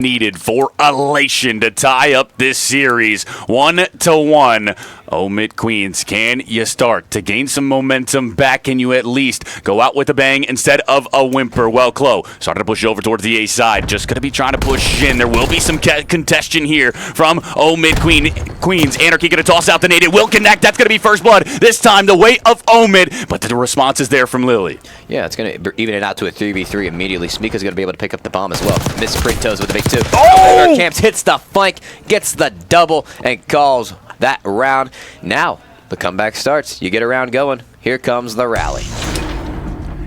needed for elation to tie up this series 1-1. Omid Queens, can you start to gain some momentum back? Can you at least go out with a bang instead of a whimper? Well, Chloe started to push over towards the A side. Just going to be trying to push in. There will be some contention here from Omid Queens. Anarchy going to toss out the nade. It will connect. That's going to be first blood. This time the way of Omid, but the response is there from Lily. Yeah, it's going to even it out to a 3v3 immediately. Smika's going to be able to pick up the bomb as well. Miss Toes with the big 2. Oh! Camps hits the flank, gets the double, and calls that round. Now, the comeback starts. You get a round going. Here comes the rally.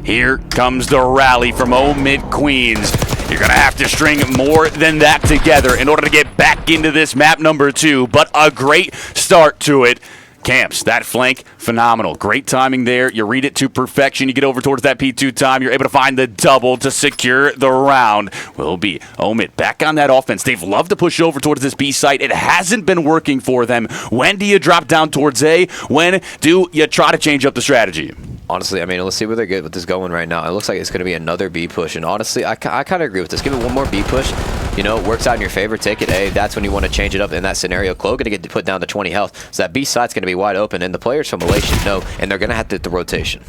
Here comes the rally from Omid Queens. You're going to have to string more than that together in order to get back into this map number 2, but a great start to it. Camps, that flank, phenomenal. Great timing there. You read it to perfection. You get over towards that P2 time. You're able to find the double to secure the round. Will be Omid back on that offense. They've loved to push over towards this B site. It hasn't been working for them. When do you drop down towards A? When do you try to change up the strategy? Honestly, I mean, let's see where they're good with this going right now. It looks like it's going to be another B push. And honestly, I kind of agree with this. Give it one more B push. You know, it works out in your favor. Take it A. That's when you want to change it up in that scenario. Chloe going to get put down to 20 health. So that B side's going to be wide open. And the players from Elation know. And they're going to have to hit the rotation.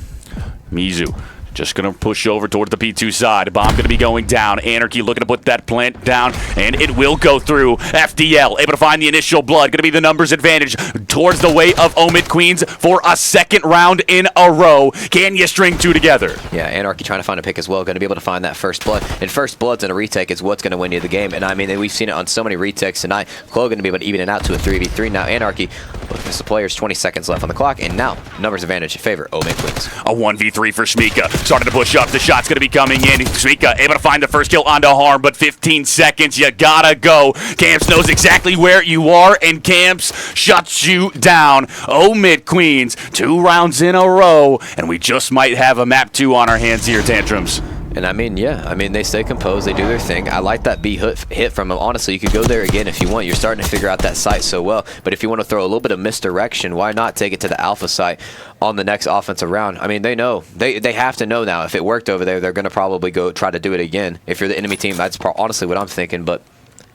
Mizu just going to push over towards the P2 side. Bomb going to be going down. Anarchy looking to put that plant down, and it will go through. FDL able to find the initial blood. Going to be the numbers advantage towards the way of Omid Queens for a second round in a row. Can you string 2 together? Yeah, Anarchy trying to find a pick as well. Going to be able to find that first blood. And first bloods in a retake is what's going to win you the game. And I mean, we've seen it on so many retakes tonight. Chloe going to be able to even it out to a 3v3. Now Anarchy, look at the players, 20 seconds left on the clock. And now, numbers advantage in favor Omid Queens. A 1v3 for Smika. Starting to push up. The shot's going to be coming in. Smika able to find the first kill onto Harm, but 15 seconds. You gotta go. Camps knows exactly where you are, and Camps shuts you down. Omid Queens, 2 rounds in a row, and we just might have a map 2 on our hands here, Tantrums. And I mean, yeah, I mean, they stay composed, they do their thing. I like that B hit from them. Honestly, you could go there again if you want. You're starting to figure out that site so well. But if you want to throw a little bit of misdirection, why not take it to the alpha site on the next offensive round? I mean, they know. They have to know now. If it worked over there, they're going to probably go try to do it again. If you're the enemy team, that's honestly what I'm thinking. But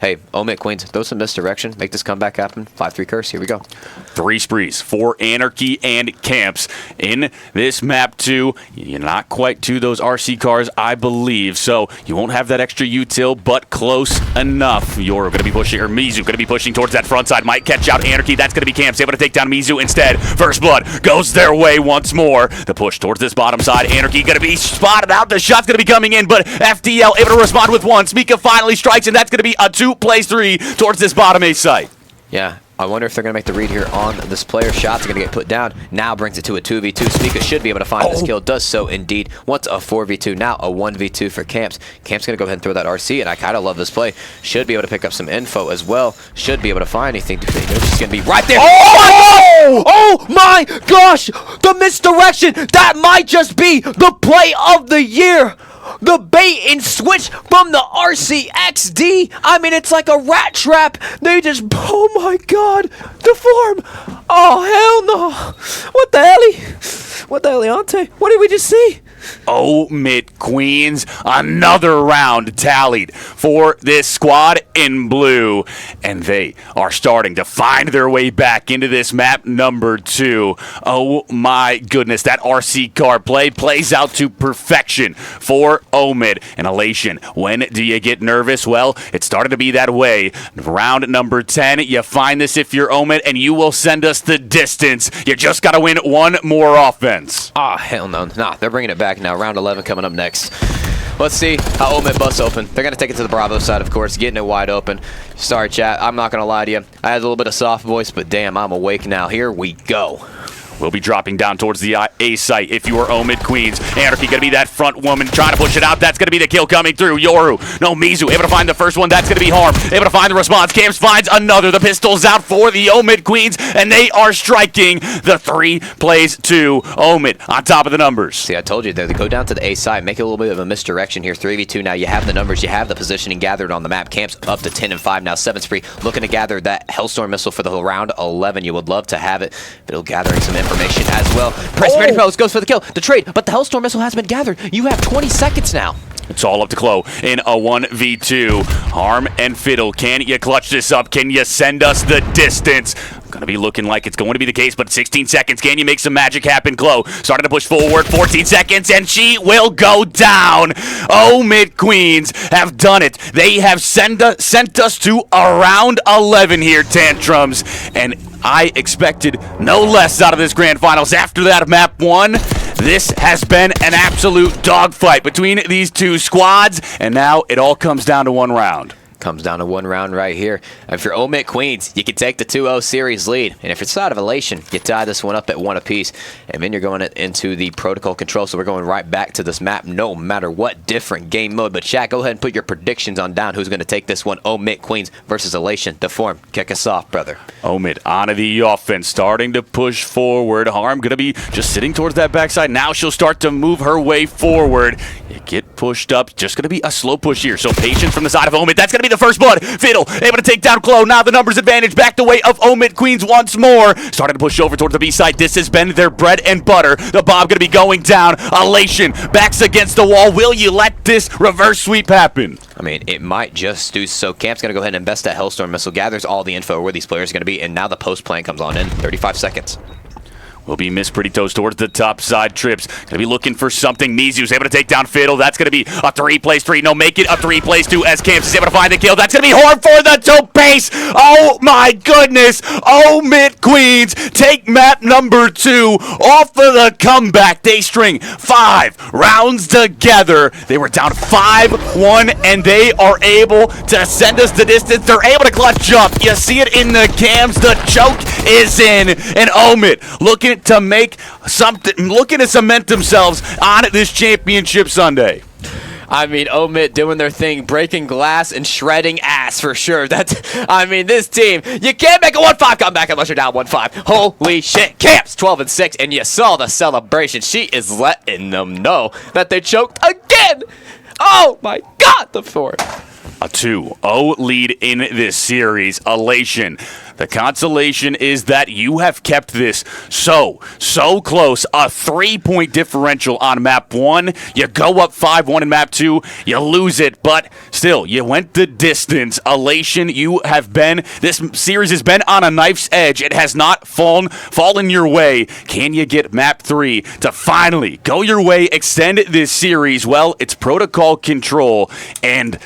hey, Omid Queens, throw some misdirection, make this comeback happen. 5-3 curse, here we go. 3 sprees for Anarchy and Camps in this map 2. You're not quite to those RC cars, I believe, so you won't have that extra util, but close enough. You're going to be pushing, or Mizu going to be pushing towards that front side. Might catch out Anarchy. That's going to be Camps able to take down Mizu instead. First blood goes their way once more. The push towards this bottom side. Anarchy going to be spotted out. The shot's going to be coming in, but FDL able to respond with 1. Smika finally strikes, and that's going to be a 2 plays 3 towards this bottom A site. Yeah, I wonder if they're going to make the read here on this player. Shots are going to get put down. Now brings it to a 2v2. Smika should be able to find this kill. Does so indeed. Once a 4v2, now a 1v2 for Camps. Camps going to go ahead and throw that RC, and I kind of love this play. Should be able to pick up some info as well. Should be able to find anything. She's going to be right there. Oh my gosh! The misdirection! That might just be the play of the year! The bait and switch from the RCXD. I mean, it's like a rat trap. They just, oh my god, the form. Oh, hell no. What the hell? What the hell, what did we just see? Omid Queens, another round tallied for this squad in blue, and they are starting to find their way back into this map number 2. Oh my goodness, that RC car play plays out to perfection for Omid and Elation. When do you get nervous? Well, it started to be that way. Round number 10, you find this if you're Omid, and you will send us the distance. You just got to win 1 more offense. Ah, hell no. Nah, they're bringing it back now. Round 11 coming up next. Let's see how Omid busts open. They're going to take it to the Bravo side, of course, getting it wide open. Sorry, chat. I'm not going to lie to you. I had a little bit of soft voice, but damn, I'm awake now. Here we go. We'll be dropping down towards the A site if you are Omid Queens. Anarchy going to be that front woman trying to push it out. That's going to be the kill coming through. Yoru. No, Mizu able to find the first one. That's going to be Harm. Able to find the response. Camps finds another. The pistol's out for the Omid Queens, and they are striking. The 3 plays 2. Omid on top of the numbers. See, I told you, they go down to the A side, make it a little bit of a misdirection here. 3v2 now. You have the numbers. You have the positioning gathered on the map. Camps up to 10 and 5 now. 7 spree. Looking to gather that Hellstorm missile for the round 11. You would love to have it, but it'll gathering some information as well. Prosperity Pros goes for the kill, the trade, but the Hellstorm missile has been gathered. You have 20 seconds now. It's all up to Chloe in a 1v2. Harm and Fiddle, can you clutch this up? Can you send us the distance? Going to be looking like it's going to be the case, but 16 seconds. Can you make some magic happen? Chloe starting to push forward. 14 seconds, and she will go down. Mid Queens have done it. They have sent us to around 11 here, Tantrums, and I expected no less out of this grand finals. After that map 1, this has been an absolute dogfight between these two squads, and now it all comes down to one round. Comes down to one round right here. If you're Omid Queens, you can take the 2-0 series lead. And if you're Side of Elation, you tie this one up at 1 apiece. And then you're going into the protocol control. So we're going right back to this map no matter what, different game mode. But Shaq, go ahead and put your predictions on down. Who's going to take this one? Omid Queens versus Elation. Deform, kick us off, brother. Omid onto the offense, starting to push forward. Harm going to be just sitting towards that backside. Now she'll start to move her way forward. You get pushed up. Just going to be a slow push here. So patience from the side of Omid. That's going to be the first blood. Fiddle able to take down Chloe. Now the numbers advantage back the way of Omid Queens once more. Starting to push over towards the B side. This has been their bread and butter. The bomb going to be going down. Elation backs against the wall. Will you let this reverse sweep happen? I mean, it might just do so. Camp's going to go ahead and invest that Hellstorm missile. Gathers all the info where these players are going to be. And now the post plan comes on in 35 seconds. Will be Miss Pretty Toes towards the top side. Trips going to be looking for something. Mizu's able to take down Fiddle. That's going to be a 3 plays 3. No, make it a 3 plays 2 as Camps is able to find the kill. That's going to be Horn for the Topace. Oh my goodness. Mid Queens take map number 2 off of the comeback. They string 5 rounds together. They were down 5-1 and they are able to send us the distance. They're able to clutch up. You see it in the cams. The choke is in. And Omid looking to make something, looking to cement themselves on this championship Sunday. I mean, Omid doing their thing, breaking glass and shredding ass for sure. I mean, this team, you can't make a 1-5 comeback unless you're down 1-5. Holy shit. Camps 12-6, and you saw the celebration. She is letting them know that they choked again. Oh my God, the fourth. A 2-0 lead in this series. Elation. The consolation is that you have kept this so close. A 3-point differential on map 1. You go up 5-1 in map 2. You lose it, but still, you went the distance. Elation, this series has been on a knife's edge. It has not fallen your way. Can you get map 3 to finally go your way, extend this series? Well, it's protocol control, and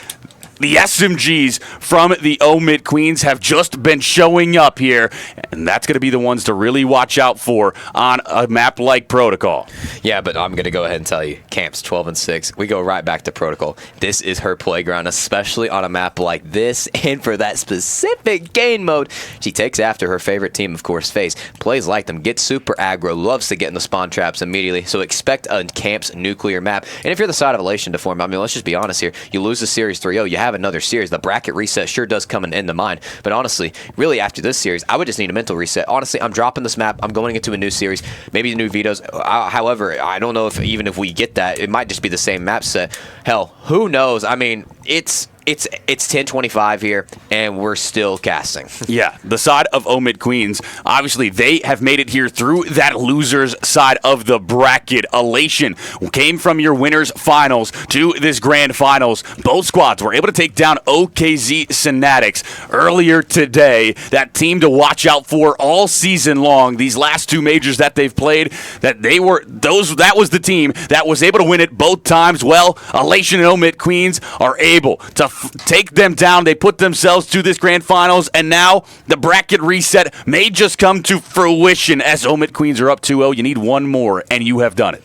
the SMGs from the Omid Queens have just been showing up here, and that's going to be the ones to really watch out for on a map like Protocol. Yeah, but I'm going to go ahead and tell you, Camps 12-6. We go right back to Protocol. This is her playground, especially on a map like this, and for that specific game mode. She takes after her favorite team, of course, FaZe. Plays like them, gets super aggro, loves to get in the spawn traps immediately, so expect a Camps nuclear map. And if you're the side of Elation Deform, I mean, let's just be honest here. You lose the series 3-0, you have another series. The bracket reset sure does come into mind, but honestly, really after this series, I would just need a mental reset. Honestly, I'm dropping this map. I'm going into a new series, maybe new vetoes. However, I don't know if we get that, it might just be the same map set. Hell, who knows? I mean, it's 10:25 here, and we're still casting. Yeah, the side of Omid Queens, obviously, they have made it here through that loser's side of the bracket. Elation came from your winners finals to this grand finals. Both squads were able to take down OKZ Synatics earlier today. That team to watch out for all season long. These last 2 majors that they've played, that was the team that was able to win it both times. Well, Elation and Omid Queens are able to take them down. They put themselves to this grand finals, and now the bracket reset may just come to fruition as Omid Queens are up 2-0. You need one more, and you have done it.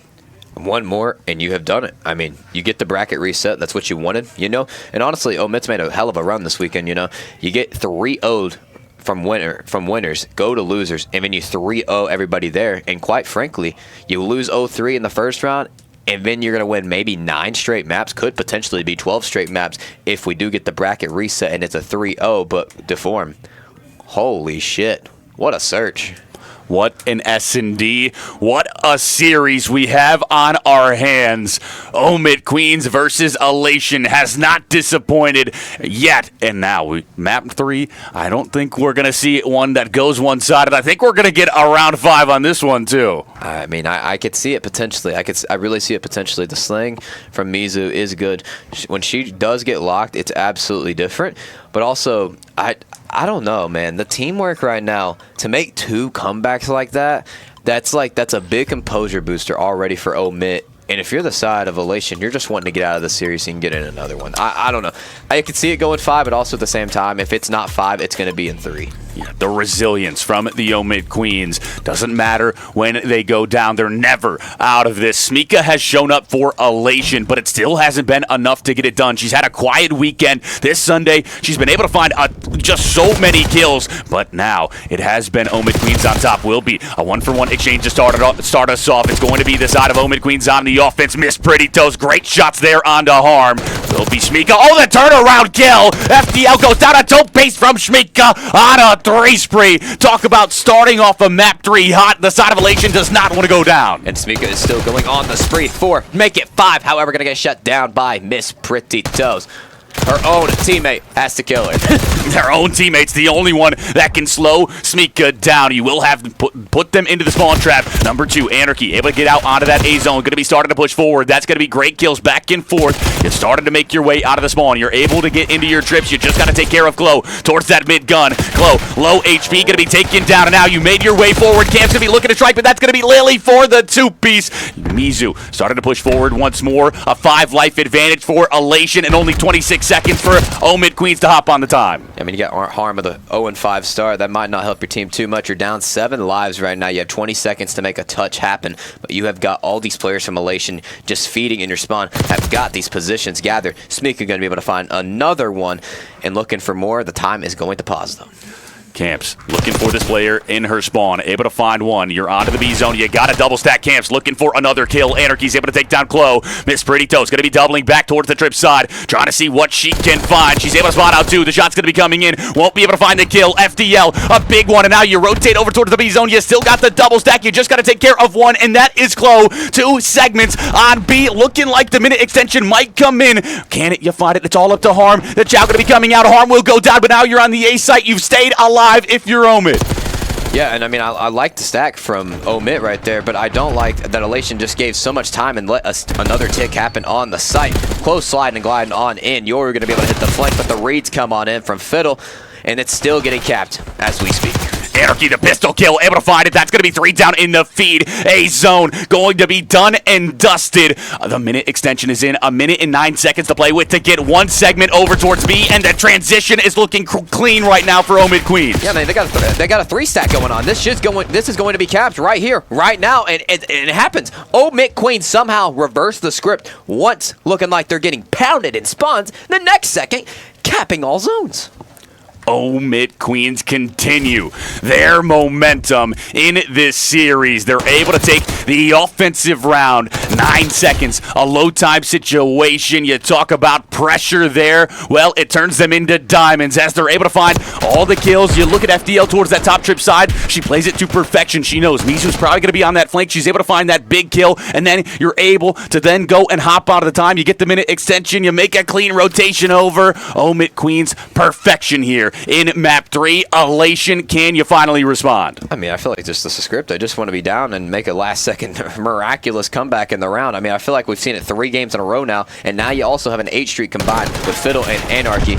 One more, and you have done it. I mean, you get the bracket reset. That's what you wanted, you know? And honestly, Omid's made a hell of a run this weekend, you know? You get 3-0'd from winners, go to losers, and then you 3-0 everybody there. And quite frankly, you lose 0-3 in the first round, and then you're going to win maybe 9 straight maps, could potentially be 12 straight maps if we do get the bracket reset and it's a 3-0, but Deform. Holy shit. What a search. What an S&D. What a series we have on our hands. Omid Queens versus Elation has not disappointed yet. And now, map 3, I don't think we're going to see one that goes one-sided. I think we're going to get a round 5 on this one, too. I mean, I could see it potentially. I really see it potentially. The sling from Mizu is good. When she does get locked, it's absolutely different. But also, I don't know, man. The teamwork right now, to make 2 comebacks like that, that's a big composure booster already for Omid. And if you're the side of Elation, you're just wanting to get out of the series and get in another one. I don't know. I could see it going 5, but also at the same time, if it's not 5, it's going to be in 3. Yeah, the resilience from the Omid Queens. Doesn't matter when they go down. They're never out of this. Smika has shown up for Elation, but it still hasn't been enough to get it done. She's had a quiet weekend. This Sunday, she's been able to find just so many kills, but now it has been Omid Queens on top. Will be a 1-for-1 exchange to start us off. It's going to be the side of Omid Queens on the offense. Miss Pretty Toes. Great shots there onto Harm. Will be Smika. Oh, the turnaround kill. FDL goes down a toe pace from Smika on a 3 spree. Talk about starting off a map 3 hot. The side of Elation does not want to go down. And Smika is still going on the spree. 4. Make it 5. However, going to get shut down by Miss Pretty Toes. Her own teammate has to kill her. Their own teammate's the only one that can slow Smika down. You will have to put them into the spawn trap. Number 2, Anarchy, able to get out onto that A zone. Going to be starting to push forward. That's going to be great kills back and forth. You're starting to make your way out of the spawn. You're able to get into your trips. You just got to take care of Glow towards that mid gun. Glow, low HP, going to be taken down. And now you made your way forward. Camp's going to be looking to strike, but that's going to be Lily for the 2-piece. Mizu starting to push forward once more. A 5 life advantage for Elation and only 26 seconds for Omid Queens to hop on the time. I mean, you got Harm with a 0-5 start. That might not help your team too much. You're down 7 lives right now. You have 20 seconds to make a touch happen, but you have got all these players from Elation just feeding in your spawn, have got these positions gathered. Smika going to be able to find another one, and looking for more. The time is going to pause, though. Camps looking for this player in her spawn, able to find one. You're onto the B zone. You got to double stack Camps, looking for another kill. Anarchy's able to take down Chloe. Miss Pretty Toes going to be doubling back towards the trip side, trying to see what she can find. She's able to spot out 2. The shot's going to be coming in. Won't be able to find the kill. FDL, a big one, and now you rotate over towards the B zone. You still got the double stack. You just got to take care of 1, and that is Chloe. 2 segments on B, looking like the minute extension might come in. Can it? You find it. It's all up to Harm. The chow going to be coming out. Harm will go down, but now you're on the A site. You've stayed alive if you're Omid. Yeah, and I mean, I like the stack from Omid right there, but I don't like that Elation just gave so much time and let another tick happen on the site. Close sliding and gliding on in. You're going to be able to hit the flank, but the reads come on in from Fiddle, and it's still getting capped as we speak. Anarchy, the pistol kill, able to find it. That's going to be 3 down in the feed. A zone going to be done and dusted. The minute extension is in. 1 minute and 9 seconds to play with to get 1 segment over towards B, and the transition is looking clean right now for Omid Queens. Yeah, man, they got a 3 stack going on. This is going to be capped right here, right now, and it happens. Omid Queens somehow reversed the script. Once looking like they're getting pounded in spawns, the next second capping all zones. Omid Queens continue their momentum in this series. They're able to take the offensive round. 9 seconds, a low time situation. You talk about pressure there. Well, it turns them into diamonds as they're able to find all the kills. You look at FDL towards that top trip side. She plays it to perfection. She knows Mizu's probably going to be on that flank. She's able to find that big kill, and then you're able to then go and hop out of the time. You get the minute extension. You make a clean rotation over. Omid Queens, perfection here in map 3. Elation, can you finally respond? I mean, I feel like this is a script. I just want to be down and make a last-second miraculous comeback in the round. I mean, I feel like we've seen it 3 games in a row now, and now you also have an 8 streak combined with Fiddle and Anarchy.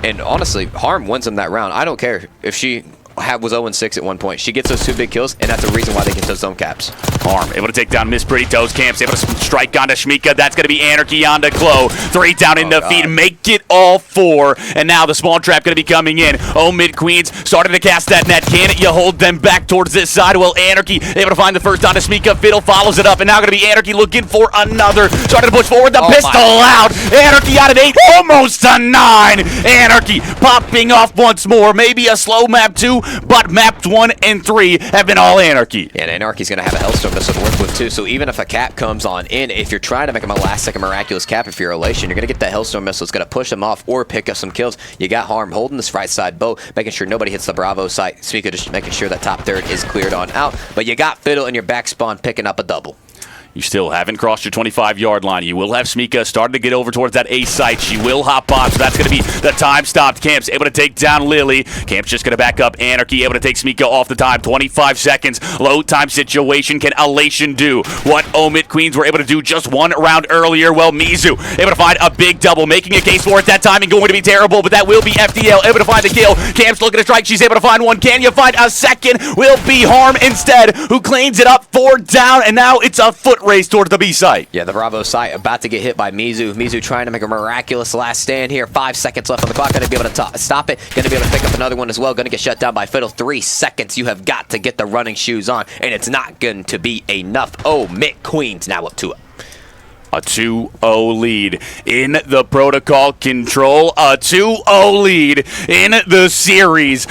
And honestly, Harm wins them that round. I don't care if she was 0-6 at one point. She gets those 2 big kills, and that's the reason why they get those zone caps. Harm able to take down Miss Pretty Toes. Camps able to strike onto Shmika. That's going to be Anarchy onto Chloe. 3 down in the feed. Make it all 4. And now the spawn trap going to be coming in. Omid Queens starting to cast that net. Can you hold them back towards this side? Well, Anarchy able to find the first onto Shmika. Fiddle follows it up, and now going to be Anarchy looking for another. Starting to push forward. The pistol out. Anarchy out at 8. Almost to 9. Anarchy popping off once more. Maybe a slow map 2, but maps 1 and 3 have been all Anarchy. And Anarchy's going to have a Hellstorm missile to work with too. So even if a cap comes on in, if you're trying to make him a last-second miraculous cap, if you're Elation, you're going to get that Hellstorm missile. It's going to push him off or pick up some kills. You got Harm holding this right side bow, making sure nobody hits the Bravo site. Spica just making sure that top third is cleared on out. But you got Fiddle in your back spawn picking up a double. You still haven't crossed your 25-yard line. You will have Smika starting to get over towards that A site. She will hop on, so that's going to be the time stopped. Camp's able to take down Lily. Camp's just going to back up. Anarchy able to take Smika off the time. 25 seconds. Low time situation. Can Elation do what Omit Queens were able to do just one round earlier? Well, Mizu able to find a big double, making a case for it. That timing going to be terrible, but that will be FDL able to find the kill. Camp's looking to strike. She's able to find one. Can you find a second? Will be Harm instead, who cleans it up. 4 down, and now it's a foot race towards the B site. Yeah, the Bravo site about to get hit by Mizu. Mizu trying to make a miraculous last stand here. 5 seconds left on the clock. Going to be able to stop it. Going to be able to pick up another one as well. Going to get shut down by Fiddle. 3 seconds. You have got to get the running shoes on, and it's not going to be enough. Omit Queens now up to it. A 2-0 lead in the protocol control. A 2-0 lead in the series.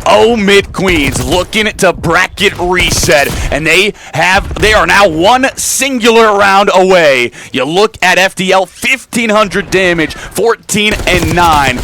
Omit Queens looking to bracket reset, and they are now one singular round away. You look at FDL, 1,500 damage, 14 and 9.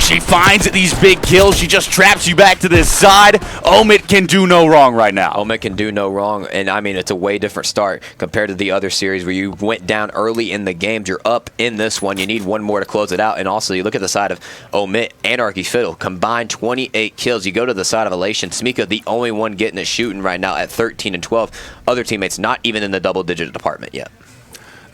She finds these big kills. She just traps you back to this side. Omit can do no wrong right now. Omit can do no wrong, and I mean, it's a way different start compared to the other series where you went down early in the games. You're up in this one. You need one more to close it out, and also you look at the side of Omit, Anarchy, Fiddle, combined 28 kills. You go to the side of Elation. Smika, the only one getting it shooting right now at 13 and 12. Other teammates not even in the double-digit department yet.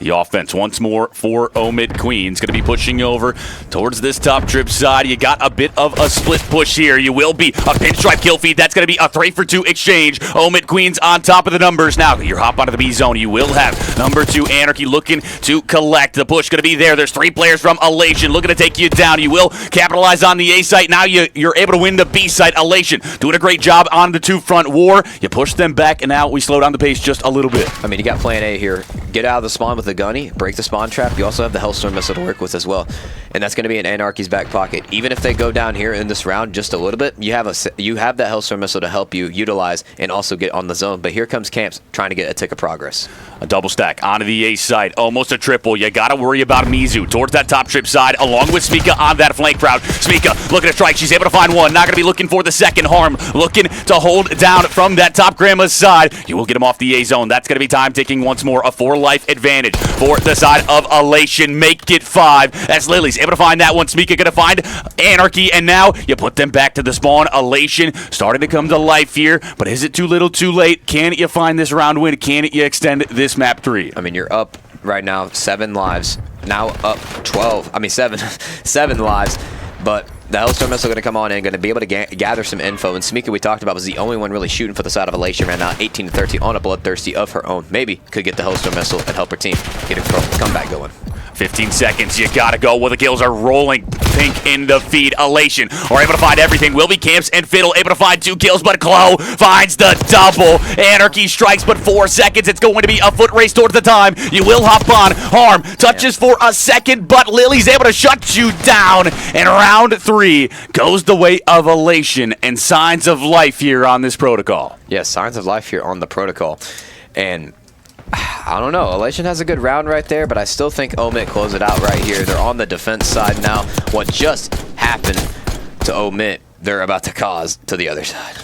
The offense once more for Omit Queens. Going to be pushing over towards this top trip side. You got a bit of a split push here. You will be a pinstripe kill feed. That's going to be a 3-for-2 exchange. Omit Queens on top of the numbers. Now, you hop onto the B zone. You will have number 2 Anarchy looking to collect. The push going to be there. There's 3 players from Elation looking to take you down. You will capitalize on the A site. Now you're able to win the B site. Elation doing a great job on the 2-front war. You push them back, and now we slow down the pace just a little bit. I mean, you got plan A here. Get out of the spawn with the gunny, break the spawn trap. You also have the Hellstorm missile to work with as well, and that's going to be in Anarchy's back pocket. Even if they go down here in this round just a little bit, you have that Hellstorm missile to help you utilize and also get on the zone. But here comes Camps trying to get a tick of progress. A double stack onto the A side, almost a triple. You got to worry about Mizu towards that top trip side, along with Smika on that flank route. Smika looking to strike. She's able to find one. Not going to be looking for the second. Harm looking to hold down from that top grandma's side. You will get him off the A zone. That's going to be time ticking once more. A 4-life advantage for the side of Elation. Make it 5. That's Lily's able to find that one. Smika going to find Anarchy, and now you put them back to the spawn. Elation starting to come to life here, but is it too little too late? Can you find this round win? Can you extend this map 3? I mean, you're up right now 7 lives. Now up 12. I mean, 7 lives, but the Hellstorm missile going to come on in, going to be able to gather some info. And Smika, we talked about, was the only one really shooting for the side of Elation right now, 18-13 on a Bloodthirsty of her own. Maybe could get the Hellstorm missile and help her team get a comeback going. 15 seconds, you gotta go. Well, the kills are rolling. Pink in the feed. Elation are able to find everything. Will be Camps and Fiddle able to find 2 kills, but Chloe finds the double. Anarchy strikes, but 4 seconds. It's going to be a foot race towards the time. You will hop on. Harm touches for a second, but Lily's able to shut you down. And round 3 goes the way of Elation, and signs of life here on this protocol. Yeah, signs of life here on the protocol. And I don't know. Elation has a good round right there, but I still think Omit close it out right here. They're on the defense side now. What just happened to Omit, they're about to cause to the other side.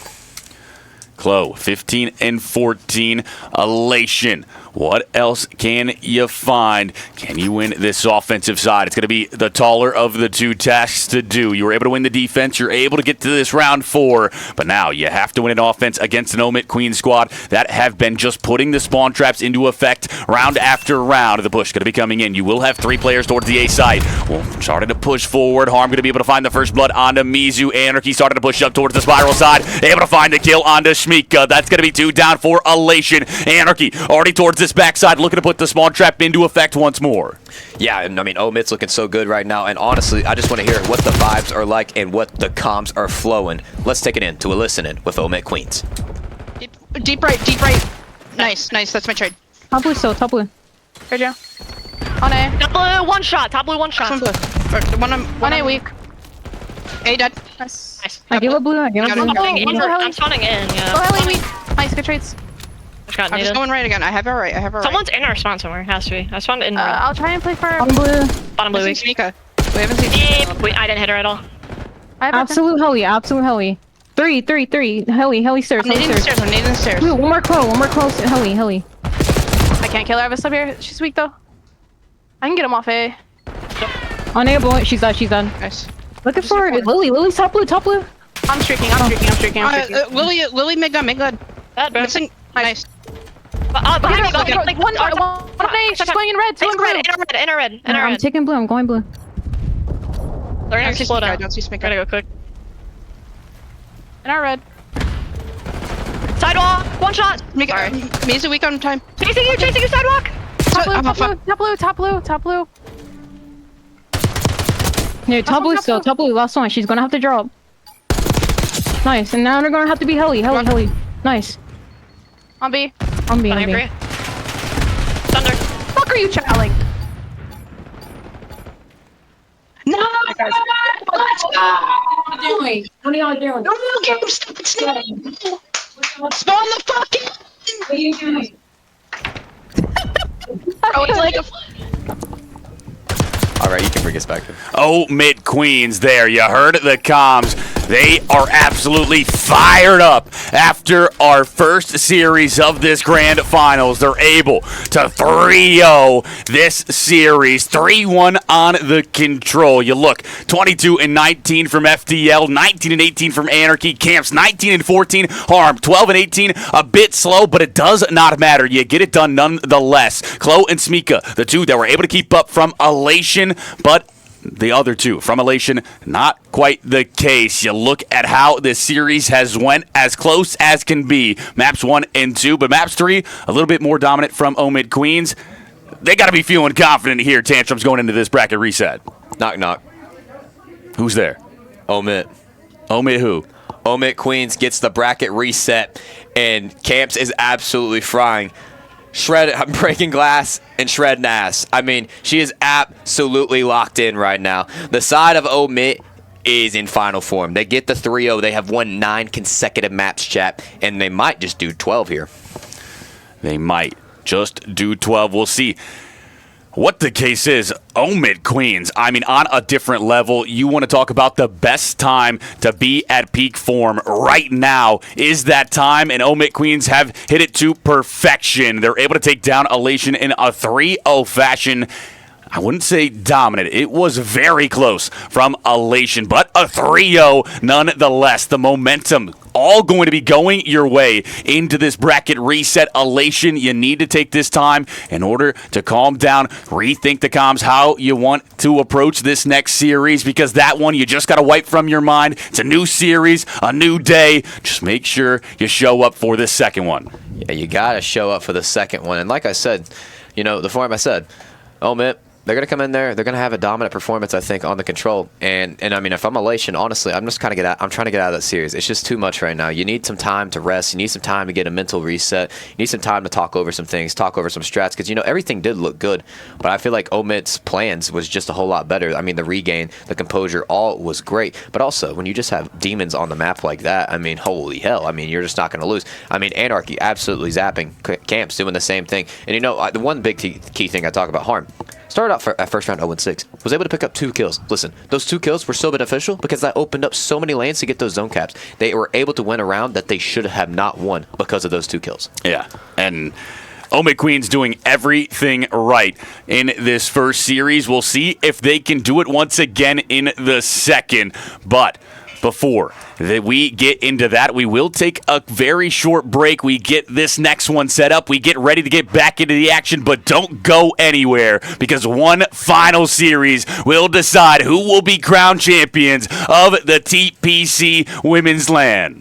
Chloe, 15 and 14. Elation. What else can you find? Can you win this offensive side? It's going to be the taller of the 2 tasks to do. You were able to win the defense. You're able to get to this round 4. But now you have to win an offense against an Omit Queen squad that have been just putting the spawn traps into effect round after round. The push going to be coming in. You will have 3 players towards the A side. Well, starting to push forward. Harm going to be able to find the first blood onto Mizu. Anarchy starting to push up towards the spiral side. Able to find the kill onto Smika. That's going to be 2 down for Elation. Anarchy already towards this backside, looking to put the spawn trap into effect once more. Yeah, and I mean, Omit's looking so good right now, and honestly, I just want to hear what the vibes are like and what the comms are flowing. Let's take it in to a listen in with Omit Queens. Deep right, deep right. Nice, that's my trade. Top blue still, top blue. Right, Joe. On A. Top blue, 1 shot. Top blue, 1 shot. One A weak. A dead. Nice. I give up blue, I give up blue. I'm spawning in, Go yeah. Heli weak. Nice, good trades. Just got I'm just needed. going right again. I have it right. I have it right. Someone's in our spawn somewhere. Has to be. I spawned in red. I'll try and play for On blue. Bottom blue. Missing Weak. Mika. We haven't seen Mika. Wait, I didn't hit her at all. I have Absolute heli. Absolute heli. Three. Heli stairs. I'm Heli nading the stairs. stairs. I'm nading the stairs. Blue, one more close. Heli. I can't kill her. I have a sub here. She's weak though. I can get him off A. Unable. She's done. Nice. Looking for Lily. Lily's top blue. I'm streaking. Lily mid gun. Bad, bro. Missing. Nice. Behind me, Like, behind me. one A. She's playing in red. Two in blue. In a red. I'm taking blue. I'm going blue. They're I gonna don't see slow Smika. I down. don't see Gotta Smika. go quick. In our red. Sidewalk. One shot. Mika. Mia's a weak on time. Chasing you, sidewalk. Top blue. Yeah, top blue still. Top blue. Last one. She's gonna have to drop. Nice. And now they're gonna have to be heli. Nice. On B. I'm being. Behind Bri. Thunder. Fuck are you channeling? No! What are y'all doing? No, spawn the fucking. What are you doing? Oh, it's like a. All right, you can bring us back. Oh, Mid Queens there. You heard the comms. They are absolutely fired up after our first series of this grand finals. They're able to 3-0 this series. 3-1 on the control. You look, 22-19 from FDL, 19-18 from Anarchy, Camps 19-14, Harm 12-18. A bit slow, but it does not matter. You get it done nonetheless. Chloe and Smika, the two that were able to keep up from Elation, but the other two from Elation, not quite the case. You look at how this series has went as close as can be. Maps 1 and 2, but Maps 3, a little bit more dominant from Omid Queens. They got to be feeling confident here, Tantrums, going into this bracket reset. Knock, knock. Who's there? Omit. Omid who? Omit Queens gets the bracket reset, and Camps is absolutely frying. Breaking glass and shredding ass. I mean, she is absolutely locked in right now. The side of Omit is in final form. They get the 3-0. They have won 9 consecutive maps, chat, and they might just do 12 here. They might just do 12. We'll see what the case is. Omid Queens, I mean, on a different level. You want to talk about the best time to be at peak form right now is that time, and Omid Queens have hit it to perfection. They're able to take down Elation in a 3-0 fashion. I wouldn't say dominant. It was very close from Elation, but a 3-0 nonetheless. The momentum all going to be going your way into this bracket reset. Elation, you need to take this time in order to calm down, rethink the comms, how you want to approach this next series, because that one you just got to wipe from your mind. It's a new series, a new day. Just make sure you show up for this second one. Yeah, you got to show up for the second one. And like I said, you know, the form I said, Omit, they're going to come in there. They're going to have a dominant performance, I think, on the control. And I mean, if I'm Elation, honestly, I'm just kind of I'm trying to get out of that series. It's just too much right now. You need some time to rest. You need some time to get a mental reset. You need some time to talk over some things, talk over some strats, because, you know, everything did look good. But I feel like Omit's plans was just a whole lot better. I mean, the regain, the composure, all was great. But also, when you just have demons on the map like that, I mean, holy hell. I mean, you're just not going to lose. I mean, Anarchy absolutely zapping. Camps doing the same thing. And, you know, the one big key thing I talk about, Harm. Started out at first round 0-6. Was able to pick up 2 kills. Listen, those 2 kills were so beneficial because that opened up so many lanes to get those zone caps. They were able to win a round that they should have not won because of those 2 kills. Yeah, and Omid Queens doing everything right in this first series. We'll see if they can do it once again in the second. But before we get into that, we will take a very short break. We get this next one set up. We get ready to get back into the action, but don't go anywhere, because one final series will decide who will be crowned champions of the TPC Women's LAN.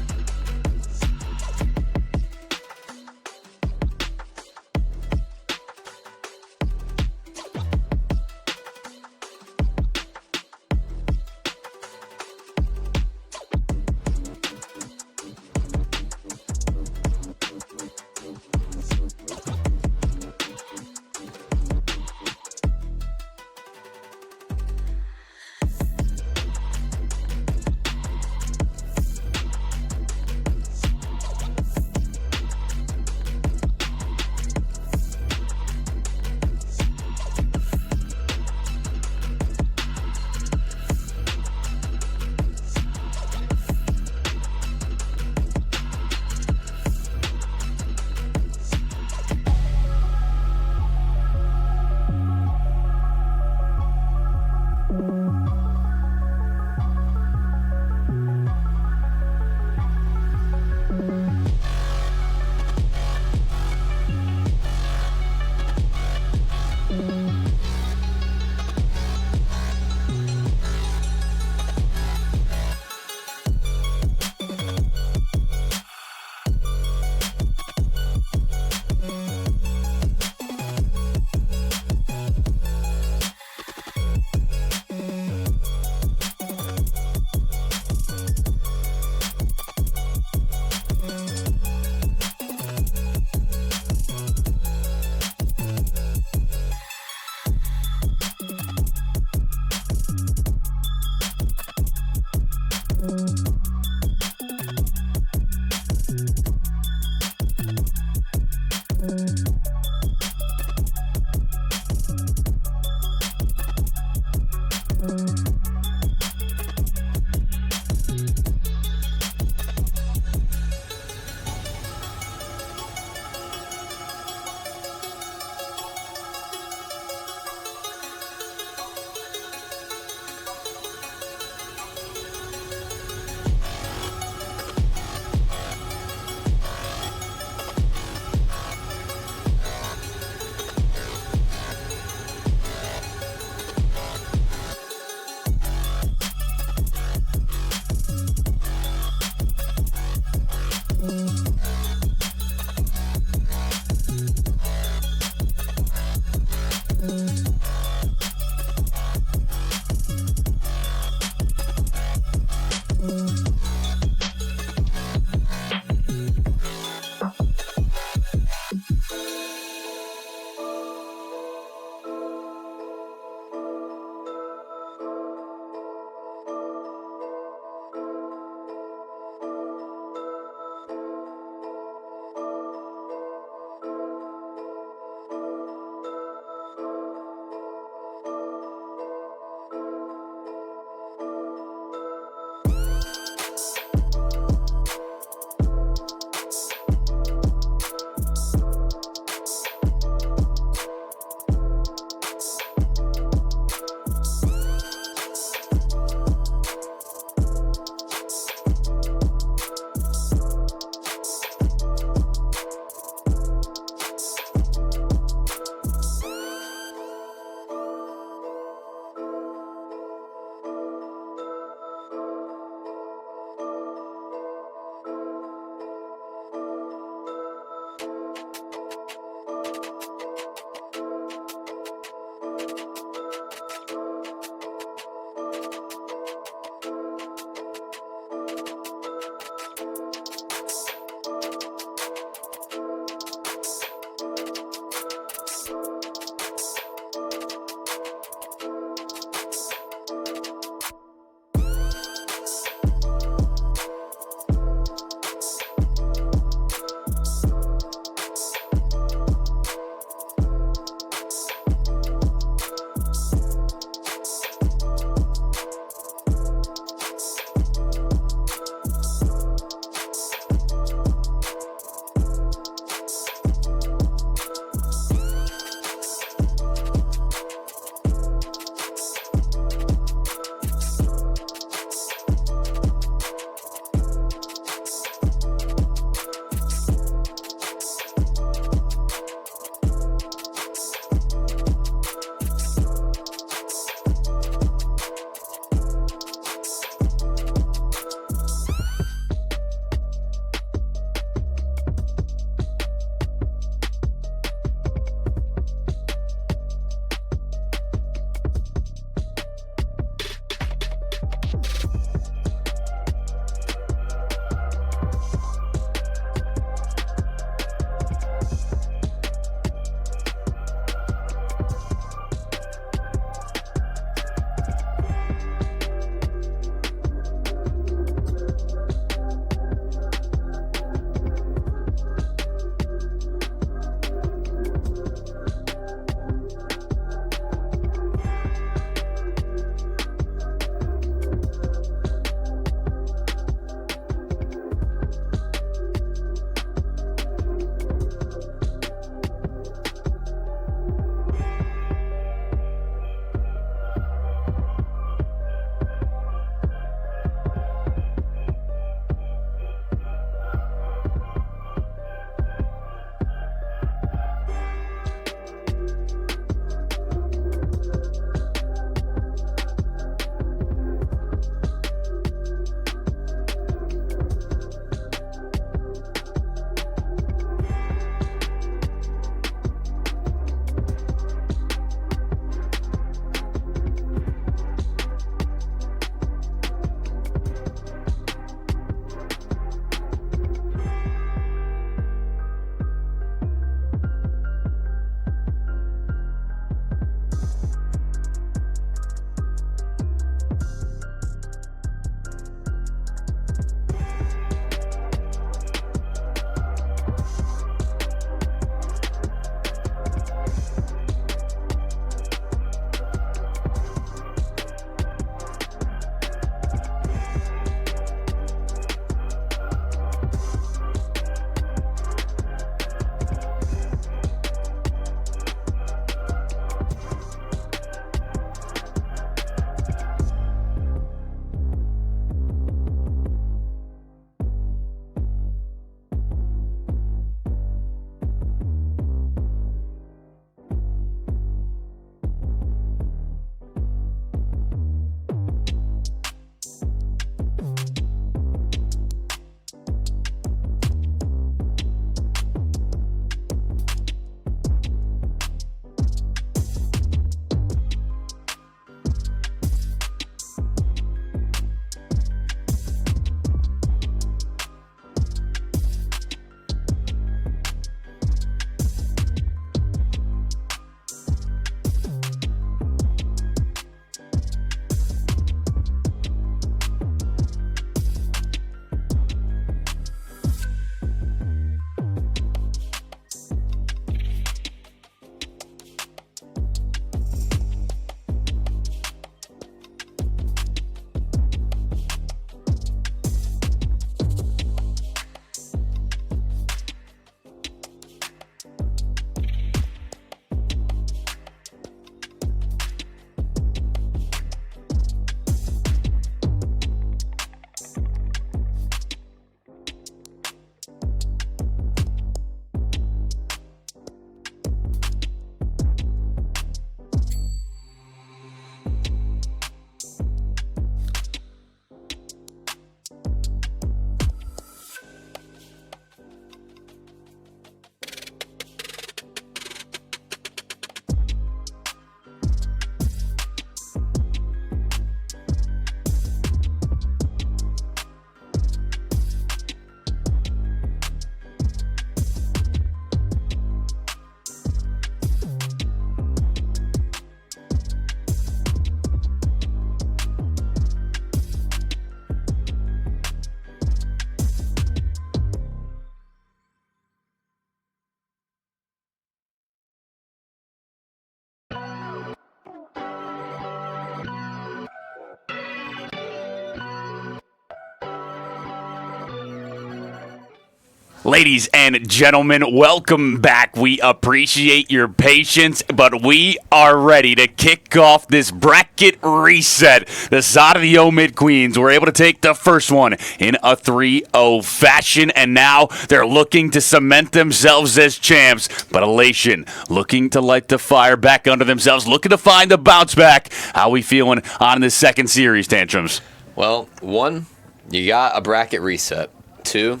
Ladies and gentlemen, welcome back. We appreciate your patience, but we are ready to kick off this bracket reset. The side of the Omid Queens were able to take the first one in a 3-0 fashion, and now they're looking to cement themselves as champs. But Elation looking to light the fire back under themselves, looking to find the bounce back. How we feeling on this second series, Tantrums? Well, 1, you got a bracket reset. 2,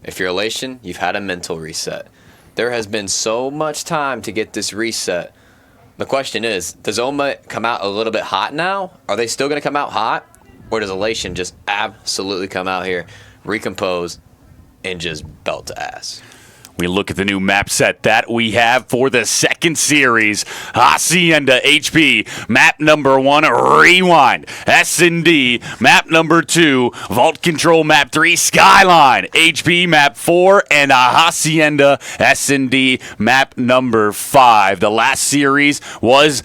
if you're Elation, you've had a mental reset. There has been so much time to get this reset. The question is, does Oma come out a little bit hot now? Are they still going to come out hot? Or does Elation just absolutely come out here, recompose, and just belt the ass? We look at the new map set that we have for the second series. Hacienda HP, map number 1, Rewind. S&D, map number 2, Vault Control, map 3, Skyline. HP, map 4, and a Hacienda S&D, map number 5. The last series was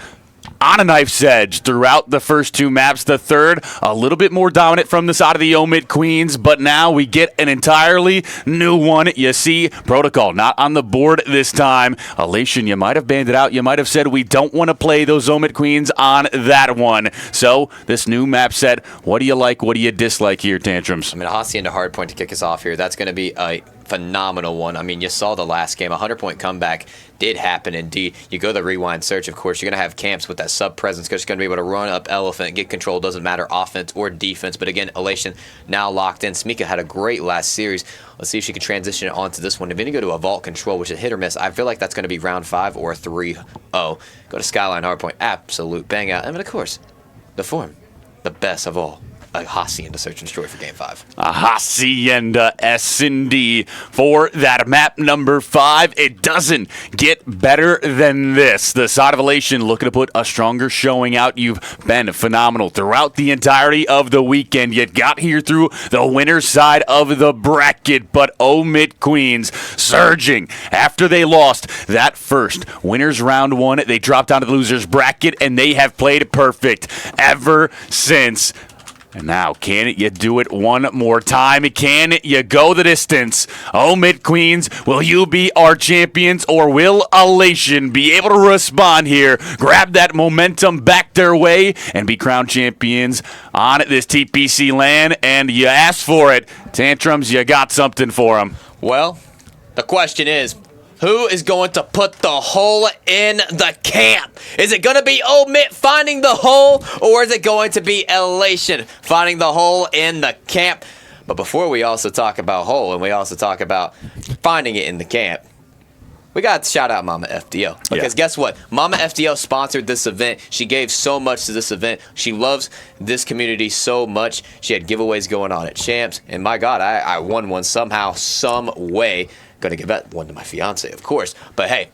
on a knife's edge throughout the first 2 maps. The third, a little bit more dominant from the side of the Omid Queens, but now we get an entirely new one. You see, Protocol not on the board this time. Elation, you might have banned it out. You might have said we don't want to play those Omid Queens on that one. So, this new map set, what do you like? What do you dislike here, Tantrums? I mean, a Hacienda hardpoint to kick us off here. That's going to be a phenomenal one. I mean, you saw the last game. A 100-point comeback did happen indeed. You go the rewind search, of course, you're going to have camps with that sub-presence. Just going to be able to run up Elephant, get control. Doesn't matter offense or defense. But again, Elation now locked in. Smika had a great last series. Let's see if she can transition it onto this one. If you go to a Vault Control, which is hit or miss, I feel like that's going to be round 5 or 3-0. Go to Skyline hardpoint. Absolute bang out. And of course, the form, the best of all. A Hacienda search and destroy for game 5. A Hacienda S&D for that map number 5. It doesn't get better than this. The side of Elation looking to put a stronger showing out. You've been phenomenal throughout the entirety of the weekend. You got here through the winner's side of the bracket, but Omid Queens surging after they lost that first winners round 1. They dropped down to the losers bracket, and they have played perfect ever since. And now, can you do it one more time? Can you go the distance? Omid Queens, will you be our champions, or will Elation be able to respond here, grab that momentum back their way, and be crowned champions on this TPC land? And you asked for it. Tantrums, you got something for them. Well, the question is, who is going to put the hole in the camp? Is it going to be Omid finding the hole, or is it going to be Elation finding the hole in the camp? But before we also talk about hole, and we also talk about finding it in the camp, we got to shout out Mama FDL. Because guess what? Mama FDL sponsored this event. She gave so much to this event. She loves this community so much. She had giveaways going on at Champs. And my God, I won one somehow, some way. Going to give that one to my fiance, of course. But hey,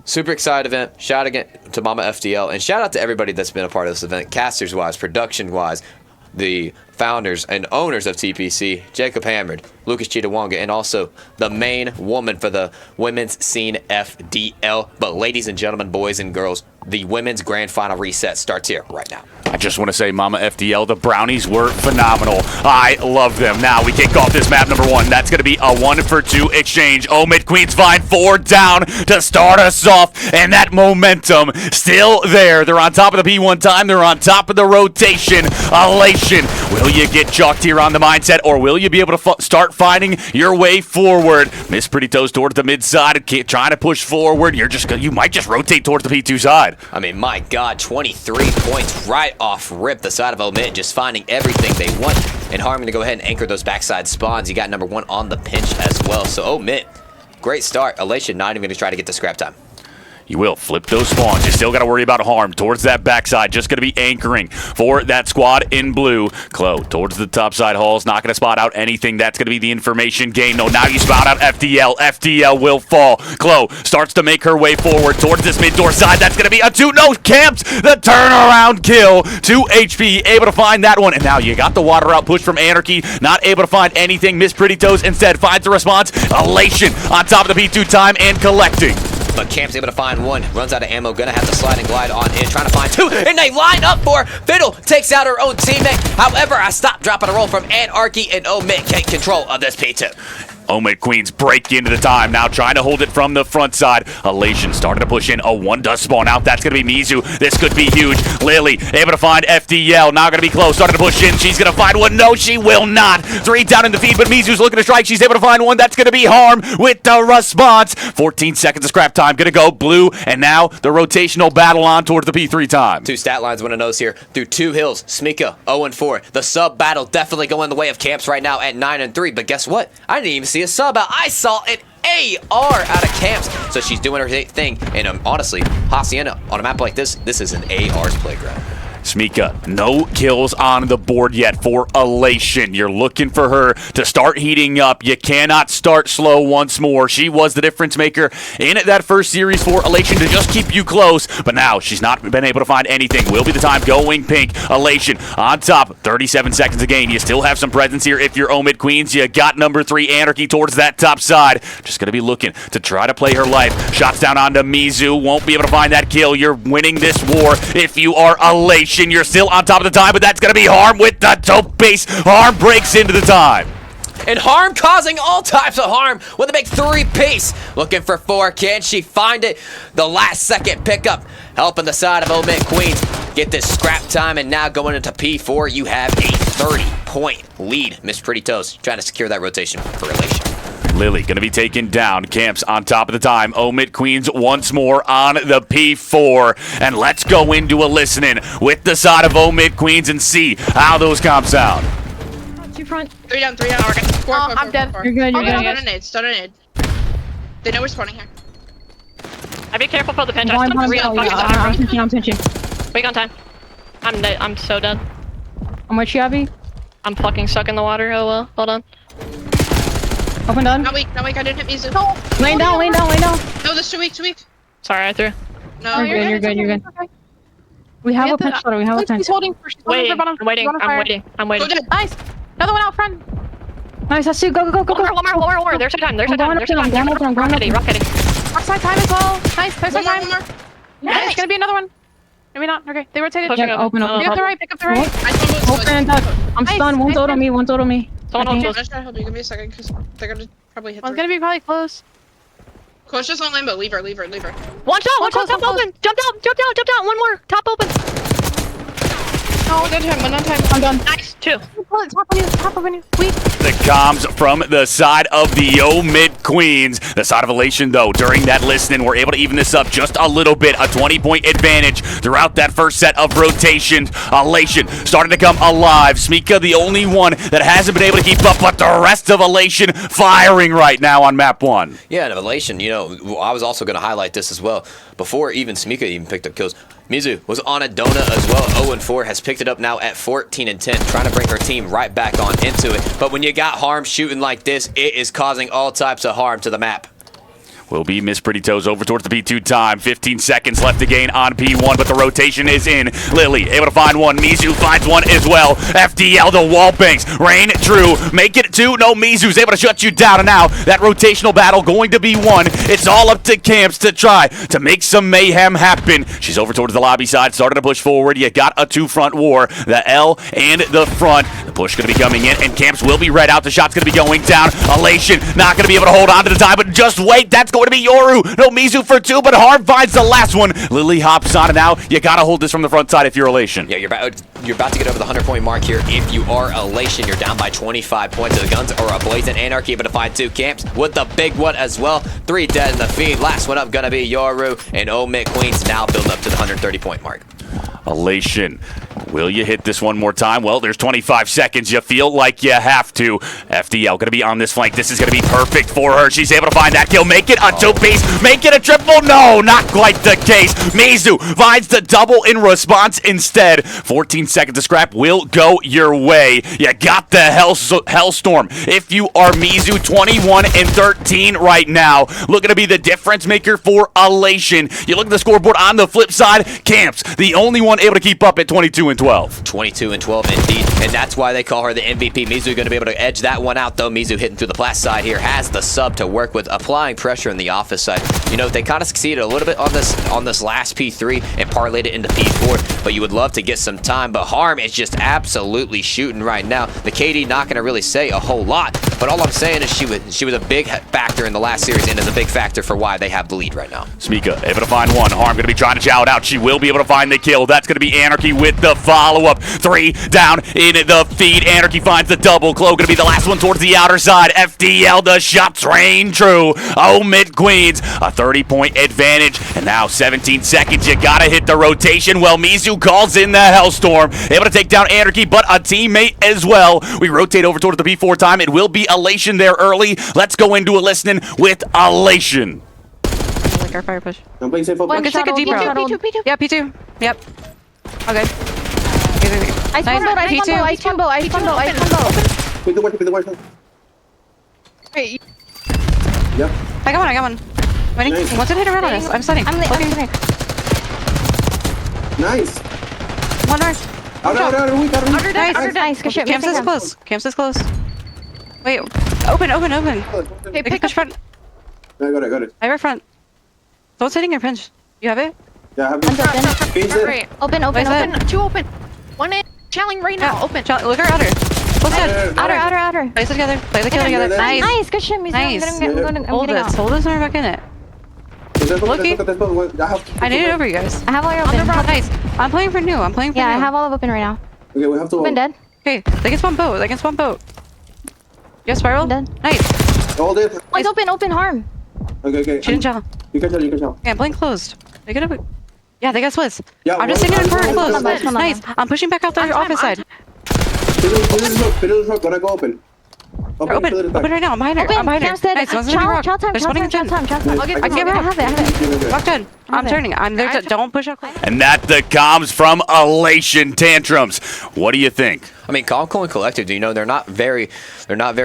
super excited event. Shout out to Mama FDL. And shout out to everybody that's been a part of this event. Casters-wise, production-wise, the founders and owners of TPC, Jacob Hammond, Lucas Chitawanga, and also the main woman for the women's scene, FDL. But ladies and gentlemen, boys and girls, the women's grand final reset starts here right now. I just want to say, Mama FDL, the brownies were phenomenal. I love them. Now we kick off this map number 1. That's going to be a 1-for-2 exchange. Omid Queens find 4 down to start us off, and that momentum still there. They're on top of the P1 time. They're on top of the rotation. Elation, will you get chalked here on the mindset, or will you be able to start finding your way forward? Miss Pretty Toes towards the mid side, trying to push forward. You might just rotate towards the P2 side. I mean, my God, 23 points right off rip. The side of Omid just finding everything they want. And Harmon to go ahead and anchor those backside spawns. You got number 1 on the pinch as well. So Omid, great start. Elation not even going to try to get the scrap time. You will flip those spawns. You still got to worry about harm towards that backside. Just going to be anchoring for that squad in blue. Chloe towards the top side halls. Not going to spot out anything. That's going to be the information game. No, now you spot out FDL. FDL will fall. Chloe starts to make her way forward towards this mid door side. That's going to be a 2. No, camps the turnaround kill. 2 HP. Able to find that one. And now you got the water out push from Anarchy. Not able to find anything. Miss Pretty Toes instead finds the response. Elation on top of the P2 time and collecting. But Camp's able to find 1. Runs out of ammo. Gonna have to slide and glide on in. Trying to find 2. And they line up for Fiddle. Takes out her own teammate. However, a stop, drop, and a roll from Anarchy. And Omid take control of this P2. Omid Queens break into the time, now trying to hold it from the front side. Elation starting to push in. A one does spawn out. That's going to be Mizu. This could be huge. Lily able to find FDL. Now going to be close. Starting to push in. She's going to find one. No, she will not. 3 down in the feed, but Mizu's looking to strike. She's able to find one. That's going to be Harm with the response. 14 seconds of scrap time. Going to go blue, and now the rotational battle on towards the P3 time. 2 stat lines want to notice here. Through 2 hills, Smika 0-4. The sub battle definitely going the way of Camps right now at 9-3. But guess what? I didn't even see a sub out. I saw an AR out of Camps. So she's doing her thing. And honestly, Hacienda, on a map like this is an AR's playground. Smika, no kills on the board yet for Elation. You're looking for her to start heating up. You cannot start slow once more. She was the difference maker in that first series for Elation to just keep you close, but now she's not been able to find anything. Will be the time going pink. Elation on top, 37 seconds a game. You still have some presence here if you're Omid Queens. You got number 3 Anarchy towards that top side. Just going to be looking to try to play her life. Shots down onto Mizu. Won't be able to find that kill. You're winning this war if you are Elation. You're still on top of the time, but that's going to be Harm with the dope base. Harm breaks into the time. And Harm causing all types of harm with a big 3 piece. Looking for 4. Can she find it? The last second pickup. Helping the side of Omid Queens get this scrap time. And now going into P4, you have a 30-point lead. Miss Pretty Toes trying to secure that rotation for Elation. Lily going to be taken down. Camps on top of the time. Omid Queens once more on the P4. And let's go into a listening with the side of Omid Queens and see how those comps sound. 2 front. 3 down, 3 down. Okay. Four, Oh, four, I'm four, dead. four, You're good, you're Okay, good. start a nade, start a nade. They know we're spawning here. I be careful for the pinch. I'm I'm 3 on fucking I'm side. pinching, I'm pinching. Wait on time. I'm so dead. I'm with you, Abby. I'm fucking stuck in the water. Oh well. Hold on. Open done. Not weak, I didn't hit Mizu. Laying down, laying down, laying down. No, that's too weak, too weak. Sorry, I threw. No, You're good, you're good. We have a pinch shutter, we have a pinch. She's holding. She's holding Wait, the bottom. I'm waiting. She's on I'm fire. waiting. I'm waiting. Go dead. Nice. Another one out front. Nice, that's 2. Go, go, go, go, One go. more. There's a time. There's a I'm time. going There's a up time. to them, I'm going Rock up to hitting. them. Rock hitting. Backside time as well. Nice. There's One our more, time. one more. Yeah, it's gonna be another one. Maybe not. Okay, they rotated. Pushing Yeah, up. open up. No Pick up the problem. right. Pick up the right. I spawned both. Open and duck. I'm Nice, stunned. One nice, total nice. me, one total me. Someone I hold can't- close. I'm trying to help you. Give me a second, because they're gonna probably hit One's through. gonna be probably close. Coach just on lane, but leave her. One shot. One shot. close, Top one open. Jump down. One more. Top open. No, one time, one on time. I'm done. Nice. 2. Pull it. Top on you. Top on you. Weak. The comms from the side of the Omid Queens. The side of Elation, though, during that listening, we're able to even this up just a little bit. A 20-point advantage throughout that first set of rotations. Elation starting to come alive. Smika, the only one that hasn't been able to keep up, but the rest of Elation firing right now on map 1. Yeah, and Elation, you know, I was also going to highlight this as well. Before even Smika even picked up kills, Mizu was on a donut as well. 0-4 has picked it up now at 14-10, trying to bring her team right back on into it. But when you got Harm shooting like this, it is causing all types of harm to the map. Will be Miss Pretty Toes over towards the P2 time. 15 seconds left to gain on P1, but the rotation is in. Lily able to find one. Mizu finds one as well. FDL, the wall banks. Rain true. Make it 2. No, Mizu's able to shut you down. And now that rotational battle going to be won. It's all up to Camps to try to make some mayhem happen. She's over towards the lobby side, starting to push forward. You got a 2-front war. The L and the front. The push going to be coming in, and Camps will be read out. The shot's going to be going down. Elation not going to be able to hold on to the time, but just wait. That's going to be Yoru. No, Mizu for 2, but Harm finds the last one. Lily hops on, and now you got to hold this from the front side if you're Elation. Yeah, you're about to get over the 100-point mark here. If you are Elation, you're down by 25 points. The guns are a blazing Anarchy, able to find 2 Camps with the big one as well. 3 dead in the feed. Last one up gonna be Yoru, and Omid Queens now building up to the 130-point mark. Elation, will you hit this one more time? Well, there's 25 seconds. You feel like you have to. FDL going to be on this flank. This is going to be perfect for her. She's able to find that kill. Make it a 2-piece. Make it a triple. No, not quite the case. Mizu finds the double in response instead. 14 seconds to scrap will go your way. You got the Hellstorm. If you are Mizu, 21-13 right now. Looking to be the difference maker for Elation. You look at the scoreboard on the flip side. Camps, the only one able to keep up at 22-2. and 12. 22 and 12 indeed, and that's why they call her the MVP. Mizu going to be able to edge that one out, though. Mizu hitting through the blast side here, has the sub to work with, applying pressure in the office side. You know, they kind of succeeded a little bit on this last P3 and parlayed it into P4, but you would love to get some time. But Harm is just absolutely shooting right now. The KD not going to really say a whole lot, but all I'm saying is she was a big factor in the last series and is a big factor for why they have the lead right now. Smika able to find one. Harm going to be trying to chow it out. She will be able to find the kill. That's going to be Anarchy with the follow-up. 3 down in the feed. Anarchy finds the double. Chloe going to be the last one towards the outer side. FDL, the shots rain true. Mid Queens, a 30-point advantage. And now 17 seconds. You got to hit the rotation. Well, Mizu calls in the Hellstorm. Able to take down Anarchy, but a teammate as well. We rotate over towards the P4 time. It will be Elation there early. Let's go into a listening with Elation. Like our fire push. I'm playing safe up. We can take a deep route. P2. Yeah, P2. Yep. Okay. Ice bundle, ice bundle. Pick the one. Wait, Yep. I got one. Waiting. Nice. What's it hit around on us? I'm studying. Nice. One more. Out. Nice. Nice, good shit. Camps is close. Camps is close. Wait. Open. Hey, pick push front. I got it. I have our front. Someone's hitting your pinch. You have it? Yeah, I have One's open. Pinch it. Open. Two open. One in. Challenge right now. Open. Look at outer. What's that? Outer. Place it together. Play the kill together. Nice. Nice, good shit. Nice. I'm getting Hold out. this. Hold this and we're back in it. I need it over you guys. I have all your open. Nice. I'm playing for new. Yeah, I have all of open right now. Okay, we have to. Open dead. Okay, they can spawn boat. You have spiral? Dead. Nice. Hold it. One's open, harm. Okay. She didn't chow. You can tell. Okay, I'm playing closed. They get up. Yeah, they got splits. Yeah, I'm just sitting in front close. Nice. Nice. I'm pushing back out the office side. Fiddle rock, gonna go open. They're open right now. I'm behind her. Cam's dead. Nice. One's in the rock. Chow time. They're spawning in gen. Chow time. I have it. Rock dead. I'm turning. I'm there. Don't push out. And that the comms from Elation Tantrums. What do you think? I mean, Calm Cool and Collective, you know, they're not very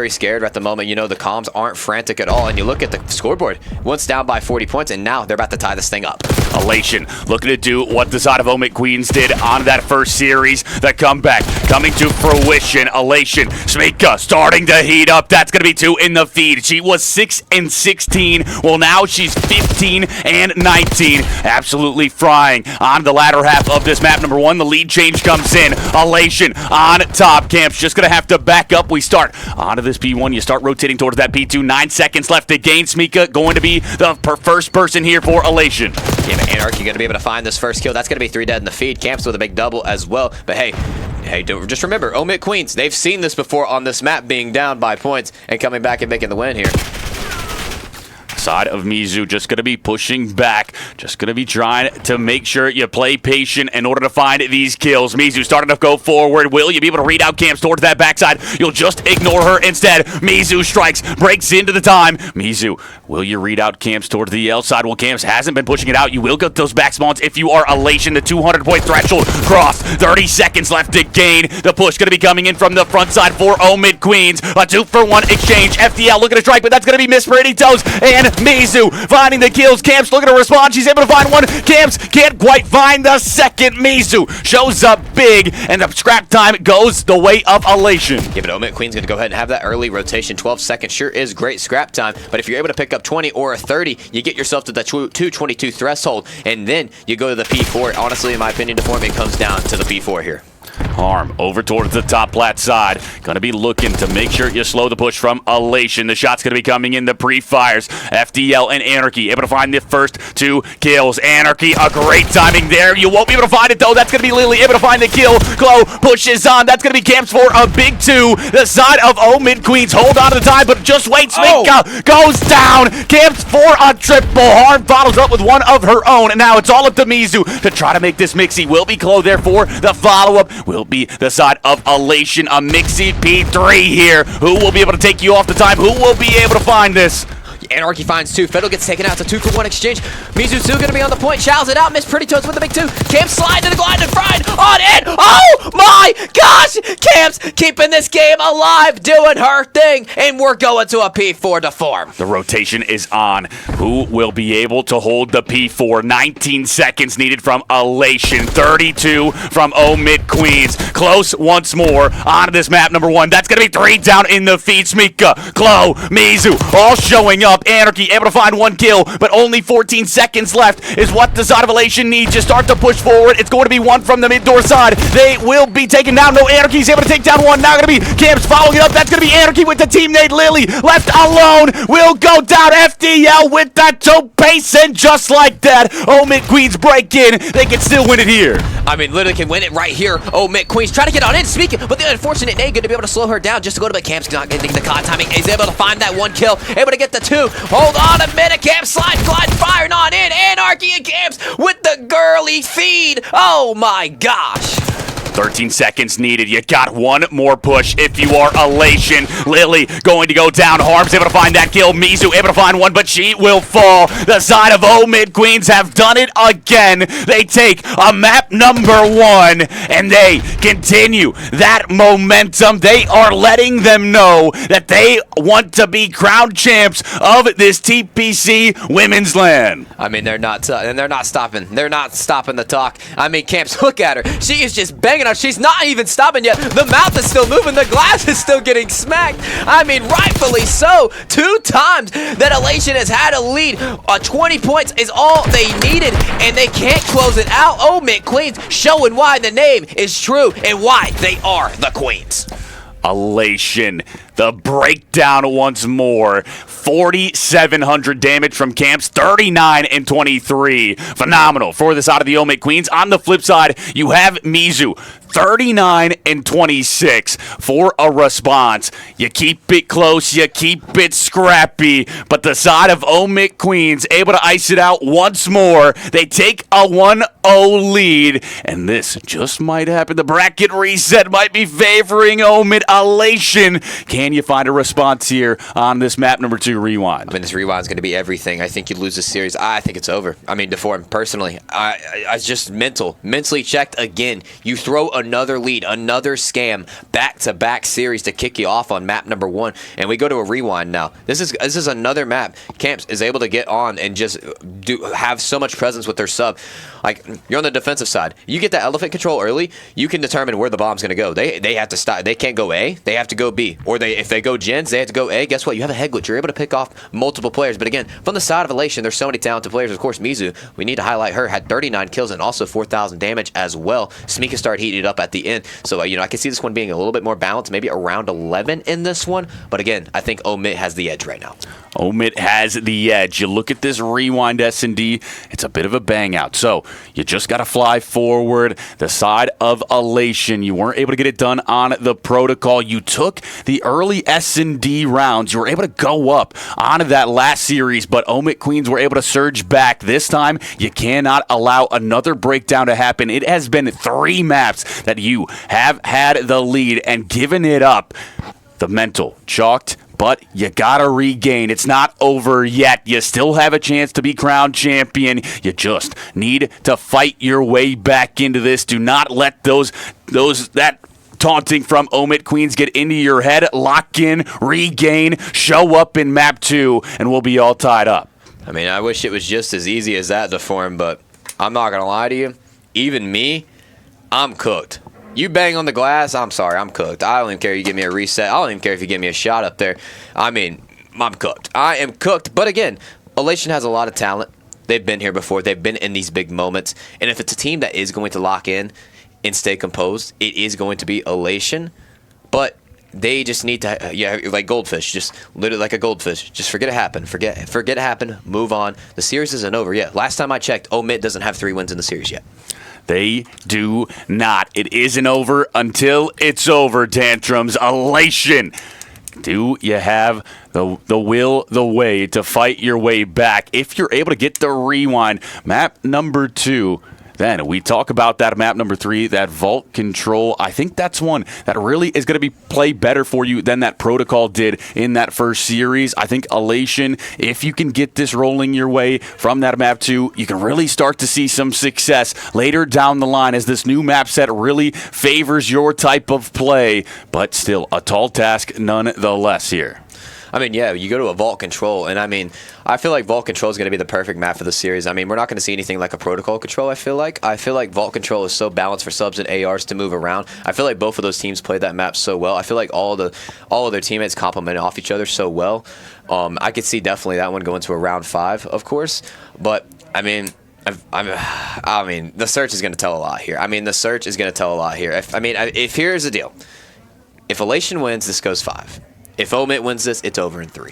scared at the moment. You know, the comms aren't frantic at all. And you look at the scoreboard, once down by 40 points, and now they're about to tie this thing up. Elation looking to do what the side of Omid Queens did on that first series. The comeback coming to fruition. Elation, Smika starting to heat up. That's going to be 2 in the feed. She was 6 and 16. Well, now she's 15 and 19. Absolutely frying on the latter half of this map. Number 1, the lead change comes in. Elation on top. Camp's just going to have to back up. We start onto this P1. You start rotating towards that P2. 9 seconds left to gain. Smika going to be the first person here for Elation. Yeah, but Anarchy going to be able to find this first kill. That's going to be 3 dead in the feed. Camps with a big double as well. But hey, just remember, Omid Queens, they've seen this before on this map, being down by points and coming back and making the win here. Side of Mizu just going to be pushing back, just going to be trying to make sure you play patient in order to find these kills. Mizu starting to go forward. Will you be able to read out Camps towards that backside? You'll just ignore her instead. Mizu strikes, breaks into the time. Mizu, will you read out Camps towards the L side? Well, Camps hasn't been pushing it out. You will get those back spawns if you are Elation. The 200-point threshold crossed. 30 seconds left to gain. The push going to be coming in from the front side for Omid Queens. A 2-for-1 exchange. FDL looking to strike, but that's going to be Miss Pretty Toes. And Mizu finding the kills. Camps looking to respond. She's able to find one. Camps can't quite find the second. Mizu shows up big, and the scrap time goes the way of Elation. Yeah, but Omid Queen's going to go ahead and have that early rotation. 12 seconds sure is great scrap time, but if you're able to pick up 20 or a 30, you get yourself to the 222 threshold, and then you go to the P4. Honestly, in my opinion, the form, it comes down to the P4 here. Harm over towards the top plat side. Going to be looking to make sure you slow the push from Elation. The shot's going to be coming in the pre-fires. FDL and Anarchy able to find the first 2 kills. Anarchy, a great timing there. You won't be able to find it, though. That's going to be Lily able to find the kill. Glow pushes on. That's going to be Camps for a big 2. The side of Omid Queens hold on to the time, but just wait. Smika goes down. Camps for a triple. Harm follows up with one of her own, and now it's all up to Mizu to try to make this mixy. Will be Glow there for the follow-up. Will be the side of Elation. A mixy P3 here. Who will be able to take you off the time? Who will be able to find this? Anarchy finds 2. Fiddle gets taken out. It's a 2-for-1 exchange. Mizu still going to be on the point. Chows it out. Miss Pretty Toes with the big 2. Camps slide to the glide and fried on in. Oh my gosh! Camps keeping this game alive, doing her thing, and we're going to a P4 to form. The rotation is on. Who will be able to hold the P4? 19 seconds needed from Elation. 32 from Omid Queens. Close once more onto this map number 1. That's going to be 3 down in the feed. Smika, Chloe, Mizu, all showing up. Anarchy able to find 1 kill, but only 14 seconds left is what the side of Elation needs to start to push forward. It's going to be 1 from the mid-door side. They will be taken down. No, Anarchy's able to take down 1. Now going to be Camps following it up. That's going to be Anarchy with the teammate Lily. Left alone. Will go down. FDL with that toe pace, and just like that, Omid Queens break in. They can still win it here. I mean, literally can win it right here. Omid Queens trying to get on in, speaking, but the unfortunate nade going to be able to slow her down just to go to the Camps. Not getting the con timing. Is able to find that 1 kill. Able to get the 2. Hold on a minute. Camps slide, glide, firing on in. Anarchy and Camps with the girly feed. Oh my gosh. 13 seconds needed. You got 1 more push if you are Elation. Lily going to go down. Harm's able to find that kill. Mizu able to find 1, but she will fall. The side of Omid Queens have done it again. They take a map number 1, and they continue that momentum. They are letting them know that they want to be crowned champs of this TPC Women's Land. I mean, they're not stopping. They're not stopping the talk. I mean, Camps, look at her. She is just banging out. She's not even stopping yet. The mouth is still moving. The glass is still getting smacked. I mean, rightfully so. 2 times that Elation has had a lead. 20 points is all they needed, and they can't close it out. Omid Queens showing why the name is true and why they are the Queens. Elation. The breakdown once more. 4,700 damage from Camps. 39 and 23. Phenomenal for the side of the Omid Queens. On the flip side, you have Mizu. 39 and 26 for a response. You keep it close, you keep it scrappy, but the side of Omid Queens able to ice it out once more. They take a 1-0 lead, and this just might happen. The bracket reset might be favoring Omid. Elation. Can you find a response here on this map number 2 rewind? I mean, this rewind is going to be everything. I think you lose this series. I think it's over. I mean, DeForm, personally, I just mentally checked again. You throw another lead, another scam, back-to-back series to kick you off on map number 1, and we go to a rewind now. This is another map. Camps is able to get on and just have so much presence with their sub. Like, you're on the defensive side. You get that elephant control early, you can determine where the bomb's going to go. They have to stop. They can't go A. They have to go B. Or if they go gens, they have to go A. Guess what? You have a head glitch. You're able to pick off multiple players. But again, from the side of Elation, there's so many talented players. Of course, Mizu, we need to highlight her, had 39 kills and also 4,000 damage as well. Smika started heating it up at the end. So, I can see this one being a little bit more balanced, maybe around 11 in this one. But again, I think Omid has the edge right now. Omid has the edge. You look at this rewind S&D, it's a bit of a bang out. So you just got to fly forward. The side of Elation, you weren't able to get it done on the protocol. You took the early S&D rounds. You were able to go up onto that last series, but Omid Queens were able to surge back. This time, you cannot allow another breakdown to happen. It has been 3 maps that you have had the lead and given it up. The mental chalked, but you gotta regain. It's not over yet. You still have a chance to be crowned champion. You just need to fight your way back into this. Do not let that taunting from Omid Queens get into your head. Lock in, regain, show up in map 2, and we'll be all tied up. I mean, I wish it was just as easy as that, DeForm, but I'm not gonna lie to you. Even me, I'm cooked. You bang on the glass, I'm sorry, I'm cooked. I don't even care if you give me a reset. I don't even care if you give me a shot up there. I mean, I'm cooked. I am cooked. But again, Elation has a lot of talent. They've been here before. They've been in these big moments. And if it's a team that is going to lock in and stay composed, it is going to be Elation. But they just need to, like goldfish, just literally like a goldfish. Just forget it happened. Forget it happened. Move on. The series isn't over yet. Last time I checked, Omid doesn't have 3 wins in the series yet. They do not. It isn't over until it's over, Tantrums. Elation. Do you have the will, the way to fight your way back? If you're able to get the rewind, map number 2, Then we talk about that map number 3, that vault control. I think that's one that really is going to play better for you than that protocol did in that first series. I think Elation, if you can get this rolling your way from that map 2, you can really start to see some success later down the line as this new map set really favors your type of play, but still a tall task nonetheless here. I mean, yeah, you go to a vault control, and I mean, I feel like vault control is going to be the perfect map for the series. I mean, we're not going to see anything like a protocol control, I feel like. I feel like vault control is so balanced for subs and ARs to move around. I feel like both of those teams played that map so well. I feel like all of their teammates complement off each other so well. I could see definitely that one going to a round 5, of course, but I mean, the search is going to tell a lot here. If here's the deal. If Elation wins, this goes 5. If Omit wins this, it's over in 3.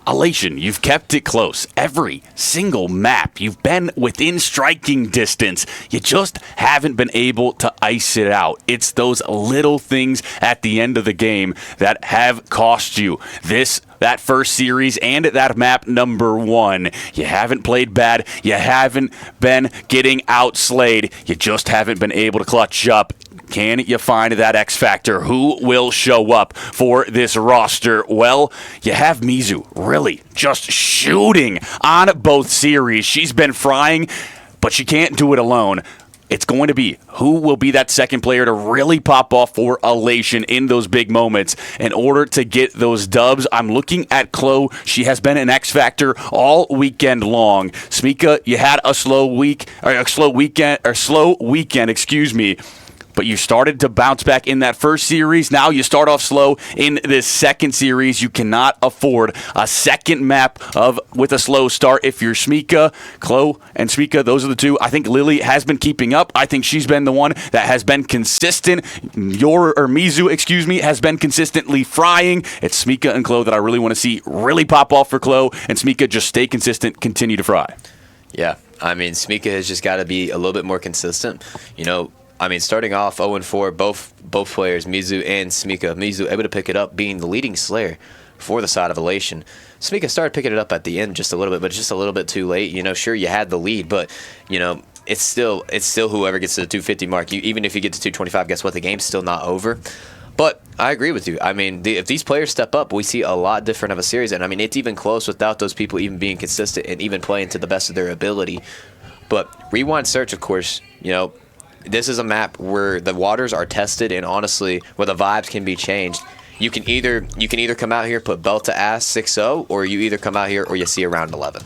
Elation, you've kept it close. Every single map, you've been within striking distance. You just haven't been able to ice it out. It's those little things at the end of the game that have cost you that first series and that map number 1. You haven't played bad. You haven't been getting outslayed. You just haven't been able to clutch up. Can you find that X factor? Who will show up for this roster? Well, you have Mizu really just shooting on both series. She's been frying, but she can't do it alone. It's going to be who will be that second player to really pop off for Elation in those big moments in order to get those dubs. I'm looking at Chloe. She has been an X factor all weekend long. Smika, you had a slow weekend, excuse me. But you started to bounce back in that first series. Now you start off slow in this second series. You cannot afford a second map with a slow start. If you're Smika, Chloe, and Smika, those are the two. I think Lily has been keeping up. I think she's been the one that has been consistent. Mizu, has been consistently frying. It's Smika and Chloe that I really want to see really pop off for Chloe, and Smika just stay consistent, continue to fry. Yeah, I mean, Smika has just got to be a little bit more consistent. Starting off 0-4, both players, Mizu and Smika. Mizu able to pick it up, being the leading slayer for the side of Elation. Smika started picking it up at the end just a little bit, but just a little bit too late. Sure, you had the lead, but, it's still whoever gets to the 250 mark. Even if you get to 225, guess what? The game's still not over. But I agree with you. I mean, if these players step up, we see a lot different of a series. And, I mean, it's even close without those people even being consistent and even playing to the best of their ability. But Rewind Search, of course, this is a map where the waters are tested and honestly where the vibes can be changed. You can either come out here, put belt to ass 6-0, or you either come out here or you see a round 11.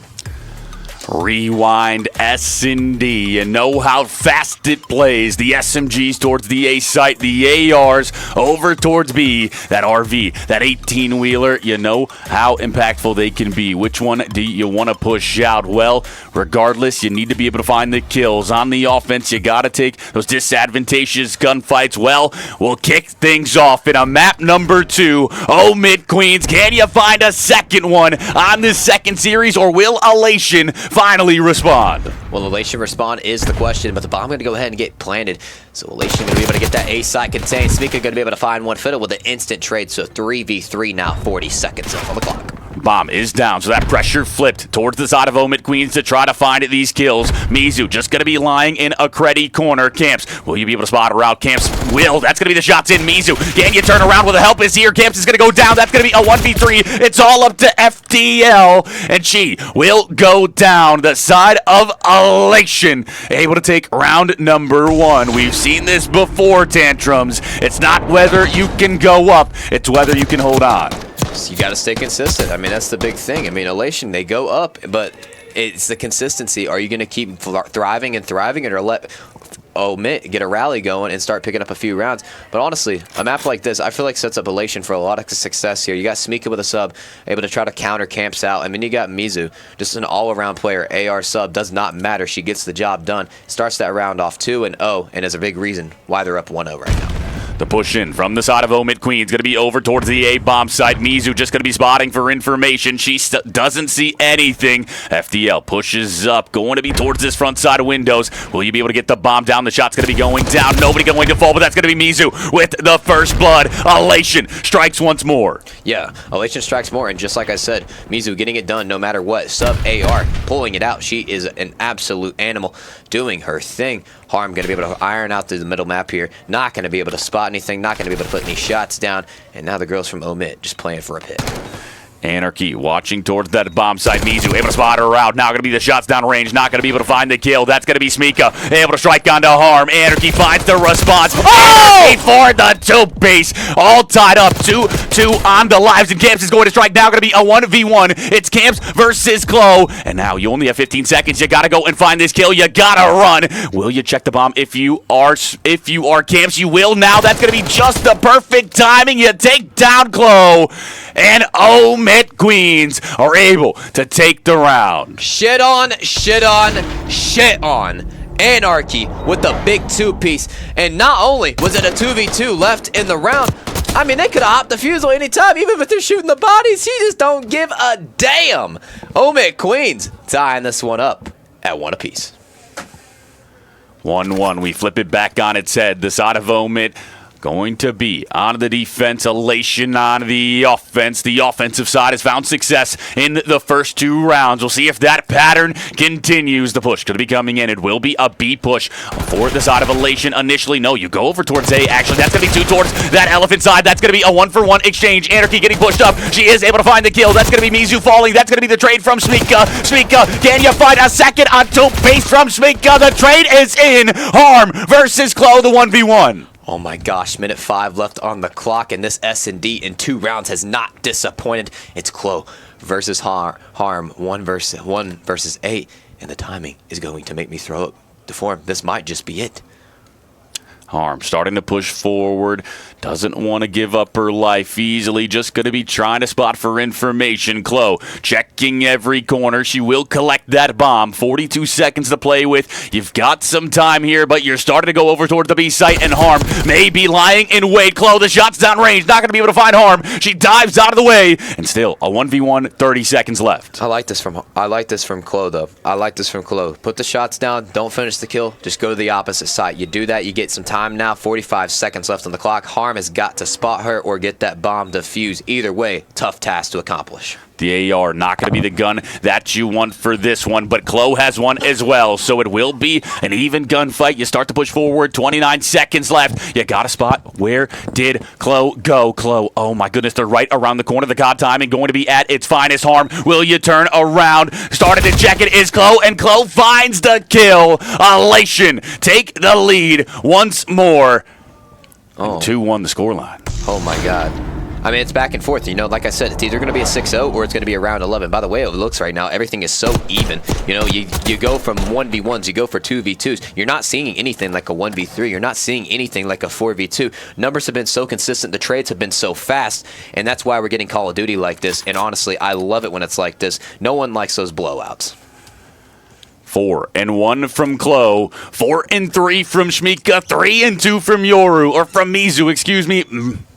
Rewind S&D. You know how fast it plays. The SMGs towards the A site, the ARs over towards B. That RV, that 18-wheeler, you know how impactful they can be. Which one do you want to push out? Well, regardless, you need to be able to find the kills. On the offense, you got to take those disadvantageous gunfights. Well, we'll kick things off in a map number 2. Oh, Mid-Queens, can you find a second one on this second series, or will Elation finally respond? Well, Elation respond is the question, but the bomb going to go ahead and get planted. So Elation going to be able to get that A site contained. Smika going to be able to find one fiddle with an instant trade. So 3v3 now, 40 seconds on the clock. Bomb is down, so that pressure flipped towards the side of Omid Queens to try to find these kills. Mizu just going to be lying in a Creddy corner. Camps, will you be able to spot her out? Camps will. That's going to be the shots in. Mizu, can you turn around? Will the help is here? Camps is going to go down. That's going to be a 1v3. It's all up to FTL, and she will go down. The side of Elation able to take round number 1. We've seen this before, Tantrums. It's not whether you can go up, it's whether you can hold on. So you got to stay consistent. I mean, that's the big thing. I mean, Elation, they go up, but it's the consistency. Are you going to keep thriving, or let Omit get a rally going and start picking up a few rounds? But honestly, a map like this, I feel like sets up Elation for a lot of success here. You got Smika with a sub, able to try to counter Camps out. I mean, you got Mizu, just an all-around player. AR sub does not matter. She gets the job done. Starts that round off 2-0, and is a big reason why they're up 1-0 right now. The push in from the side of Omid Queen's going to be over towards the A-bomb site. Mizu just going to be spotting for information. She doesn't see anything. FDL pushes up, going to be towards this front side of windows. Will you be able to get the bomb down? The shot's going to be going down. Nobody going to fall, but that's going to be Mizu with the first blood. Elation strikes once more. Yeah, Elation strikes more, and just like I said, Mizu getting it done no matter what. Sub-AR, pulling it out. She is an absolute animal doing her thing. Harm going to be able to iron out through the middle map here. Not going to be able to spot anything. Not going to be able to put any shots down. And now the girls from Omid just playing for a pit. Anarchy watching towards that bomb site. Mizu able to spot her out. Now going to be the shots down range. Not going to be able to find the kill. That's going to be Smika able to strike onto Harm. Anarchy finds the response. Oh! For the two base. All tied up. 2-2 on the lives. And Camps is going to strike. Now going to be a 1v1. It's Camps versus Chloe. And now you only have 15 seconds. You got to go and find this kill. You got to run. Will you check the bomb? If you are Camps, you will now. That's going to be just the perfect timing. You take down Chloe. And Omid Queens are able to take the round. Shit on, shit on, shit on. Anarchy with the big two-piece. And not only was it a 2v2 left in the round, I mean, they could have hopped the fuse at any time, even if they're shooting the bodies. He just don't give a damn. Omid Queens tying this one up at 1 apiece. 1-1. We flip it back on its head. The side of Omid going to be on the defense, Elation on the offense. The offensive side has found success in the first 2 rounds. We'll see if that pattern continues. The push going to be coming in. It will be a B push for the side of Elation initially. No, you go over towards A. Actually, that's going to be 2 towards that elephant side. That's going to be a 1-for-1 exchange. Anarchy getting pushed up. She is able to find the kill. That's going to be Mizu falling. That's going to be the trade from Smika. Smika, can you find a second on 2 base from Smika? The trade is in. Harm versus Chloe, the 1v1. Oh my gosh, minute 5 left on the clock, and this S&D in 2 rounds has not disappointed. It's Chloe versus Harm, 1 versus 8, and the timing is going to make me throw up the form. This might just be it. Harm starting to push forward. Doesn't want to give up her life easily. Just going to be trying to spot for information. Chloe checking every corner. She will collect that bomb. 42 seconds to play with. You've got some time here, but you're starting to go over toward the B site, and Harm may be lying in wait. Chloe, the shot's down range. Not going to be able to find Harm. She dives out of the way, and still a 1v1, 30 seconds left. I like this from Chloe, though. I like this from Chloe. Put the shots down. Don't finish the kill. Just go to the opposite side. You do that, you get some time now. 45 seconds left on the clock. Harm has got to spot her or get that bomb defused. Either way, tough task to accomplish. The AR not going to be the gun that you want for this one, but Chloe has one as well, so it will be an even gunfight. You start to push forward, 29 seconds left. You got a spot. Where did Chloe go? Chloe, oh my goodness, they're right around the corner. The God timing going to be at its finest. Harm, will you turn around? Started to check it is Chloe, and Chloe finds the kill. Elation take the lead once more. Oh. 2-1 the scoreline. Oh my God. I mean, it's back and forth. You know, like I said, it's either going to be a 6-0 or it's going to be a round 11. By the way, it looks right now, everything is so even. You know, you go from 1v1s, you go for 2v2s. You're not seeing anything like a 1v3. You're not seeing anything like a 4v2. Numbers have been so consistent. The trades have been so fast, and that's why we're getting Call of Duty like this. And honestly, I love it when it's like this. No one likes those blowouts. 4-1 from Chloe, 4-3 from Shmika, 3-2 from Yoru, or from Mizu, excuse me.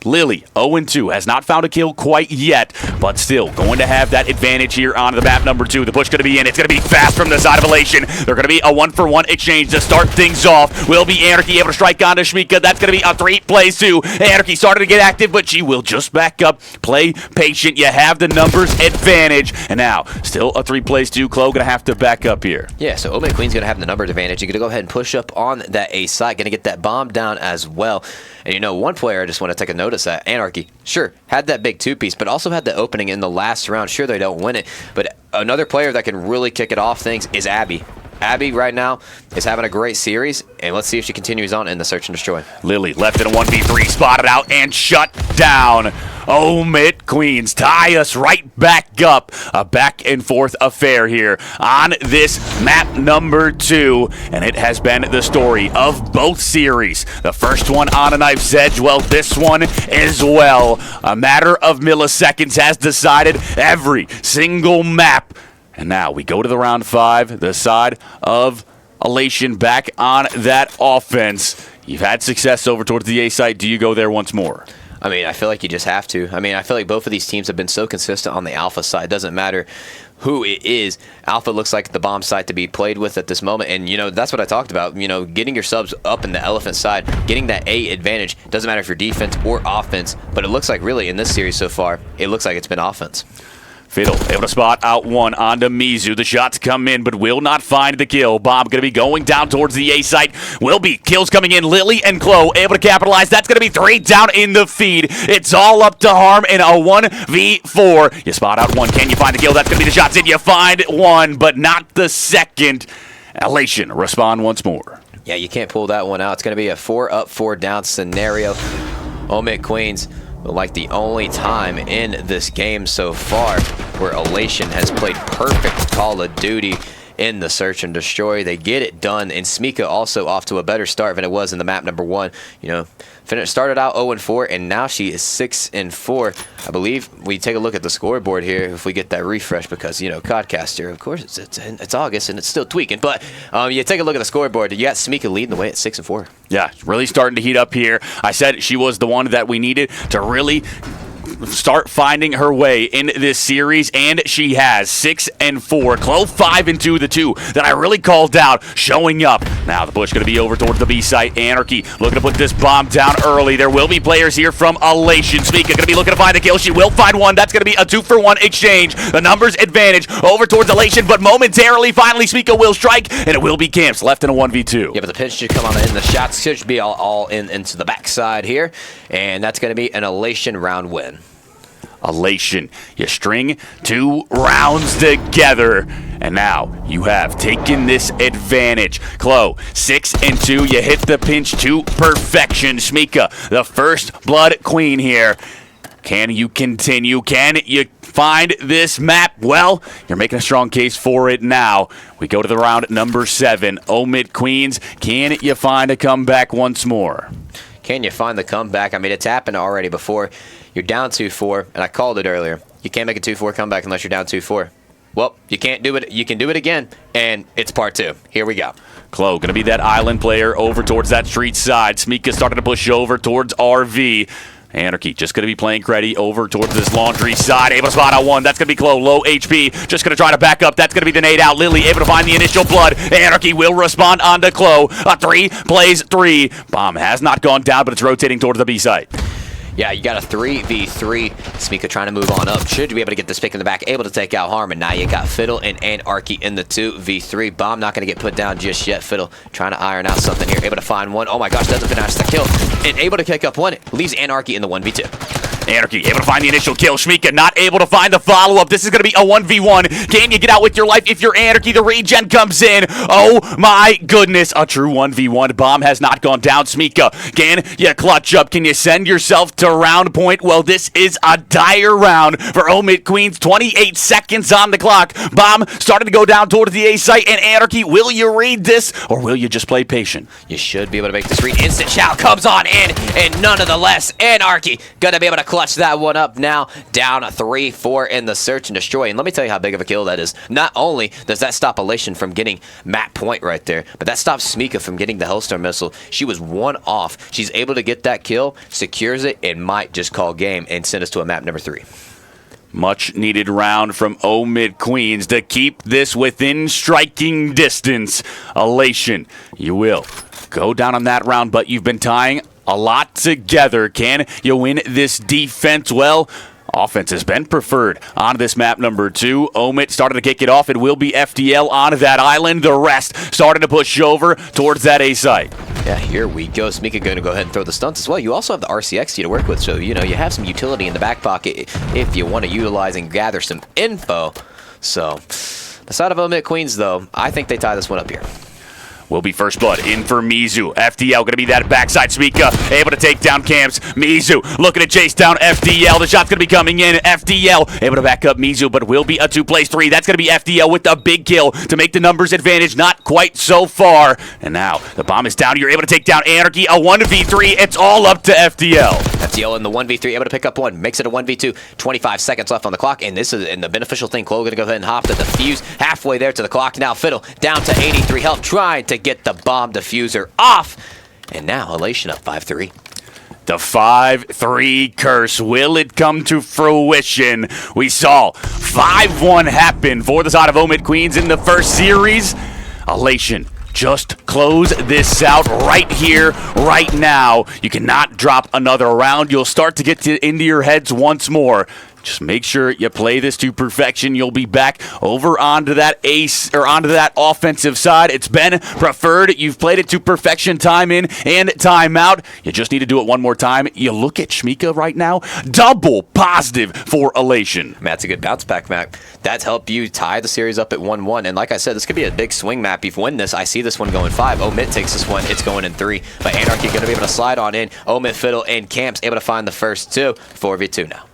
Lily, 0-2, has not found a kill quite yet, but still going to have that advantage here on the map number 2. The push going to be in. It's going to be fast from the side of Elation. They're going to be a 1-for-1 exchange to start things off. Will be Anarchy able to strike onto Shmika. That's going to be a 3 plays 2. Anarchy started to get active, but she will just back up. Play patient. You have the numbers advantage. And now, still a 3 plays 2. Chloe going to have to back up here. Yeah, so Omid Queen's going to have the number advantage. You're going to go ahead and push up on that A side. Going to get that bomb down as well. And you know, one player I just want to take a notice at, Anarchy, sure, had that big 2-piece, but also had the opening in the last round. Sure, they don't win it, but another player that can really kick it off things is Abby. Abby right now is having a great series, and let's see if she continues on in the search and destroy. Lily left in a 1v3, spotted out and shut down. Omid Queens tie us right back up. A back and forth affair here on this map number 2, and it has been the story of both series. The first one on a knife's edge, well, this one as well. A matter of milliseconds has decided every single map. And now we go to the round 5, the side of Elation back on that offense. You've had success over towards the A site. Do you go there once more? I mean, I feel like you just have to. I mean, I feel like both of these teams have been so consistent on the Alpha side. Doesn't matter who it is. Alpha looks like the bomb side to be played with at this moment. And, you know, that's what I talked about. You know, getting your subs up in the Elephant side, getting that A advantage. Doesn't matter if you're defense or offense. But it looks like really in this series so far, it looks like it's been offense. Fiddle able to spot out one onto Mizu. The shots come in, but will not find the kill. Bob going to be going down towards the A site. Will be. Kills coming in. Lily and Chloe able to capitalize. That's going to be 3 down in the feed. It's all up to Harm in a 1v4. You spot out one. Can you find the kill? That's going to be the shots in. You find one, but not the second. Elation respond once more. Yeah, you can't pull that one out. It's going to be a 4 up, 4 down scenario. Omid Queens, like the only time in this game so far where Elation has played perfect Call of Duty in the search and destroy. They get it done, and Smika also off to a better start than it was in the map number 1. You know, started out 0-4, and now she is 6-4. I believe we take a look at the scoreboard here if we get that refresh, because, you know, Codcaster, of course, it's August and it's still tweaking. But you take a look at the scoreboard. You got Smika leading the way at 6-4. Yeah, really starting to heat up here. I said she was the one that we needed to really start finding her way in this series, and she has. 6-4. Chloe 5-2, the 2 that I really called out, showing up. Now the push going to be over towards the B site. Anarchy looking to put this bomb down early. There will be players here from Elation. Smika going to be looking to find the kill. She will find one. That's going to be a 2-for-1 exchange. The numbers advantage over towards Elation, but momentarily, finally, Smika will strike, and it will be Camps left in a 1v2. Yeah, but the pinch should come on in. The shots should be all into the backside here, and that's going to be an Elation round win. Elation. You string 2 rounds together, and now you have taken this advantage. Chloe, 6-2. You hit the pinch to perfection. Smika, the first blood queen here. Can you continue? Can you find this map? Well, you're making a strong case for it now. We go to the round number 7. Omid Queens, can you find a comeback once more? Can you find the comeback? I mean, it's happened already before. You're down 2-4, and I called it earlier. You can't make a 2-4 comeback unless you're down 2-4. Well, you can't do it. You can do it again, and it's part 2. Here we go. Chloe going to be that island player over towards that street side. Smika starting to push over towards RV. Anarchy just going to be playing Creddy over towards this laundry side. Able to spot out one. That's going to be Chloe. Low HP. Just going to try to back up. That's going to be the nade out. Lily able to find the initial blood. Anarchy will respond onto Chloe. A 3 plays 3. Bomb has not gone down, but it's rotating towards the B site. Yeah, you got a 3v3. Smika trying to move on up. Should be able to get this pick in the back. Able to take out Harm. And now you got Fiddle and Anarchy in the 2v3. Bomb not going to get put down just yet. Fiddle trying to iron out something here. Able to find one. Oh my gosh, doesn't finish the kill. And able to kick up one. Leaves Anarchy in the 1v2. Anarchy able to find the initial kill. Smika not able to find the follow-up. This is going to be a 1v1. Can you get out with your life if you're Anarchy? The regen comes in. Oh my goodness. A true 1v1. Bomb has not gone down. Smika, can you clutch up? Can you send yourself to round point? Well, this is a dire round for Omid Queens. 28 seconds on the clock. Bomb starting to go down towards the A site. And Anarchy, will you read this or will you just play patient? You should be able to make this read. Instant shout comes on in, and none of the less. Anarchy gonna be able to clutch that one up now. Down a 3-4 in the search and destroy. And let me tell you how big of a kill that is. Not only does that stop Elation from getting map point right there, but that stops Smika from getting the Hellstar missile. She was 1 off. She's able to get that kill, secures it, and might just call game and send us to a map number 3. Much needed round from Omid Queens to keep this within striking distance. Elation, you will go down on that round, but you've been tying a lot together. Can you win this defense? Well, offense has been preferred on this map number 2. Omid started to kick it off. It will be FDL on that island. The rest starting to push over towards that A site. Yeah, here we go. Smika going to go ahead and throw the stunts as well. You also have the RCXD to work with, so, you know, you have some utility in the back pocket if you want to utilize and gather some info. So, the side of Omid Queens, though, I think they tie this one up here. Will be first blood in for Mizu. FDL going to be that backside. Smika able to take down Camps. Mizu looking to chase down FDL. The shot's going to be coming in. FDL able to back up Mizu, but will be a 2 plays 3. That's going to be FDL with the big kill to make the numbers advantage. Not quite so far. And now the bomb is down. You're able to take down Anarchy. A 1v3. It's all up to FDL. FDL in the 1v3, able to pick up one. Makes it a 1v2. 25 seconds left on the clock. And this is in the beneficial thing. Chloe going to go ahead and hop the defuse halfway there to the clock. Now Fiddle down to 83 health, trying to get the bomb diffuser off. And now Elation up 5-3. The 5-3 curse, will it come to fruition? We saw 5-1 happen for the side of Omid Queens in the first series. Elation just close this out right here, right now. You cannot drop another round. You'll start to get into your heads once more. Just make sure you play this to perfection. You'll be back over onto that ace or onto that offensive side. It's been preferred. You've played it to perfection time in and time out. You just need to do it one more time. You look at Shmika right now, double positive for Elation. That's a good bounce back map. That's helped you tie the series up at 1-1. And like I said, this could be a big swing map. If you win this, I see this one going 5. Omid takes this one. It's going in 3. But Anarchy going to be able to slide on in. Omid, Fiddle, and Camps able to find the first 2. 4v2 now.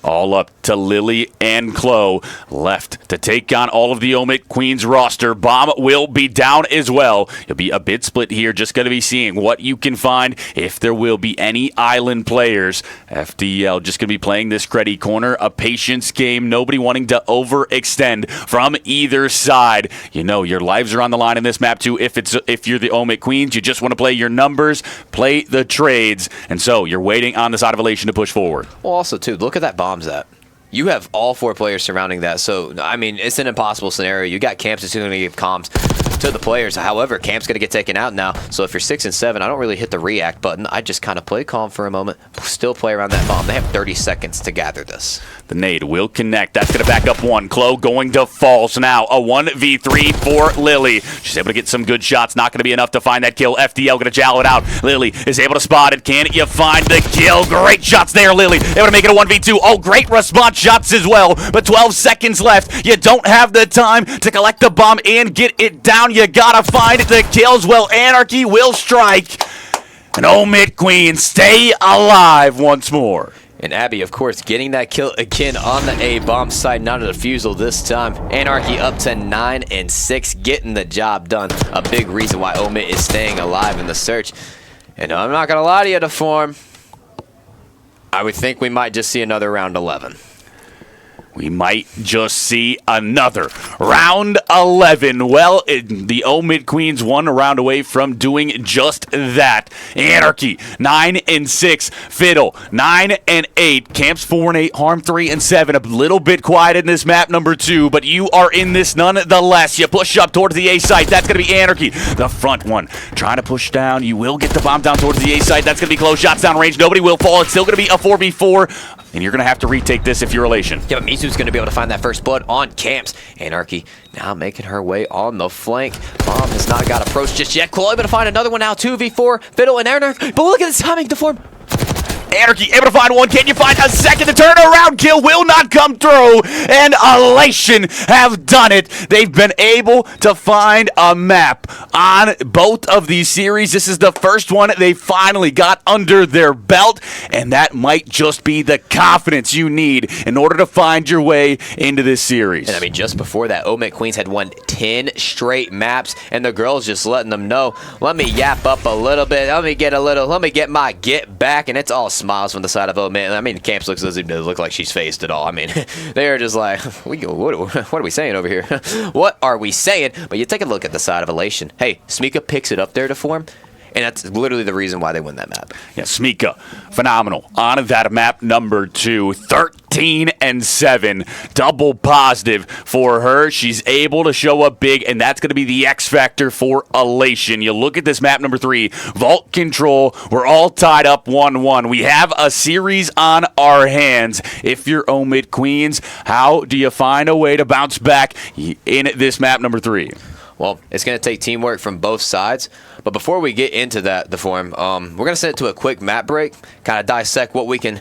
All up to Lily and Chloe left to take on all of the Omid Queens roster. Bomb will be down as well. You'll be a bit split here. Just going to be seeing what you can find, if there will be any island players. FDL just going to be playing this Creddy corner, a patience game. Nobody wanting to overextend from either side. You know your lives are on the line in this map too. If you're the Omid Queens, you just want to play your numbers, play the trades, and so you're waiting on the side of Elation to push forward. Well, also, too, look at that bombs at. You have all 4 players surrounding that, so, I mean, it's an impossible scenario. You got Camps that's going to give comms to the players. However, Camp's going to get taken out now, so if you're 6 and 7, I don't really hit the react button. I just kind of play calm for a moment, still play around that bomb. They have 30 seconds to gather this. The nade will connect. That's going to back up 1. Chloe going to false now. A 1v3 for Lily. She's able to get some good shots. Not going to be enough to find that kill. FDL going to jowl it out. Lily is able to spot it. Can you find the kill? Great shots there, Lily. Able to make it a 1v2. Oh, great response shots as well. But 12 seconds left. You don't have the time to collect the bomb and get it down. You got to find the kills. Well, Anarchy will strike. And Omid Queen stay alive once more. And Abby, of course, getting that kill again on the A-bomb side, not a defusal this time. Anarchy up to 9 and 6, getting the job done. A big reason why Omid is staying alive in the search. And I'm not going to lie to you, Deform. I would think we might just see another round 11. We might just see another round 11. Well, the Omid Queens 1 round away from doing just that. Anarchy 9 and 6. Fiddle 9 and 8. Camps 4 and 8. Harm 3 and 7. A little bit quiet in this map number 2, but you are in this nonetheless. You push up towards the A site. That's going to be Anarchy. The front one trying to push down. You will get the bomb down towards the A site. That's going to be close. Shots down range. Nobody will fall. It's still going to be a 4v4. And you're going to have to retake this if you're Elation. Yeah, but Mizu's going to be able to find that first blood on Camps. Anarchy now making her way on the flank. Bomb has not got approach just yet. Chloe able to find another one now. 2v4. Fiddle and Anarchy. But look at this timing, Deform. Anarchy able to find one. Can you find a second? The turnaround kill will not come through. And Elation have done it. They've been able to find a map on both of these series. This is the first one they finally got under their belt. And that might just be the confidence you need in order to find your way into this series. And I mean, just before that, Omid Queens had won 10 straight maps. And the girls just letting them know, let me yap up a little bit. Let me get my get back. And it's all smiles from the side of Omid. I mean, Camps doesn't look like she's phased at all. I mean, they are just like, what are we saying over here? What are we saying? But you take a look at the side of Elation. Hey, Smika picks it up there to form. And that's literally the reason why they win that map. Yeah, Smika, phenomenal. On that map number 2, 13 and 7. Double positive for her. She's able to show up big, and that's going to be the X factor for Elation. You look at this map number 3, Vault Control. We're all tied up 1-1. We have a series on our hands. If you're Omid Queens, how do you find a way to bounce back in this map number 3? Well, it's going to take teamwork from both sides. But before we get into that, Deform, we're going to send it to a quick map break, kind of dissect what we can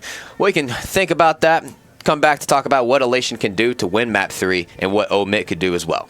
think about that, come back to talk about what Elation can do to win map 3 and what Omid could do as well.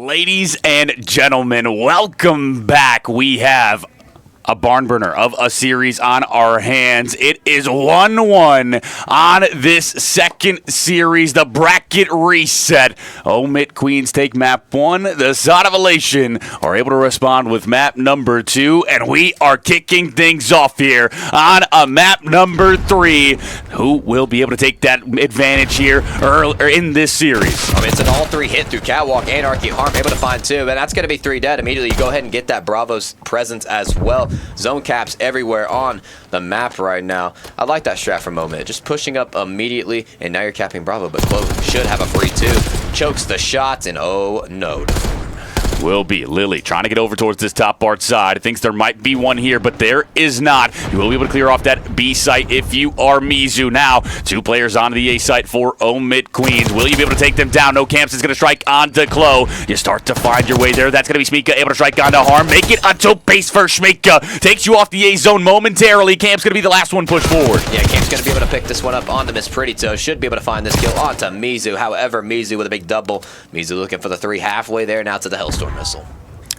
Ladies and gentlemen, welcome back. We have a barn burner of a series on our hands. It is 1-1 on this second series, the bracket reset. Omit Queens take map 1. The Sod of Elation are able to respond with map number 2, and we are kicking things off here on a map number 3. Who will be able to take that advantage here in this series? I mean, it's an all-3 hit through Catwalk, Anarchy, Harm, able to find 2, and that's going to be 3 dead. Immediately, you go ahead and get that Bravo's presence as well. Zone caps everywhere on the map right now. I like that strat for Moment. Just pushing up immediately, and now you're capping Bravo, but Clove should have a free 2. Chokes the shots, and oh no. Will be Lily trying to get over towards this top bar side. Thinks there might be one here, but there is not. You will be able to clear off that B site if you are Mizu. Now, 2 players onto the A site for Omit Queens. Will you be able to take them down? No Camps is going to strike onto Klo. You start to find your way there. That's going to be Shmika able to strike onto Harm. Make it a top base for Shmika. Takes you off the A zone momentarily. Camp's going to be the last one pushed forward. Yeah, Camp's going to be able to pick this one up onto Miss Pretty Toe. Should be able to find this kill onto Mizu. However, Mizu with a big double. Mizu looking for the 3 halfway there. Now to the Hellstorm missile.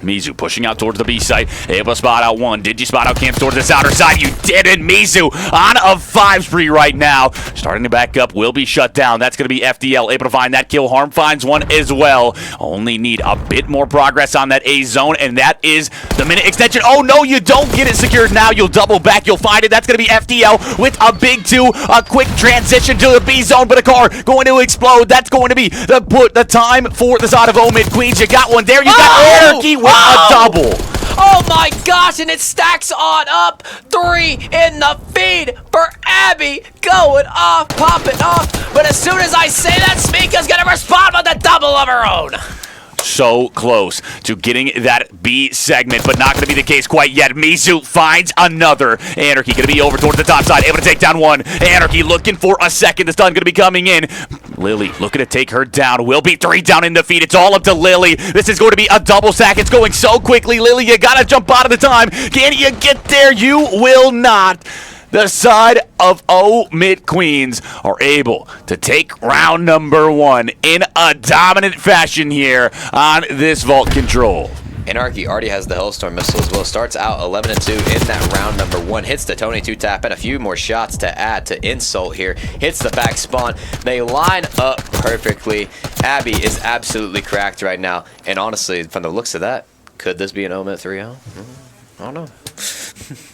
Mizu pushing out towards the B site, able to spot out one. Did you spot out Camps towards this outer side? You didn't. Mizu on a 5 spree right now. Starting to back up, will be shut down. That's going to be FDL, able to find that kill. Harm finds one as well. Only need a bit more progress on that A zone, and that is the minute extension. Oh no, you don't get it secured now. You'll double back, you'll find it. That's going to be FDL with a big 2. A quick transition to the B zone, but a car going to explode. That's going to be the time for the side of Omid Queens. You got one there. You got Anarchy with a double. Oh my gosh, and it stacks on up. 3 in the feed for Abby. Going off, popping off. But as soon as I say that, Smika's going to respond with a double of her own. So close to getting that B segment, but not going to be the case quite yet. Mizu finds another. Anarchy going to be over towards the top side, able to take down one. Anarchy looking for a second. The stun going to be coming in. Lily looking to take her down. Will be 3 down in the feed. It's all up to Lily. This is going to be a double sack. It's going so quickly. Lily, you got to jump out of the time. Can you get there? You will not. The side of Omid Queens are able to take round number 1 in a dominant fashion here on this vault control. Anarchy already has the Hellstorm missile as well. Starts out 11-2 in that round number 1. Hits the Tony 2 tap and a few more shots to add to insult here. Hits the back spawn. They line up perfectly. Abby is absolutely cracked right now. And honestly, from the looks of that, could this be an Omid 3-0? I don't know.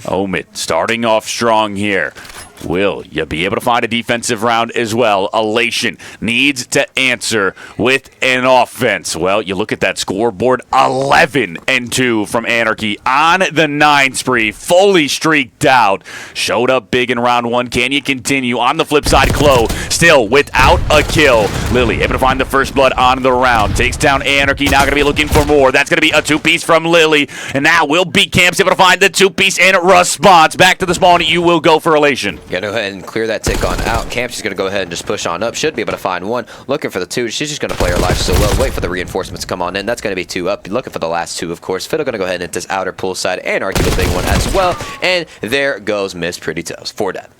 Omid starting off strong here. Will you be able to find a defensive round as well? Elation needs to answer with an offense. Well, you look at that scoreboard, 11-2 from Anarchy on the 9 spree, fully streaked out. Showed up big in round 1. Can you continue? On the flip side, Klo still without a kill. Lily able to find the first blood on the round. Takes down Anarchy. Now going to be looking for more. That's going to be a 2-piece from Lily. And now will be Camps able to find the 2-piece in response. Back to the spawn. You will go for Elation. Gonna go ahead and clear that tick on out. Camp's just gonna go ahead and just push on up. Should be able to find one. Looking for the 2. She's just gonna play her life so well. Wait for the reinforcements to come on in. That's gonna be 2 up. Looking for the last 2, of course. Fiddle gonna go ahead and hit this outer pool side. Anarchy the big one as well. And there goes Miss Pretty Toes. 4 dead.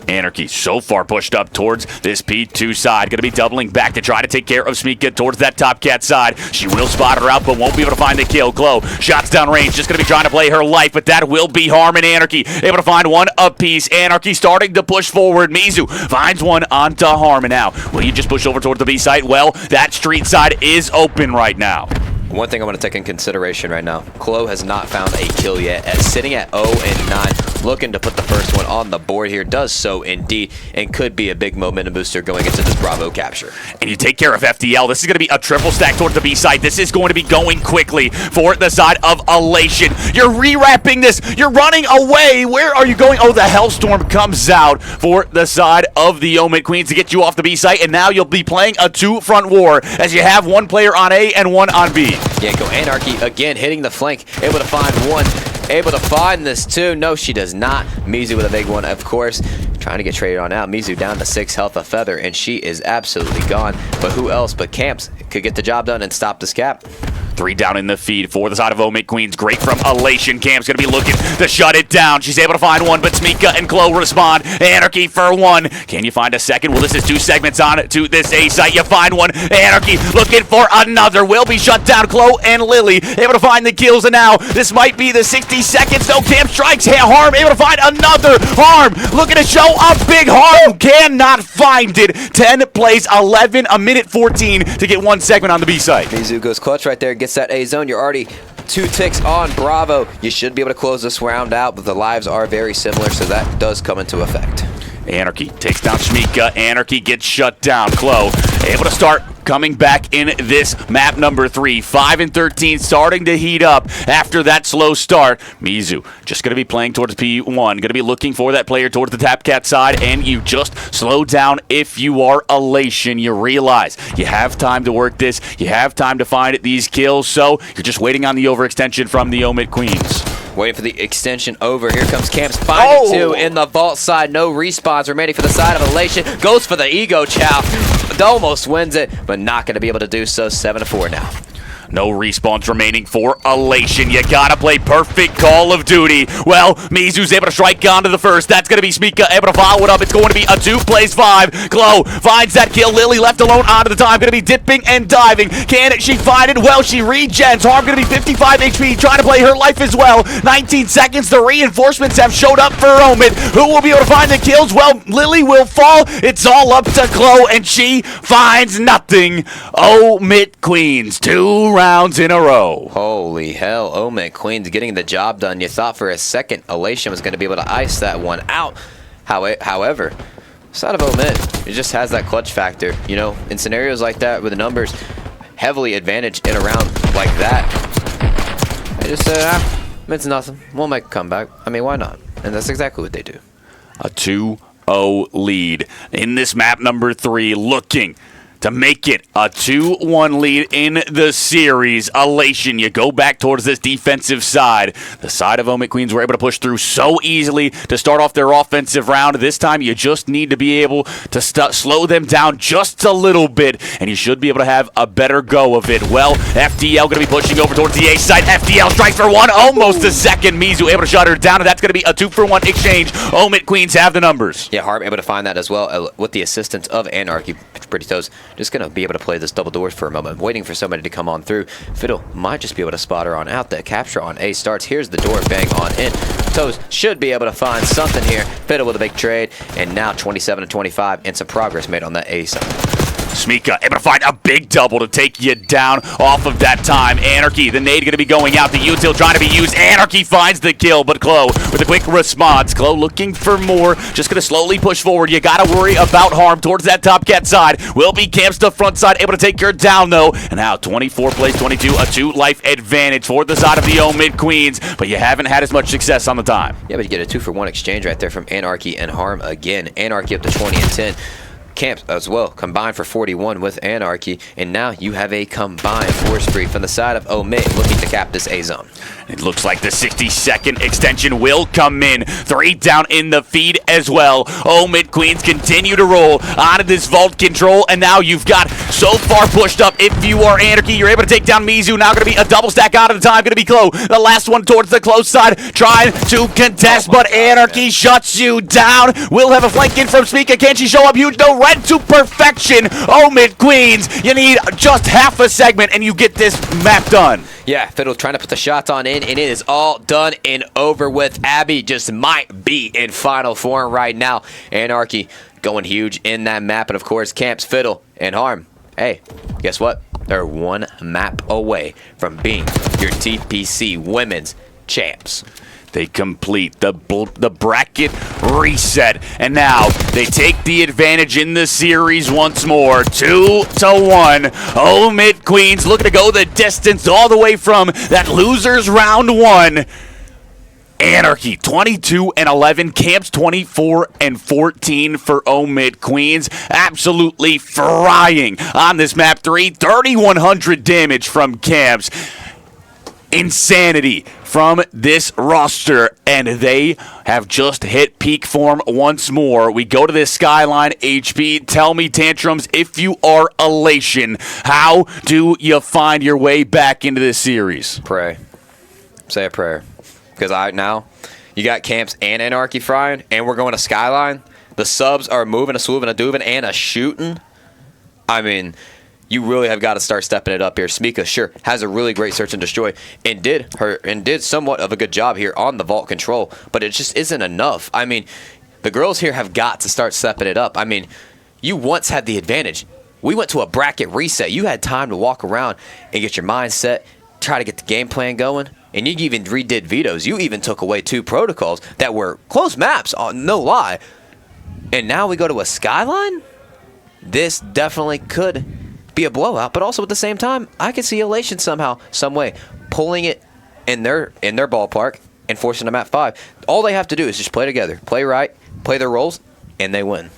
Anarchy so far pushed up towards this P2 side. Going to be doubling back to try to take care of Smika towards that top cat side. She will spot her out, but won't be able to find the kill. Klo, shots down range, just going to be trying to play her life, but that will be Harm and Anarchy. Able to find one apiece. Anarchy starting to push forward. Mizu finds one onto Harm, and now will you just push over towards the B site? Well, that street side is open right now. One thing I want to take in consideration right now, Klo has not found a kill yet, as sitting at 0-9, looking to put the first one on the board here, does so indeed, and could be a big momentum booster going into this Bravo capture. And you take care of FDL. This is going to be a triple stack towards the B side. This is going to be going quickly for the side of Elation. You're re-wrapping this. You're running away. Where are you going? Oh, the Hellstorm comes out for the side of the Omid Queens to get you off the B site, and now you'll be playing a 2-front war as you have 1 player on A and 1 on B. Yanko Anarchy again hitting the flank, able to find one, able to find this 2. No, she does not. Mizu with a big one, of course, trying to get traded on out. Mizu down to 6 health, a feather, and she is absolutely gone. But who else but Camps could get the job done and stop this cap? 3 down in the feed for the side of Omid Queens. Great from Elation. Cam's going to be looking to shut it down. She's able to find one, but Smika and Chloe respond. Anarchy for one. Can you find a second? Well, this is 2 segments on it to this A site. You find one. Anarchy looking for another. Will be shut down. Chloe and Lily able to find the kills, and now this might be the 60 seconds. No, Cam strikes. Harm able to find another. Harm looking to show a big Harm. Cannot find it. 10 plays 11, a minute 14 to get 1 segment on the B site. Mizu goes clutch right there, gets that A zone. You're already 2 ticks on Bravo. You should be able to close this round out, but the lives are very similar, so that does come into effect. Anarchy takes down Shmika. Anarchy gets shut down. Chloe able to start coming back in this map number 3. 5 and 13 starting to heat up after that slow start. Mizu just going to be playing towards P1. Going to be looking for that player towards the Tap Cat side, and you just slow down if you are Elation. You realize you have time to work this. You have time to find these kills, so you're just waiting on the overextension from the Omid Queens. Waiting for the extension over. Here comes Camps finding 2 in the vault side. No respawns remaining for the side of Elation. Goes for the ego chow. Almost wins it, but not going to be able to do so. 7-4 now. No respawns remaining for Elation. You gotta play perfect Call of Duty. Well, Mizu's able to strike onto the first. That's gonna be Smika able to follow it up. It's going to be a 2 plays 5. Chloe finds that kill. Lily left alone onto the time. Gonna be dipping and diving. Can she find it? Well, she regens. Harm gonna be 55 HP. Trying to play her life as well. 19 seconds. The reinforcements have showed up for Omid. Who will be able to find the kills? Well, Lily will fall. It's all up to Chloe, and she finds nothing. Omid Queens, 2 rounds in a row. Holy hell, Omid Queens getting the job done. You thought for a second Elation was going to be able to ice that one out. However, side of Omid, it just has that clutch factor. You know, in scenarios like that with the numbers heavily advantaged in a round like that, they just said, it's nothing. We'll make a comeback. I mean, why not? And that's exactly what they do. A 2-0 lead in this map number 3, looking to make it a 2-1 lead in the series. Elation, you go back towards this defensive side. The side of Omid Queens were able to push through so easily to start off their offensive round. This time, you just need to be able to slow them down just a little bit, and you should be able to have a better go of it. Well, FDL going to be pushing over towards the A side. FDL strikes for 1, almost a second. Mizu able to shut her down, and that's going to be a 2-for-1 exchange. Omid Queens have the numbers. Yeah, Harm able to find that as well with the assistance of Anarchy. Pretty Toes just going to be able to play this double doors for a moment, waiting for somebody to come on through. Fiddle might just be able to spot her on out. The capture on A starts. Here's the door, bang on in. Toes should be able to find something here. Fiddle with a big trade, and now 27-25, and some progress made on that A side. Smika able to find a big double to take you down off of that time. Anarchy, the nade going to be going out. The util trying to be used. Anarchy finds the kill, but Chloe with a quick response. Chloe looking for more. Just going to slowly push forward. You got to worry about Harm towards that top cat side. Will be Camps to front side, able to take her down though. And now 24 plays 22, a 2-life advantage for the side of the Omid Queens. But you haven't had as much success on the time. Yeah, but you get a 2-for-1 exchange right there from Anarchy and Harm again. Anarchy up to 20 and 10. Camps as well, combined for 41 with Anarchy, and now you have a combined 4 spree from the side of Omid looking to cap this A zone. It looks like the 60-second extension will come in. 3 down in the feed as well. Omid Queens continue to roll out of this vault control, and now you've got so far pushed up. If you are Anarchy, you're able to take down Mizu. Now going to be a double stack out of the time. Going to be Chloe. The last one towards the close side, trying to contest, but Anarchy shuts you down. Will have a flank in from Smika. Can she show up huge? No, red to perfection. Omid Queens, you need just half a segment, and you get this map done. Yeah, Fiddle trying to put the shots on in, and it is all done and over with. Abby just might be in final form right now. Anarchy going huge in that map, and of course, Camps, Fiddle, and Harm. Hey, guess what? They're 1 map away from being your TPC Women's Champs. They complete the bracket reset, and now they take the advantage in the series once more. 2-1. Omid Queens looking to go the distance all the way from that losers round 1. Anarchy 22-11, Camps 24-14 for Omid Queens. Absolutely frying on this map 3. 3,100 damage from Camps. insanity from this roster, and they have just hit peak form once more. We go to this Skyline HP. Tell me, Tantrums, if you are Elation, how do you find your way back into this series? Pray. Say a prayer. Because now you got Camps and Anarchy frying, and we're going to Skyline. The subs are moving, a swooving, a dooving, and a shooting. I mean, you really have got to start stepping it up here. Smika, sure, has a really great search and destroy, and did somewhat of a good job here on the vault control, but it just isn't enough. I mean, the girls here have got to start stepping it up. I mean, you once had the advantage. We went to a bracket reset. You had time to walk around and get your mind set, try to get the game plan going, and you even redid vetoes. You even took away 2 protocols that were close maps, no lie. And now we go to a Skyline? This definitely could be a blowout, but also at the same time, I could see Elation somehow, some way, pulling it in their ballpark and forcing them at 5. All they have to do is just play together, play right, play their roles, and they win.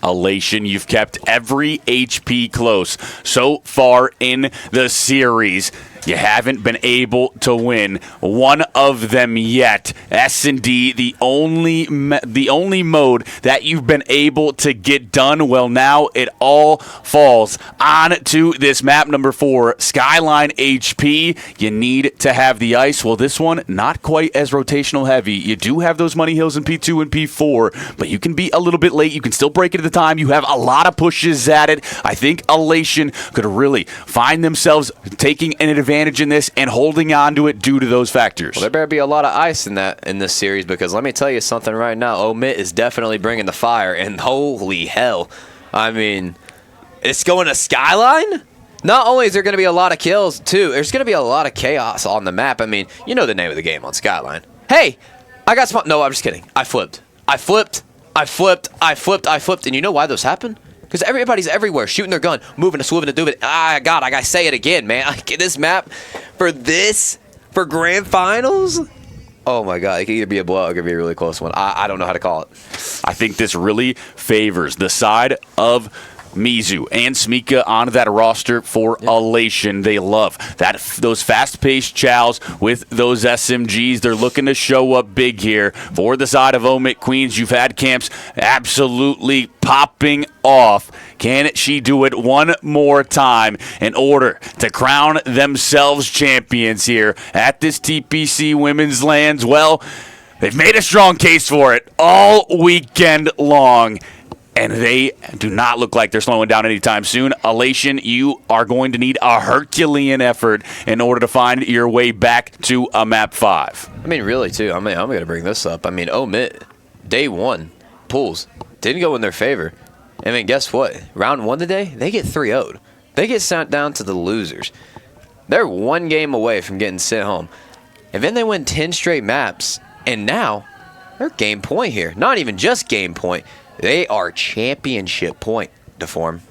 Elation, you've kept every HP close so far in the series. You haven't been able to win one of them yet. S&D, the only mode that you've been able to get done. Well, now it all falls on to this map number 4, Skyline HP. You need to have the ice. Well, this one, not quite as rotational heavy. You do have those money hills in P2 and P4, but you can be a little bit late. You can still break it at the time. You have a lot of pushes at it. I think Elation could really find themselves taking an advantage in this and holding on to it due to those factors. Well, there better be a lot of ice in this series, because let me tell you something right now. Omit is definitely bringing the fire, and holy hell. I mean, it's going to Skyline? Not only is there going to be a lot of kills, too, there's going to be a lot of chaos on the map. I mean, you know the name of the game on Skyline. Hey, I got no, I'm just kidding. I flipped, and you know why those happen? Because everybody's everywhere, shooting their gun, moving to swooving to do it. God, I gotta say it again, man. I get this map for grand finals. Oh my God, it could either be a blowout or it could be a really close one. I don't know how to call it. I think this really favors the side of Mizu and Smika on that roster for Elation. They love those fast-paced chows with those SMGs. They're looking to show up big here. For the side of Omit Queens, you've had Camps absolutely popping off. Can she do it one more time in order to crown themselves champions here at this TPC Women's Lands? Well, they've made a strong case for it all weekend long, and they do not look like they're slowing down anytime soon. Elation, you are going to need a Herculean effort in order to find your way back to a map 5. I mean, really, too. I'm going to bring this up. I mean, Omit, day 1, pulls, didn't go in their favor. I mean, guess what? Round 1 today, they get 3-0'd. They get sent down to the losers. They're 1 game away from getting sent home. And then they win 10 straight maps, and now they're game point here. Not even just game point. They are championship point to form.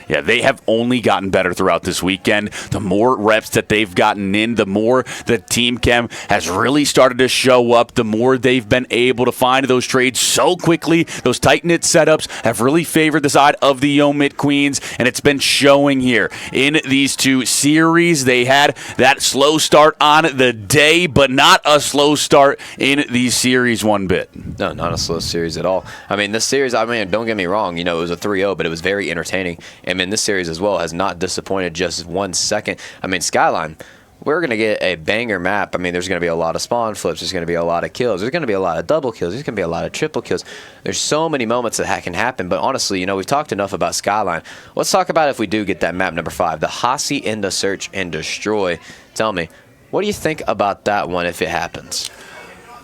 Yeah, they have only gotten better throughout this weekend. The more reps that they've gotten in, the more the Team Chem has really started to show up, the more they've been able to find those trades so quickly. Those tight-knit setups have really favored the side of the Omit Queens, and it's been showing here in these 2 series. They had that slow start on the day, but not a slow start in these series one bit. No, not a slow series at all. I mean, this series, don't get me wrong, it was a 3-0, but it was very entertaining. And this series as well has not disappointed just 1 second. I mean, Skyline, we're going to get a banger map. I mean, there's going to be a lot of spawn flips. There's going to be a lot of kills. There's going to be a lot of double kills. There's going to be a lot of triple kills. There's so many moments that can happen. But honestly, we've talked enough about Skyline. Let's talk about if we do get that map number 5, the Hasi in the search and destroy. Tell me, what do you think about that one if it happens?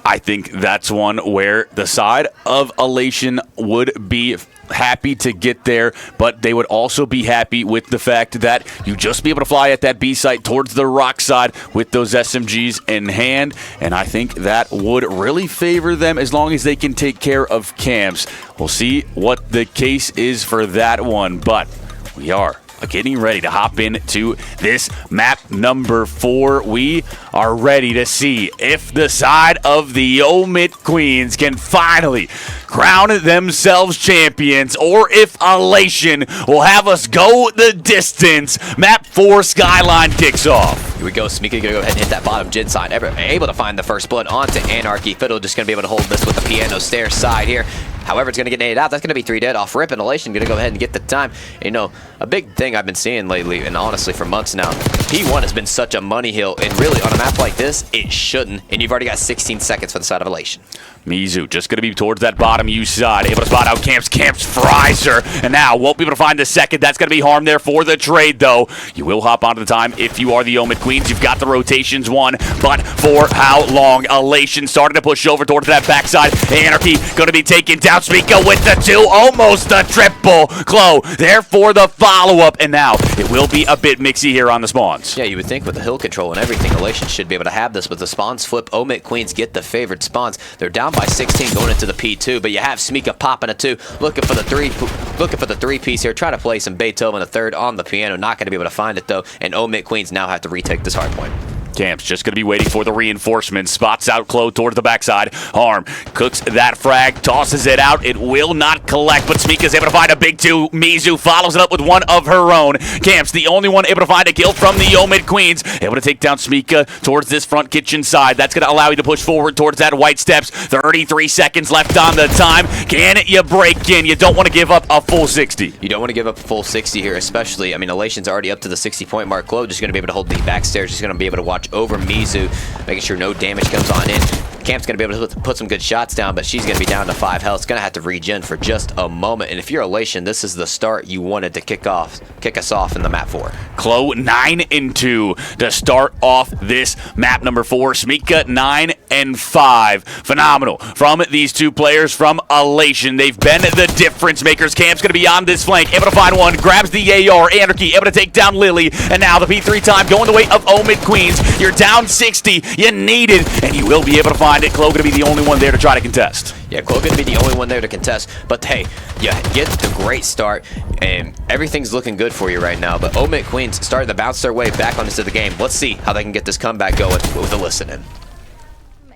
I think that's one where the side of Elation would be happy to get there, but they would also be happy with the fact that you just be able to fly at that B site towards the rock side with those SMGs in hand, and I think that would really favor them as long as they can take care of Camps. We'll see what the case is for that one, but we are getting ready to hop into this map number 4. We are ready to see if the side of the Omit Queens can finally crown themselves champions, or if Elation will have us go the distance. Map 4 Skyline kicks off. Here we go. Smika gonna go ahead and hit that bottom jid side. Able to find the first blood onto Anarchy. Fiddle just gonna be able to hold this with the piano stair side here. However, it's going to get naded out. That's going to be 3 dead off rip, and Elation going to go ahead and get the time. And, you know, a big thing I've been seeing lately, and honestly for months now, P1 has been such a money hill, and really on a map like this, it shouldn't. And you've already got 16 seconds for the side of Elation. Mizu just going to be towards that bottom U side, able to spot out Camps. Camps fries her, and now won't be able to find the second. That's going to be harm there for the trade, though. You will hop onto the time if you are the Omid Queens. You've got the rotations won, but for how long? Elation started to push over towards that backside. Anarchy going to be taken down. Smika with the 2, almost a triple. Chloe there for the follow-up, and now it will be a bit mixy here on the spawns. Yeah, you would think with the hill control and everything, Elation should be able to have this, but the spawns flip. Omid Queens get the favored spawns. They're down by 16 going into the P2, but you have Smika popping a 2, looking for the 3-piece here, trying to play some Beethoven a third on the piano. Not going to be able to find it, though, and Omid Queens now have to retake this hard point. Camps just going to be waiting for the reinforcements. Spots out Chloe towards the backside. Harm cooks that frag, tosses it out. It will not collect, but Smika's able to find a big 2. Mizu follows it up with one of her own. Camps, the only one able to find a kill from the Omid Queens. Able to take down Smika towards this front kitchen side. That's going to allow you to push forward towards that white steps. 33 seconds left on the time. Can you break in? You don't want to give up a full 60. You don't want to give up a full 60 here, especially, I mean, Elation's already up to the 60-point mark. Chloe just going to be able to hold the back stairs. Just going to be able to watch over Mizu, making sure no damage comes on in. Camp's going to be able to put some good shots down, but she's going to be down to 5 health. It's going to have to regen for just a moment. And if you're Elation, this is the start you wanted to kick us off in the map 4. Chloe 9-2 to start off this map number 4. Smika 9-5. Phenomenal from these two players from Elation. They've been the difference makers. Camp's going to be on this flank, able to find one, grabs the AR. Anarchy able to take down Lily, and now the P3 time going the way of Omid Queens. You're down 60. You need it, and you will be able to find it. Chloe going to be the only one there to try to contest. Yeah, Chloe going to be the only one there to contest. But hey, you get the great start, and everything's looking good for you right now. But Omid Queens starting to bounce their way back onto the game. Let's see how they can get this comeback going with the listening.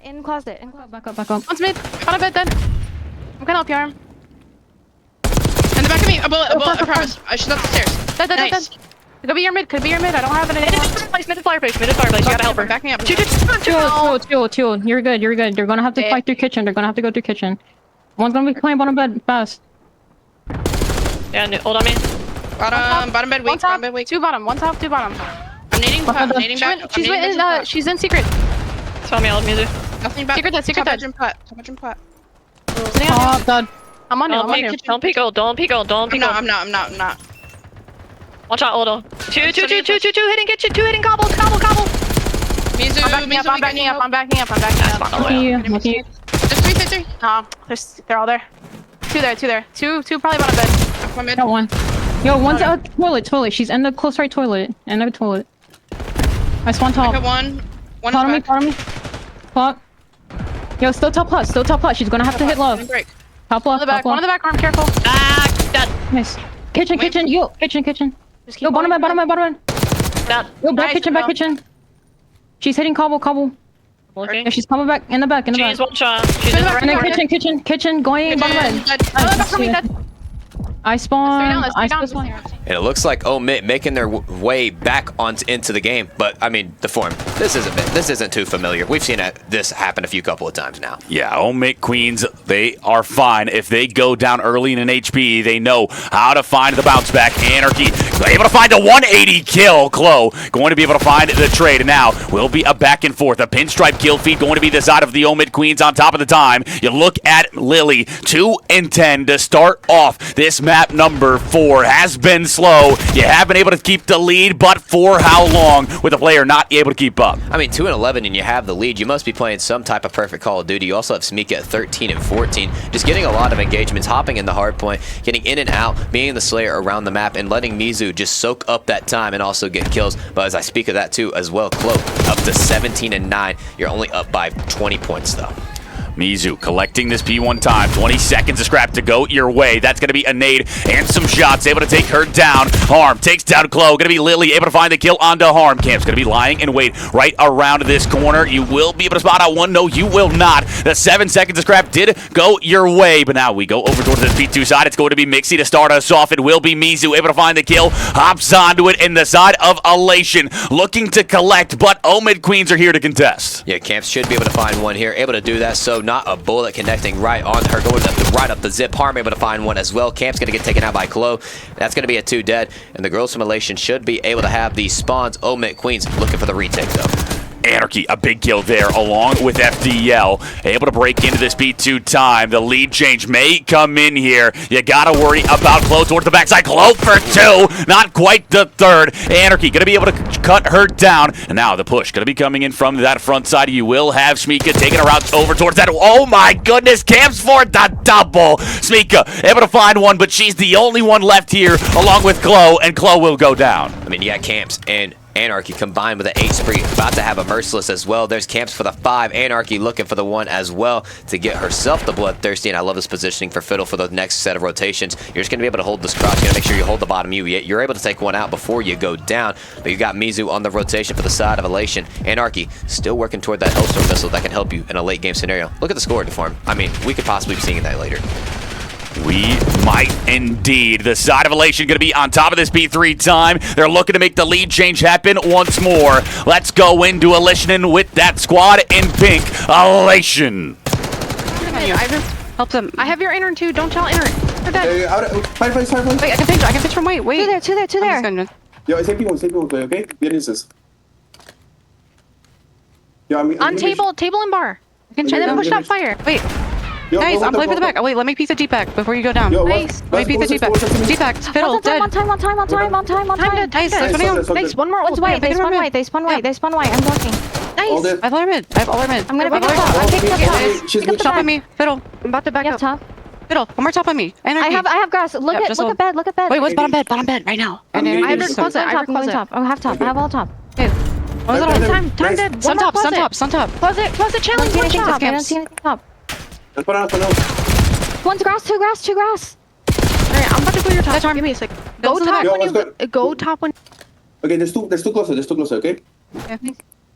In closet. In closet. Back up, back up. One's mid. On a bed dead. I'm gonna help you, Arm. In the back of me. A bullet, I promise. She's up the stairs. Dead, dead, Nice. dead. Could be your mid. Could be your mid. I don't have it anymore. Mid fireplace. You gotta help her. Back me up. Chill. You're good. They're gonna have to fight through kitchen. They're gonna have to go through kitchen. One's gonna be playing bottom bed fast. Yeah, hold on me. Bottom bed weak. One top, Bottom bed weak. 2 bottom. 1 top, 2 bottom. I'm nading back. She's in secret. Tell me all the music. Nothing back. Secret dead. Secret dead. Top bedroom pot. Oh, God. I'm on you. Don't peek ult. Don't peek ult. I'm not. Watch out, Odo. Two hitting kitchen. 2 hitting cobble. Mizu, I'm backing up. Lucky. There's 3. No, they're all there. 2 there. 2 probably bottom bed. Got one. Yo, one's out toilet. She's in the close right toilet. In the toilet. I spawned top. I got one. One Part of me. Plot. Yo, still top plus. She's gonna have to hit love. Top One left. on the back. Arm, careful. Dead. Nice. Kitchen. Yo, kitchen. Just Yo, bottom bed. Dead. Yo, back Nice, kitchen. She's hitting cobble. Looking. Yeah, she's coming back in the back. She's one shot. She's In in the the back. And then corner. kitchen, going bottom bed. I spawned. And it looks like Omid making their way back into the game. But I mean, the form. This isn't too familiar. We've seen this happen a couple of times now. Yeah, Omid Queens, they are fine. If they go down early in an HP, they know how to find the bounce back. Anarchy able to find a 180 kill. Chloe going to be able to find the trade. And now will be a back and forth. A pinstripe kill feed going to be the side of the Omid Queens on top of the time. You look at Lily, 2-10 to start off this map number 4. Has been slow. You have been able to keep the lead, but for how long with a player not able to keep up? I mean, 2-11 and you have the lead. You must be playing some type of perfect Call of Duty. You also have Smika at 13-14. Just getting a lot of engagements, hopping in the hard point, getting in and out, being the Slayer around the map, and letting Mizu just soak up that time and also get kills. But as I speak of that too as well, Chloe up to 17-9. You're only up by 20 points though. Mizu collecting this P1 time. 20 seconds of scrap to go your way. That's going to be a nade and some shots. Able to take her down. Harm takes down Chloe. Going to be Lily able to find the kill onto Harm. Camp's going to be lying in wait right around this corner. You will be able to spot out one. No, you will not. The 7 seconds of scrap did go your way. But now we go over towards this P2 side. It's going to be Mixie to start us off. It will be Mizu able to find the kill. Hops onto it in the side of Elation. Looking to collect, but Omid Queens are here to contest. Yeah, Camps should be able to find one here. Able to do that, so not a bullet connecting right on her. Going right up the zip. Harm able to find one as well. Camp's going to get taken out by Chloe. That's going to be a 2 dead. And the girls from Elation should be able to have these spawns. Omid Queens looking for the retake, though. Anarchy, a big kill there, along with FDL. Able to break into this B2 time. The lead change may come in here. You gotta worry about Chloe towards the backside. Chloe for 2, not quite the 3rd. Anarchy gonna be able to cut her down. And now the push gonna be coming in from that front side. You will have Smika taking her out over towards that. Oh my goodness, Camps for the double. Smika able to find one, but she's the only one left here, along with Chloe, and Chloe will go down. I mean, yeah, Camps and Anarchy combined with an 8 spree, about to have a merciless as well. There's Camps for the 5, Anarchy looking for the 1 as well to get herself the bloodthirsty, and I love this positioning for Fiddle for the next set of rotations. You're just going to be able to hold this cross. You're going to make sure you hold the bottom You're able to take one out before you go down, but you got Mizu on the rotation for the side of Elation. Anarchy still working toward that Hellstorm missile that can help you in a late game scenario. Look at the score for him. I mean, we could possibly be seeing that later. We might indeed. The side of Elation going to be on top of this B3 time. They're looking to make the lead change happen once more. Let's go into Elation with that squad in pink. Elation. Help them. I have your inner too. Don't tell inner. They're dead. Fight. Wait, I can pitch from white. Wait. Two there. Yo, same people, okay? Get this. Yo, On table and bar. And then push that fire. Wait. Yo, Nice, I'm playing for the back. back. Oh, wait, let me piece the G-pack before you go down. Yo, Nice. Let me piece the G-pack. G-pack, Fiddle, dead. One time. Time dead. Nice, Nice, that's nice. Nice. One more. One's white. They spawn white. They spawn white. I'm blocking. All Nice. dead. I have all our mid. I have all our mid. I'm gonna I have pick all up our top. mid. I'm picking up top. She's Pick up good. the Top on back. me, Fiddle. I'm about to back Yep, up. top. Fiddle, one more top on me. Anarchy. I have grass. Look Yep, at just hold. bed. Wait, what's bottom bed, right now. I'm And getting I have this. your closet. I have your closet. I have top. I have all top. Okay. What was it on? Time dead. Sun One more top, sun closet. top, sun top. Closet I don't challenge. see One anything shot. top. I don't see anything top. Let's put on. One's grass. Two grass. Alright, I'm about to go your top. That's arm. Give me a sec. Go Go to the top back. Yo, when let's you go top when. Okay, there's two closer, okay? Yeah,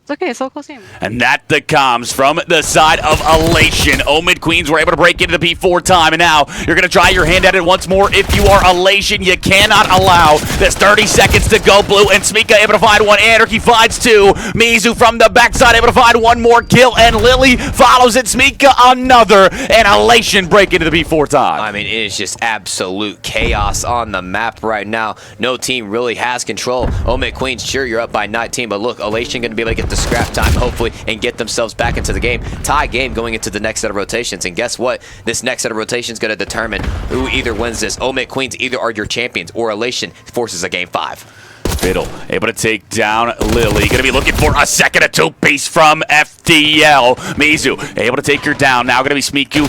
it's okay, it's so close game. And that the comms from the side of Elation. Omid Queens were able to break into the P4 time, and now you're going to try your hand at it once more. If you are Elation, you cannot allow this 30 seconds to go blue, and Smika able to find one. Anarchy finds 2. Mizu from the backside able to find one more kill, and Lily follows it. Smika another, and Elation break into the P4 time. I mean, it is just absolute chaos on the map right now. No team really has control. Omid Queens, sure, you're up by 19, but look, Elation going to be able to get the scrap time, hopefully, and get themselves back into the game. Tie game going into the next set of rotations, and guess what? This next set of rotations is going to determine who either wins this. Omid Queens either are your champions, or Elation forces a game 5. Fiddle able to take down Lily. Going to be looking for a second of 2-piece from FDL. Mizu able to take her down. Now going to be Smika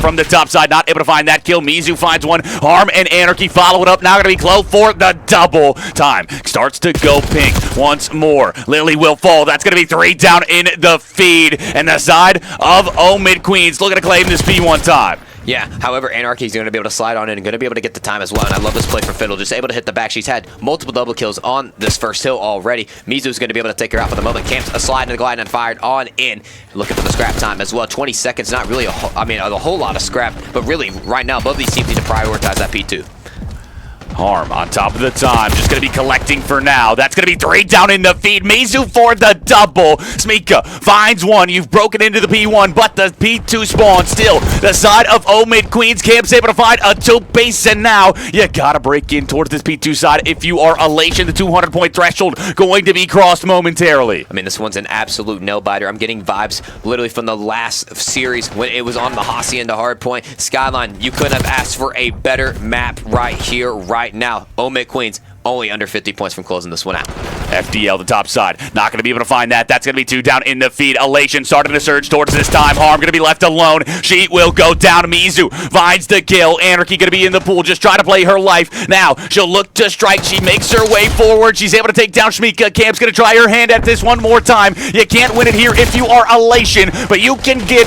from the top side. Not able to find that kill. Mizu finds one. Harm and Anarchy follow it up. Now going to be Chloe for the double. Time starts to go pink once more. Lily will fall. That's going to be 3 down in the feed. And the side of Omid Queens looking to claim this B1 time. Yeah, however, Anarchy is going to be able to slide on in and going to be able to get the time as well, and I love this play for Fiddle, just able to hit the back. She's had multiple double kills on this first hill already. Mizu's going to be able to take her out for the moment. Camps a slide and a glide and fired on in, looking for the scrap time as well. 20 seconds, not really a whole lot of scrap, but really, right now, both these teams need to prioritize that P2. Harm on top of the time, just going to be collecting for now. That's going to be 3 down in the feed. Mizu for the double. Smika finds one. You've broken into the P1, but the P2 spawn still. The side of Omid Queens. Camp's able to find a 2-base, and now you got to break in towards this P2 side. If you are Elation, the 200-point threshold going to be crossed momentarily. I mean, this one's an absolute nail-biter. I'm getting vibes literally from the last series when it was on the Hossie and the Hardpoint. Skyline, you couldn't have asked for a better map right here, right now. Omid Queens only under 50 points from closing this one out. FDL, the top side. Not going to be able to find that. That's going to be 2 down in the feed. Elation starting to surge towards this time. Harm going to be left alone. She will go down. Mizu finds the kill. Anarchy going to be in the pool, just trying to play her life. Now, she'll look to strike. She makes her way forward. She's able to take down Shmika. Camp's going to try her hand at this one more time. You can't win it here if you are Elation, but you can get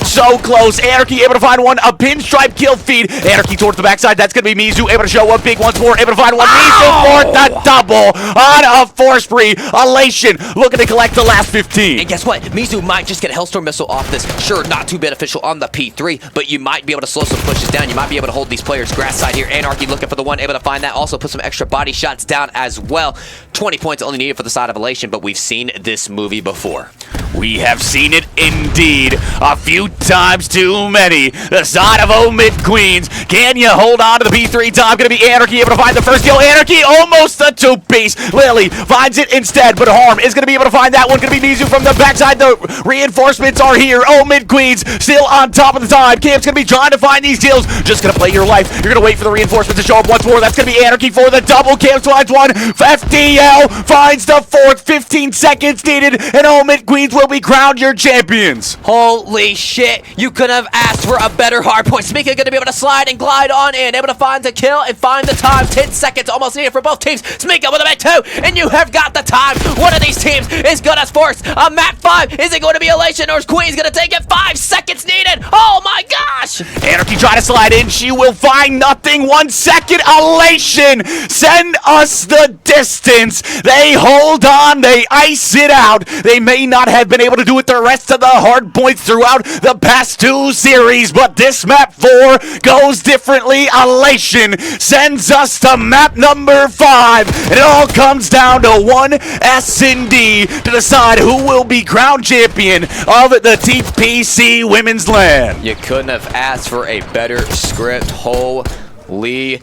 so close. Anarchy able to find one. A pinstripe kill feed. Anarchy towards the backside. That's going to be Mizu able to show up big once more. Able to find one. Mizu for the double on a force spree. Elation looking to collect the last 15. And guess what? Mizu might just get a Hellstorm missile off this. Sure, not too beneficial on the P3, but you might be able to slow some pushes down. You might be able to hold these players grass side here. Anarchy looking for the one, able to find that. Also put some extra body shots down as well. 20 points only needed for the side of Elation, but we've seen this movie before. We have seen it indeed a few times too many. The side of Omid Queens. Can you hold on to the P3 time? Going to be Anarchy able to find the first kill. Anarchy almost a 2-piece. Lily finds it instead, but Harm is going to be able to find that one. Going to be Mizu from the backside. The reinforcements are here. Omid Queens still on top of the time. Camp's going to be trying to find these kills. Just going to play your life. You're going to wait for the reinforcements to show up once more. That's going to be Anarchy for the double. Camp finds one. FDL finds the fourth. 15 seconds needed, and Omid Queens will be crowned your champions. Holy shit, you could have asked for a better hard point. Smika gonna be able to slide and glide on in, able to find the kill and find the time. 10 seconds almost needed for both teams. Smika with a big 2, and you have got the time. One of these teams is gonna force a map 5. Is it going to be Elation, or is Queen's gonna take it? 5 seconds needed. Oh my gosh. Anarchy trying to slide in. She will find nothing. 1 second. Elation send us the distance. They hold on. They ice it out. They may not have been able to do it the rest of the hard points throughout the past 2 series, but this map 4 goes differently. Elation sends us to map number 5, and it all comes down to one S&D to decide who will be crowned champion of the TPC Women's LAN. You couldn't have asked for a better script. Holy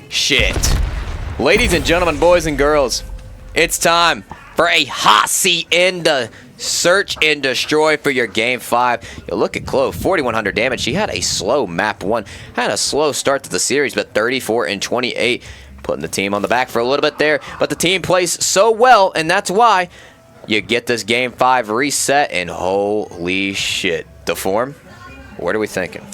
shit. Ladies and gentlemen, boys and girls, it's time for a hacienda search and destroy for your game 5. You look at Chloe, 4,100 damage. She had a slow map 1, had a slow start to the series, but 34 and 28, putting the team on the back for a little bit there. But the team plays so well, and that's why you get this game 5 reset. And holy shit, the form. What are we thinking?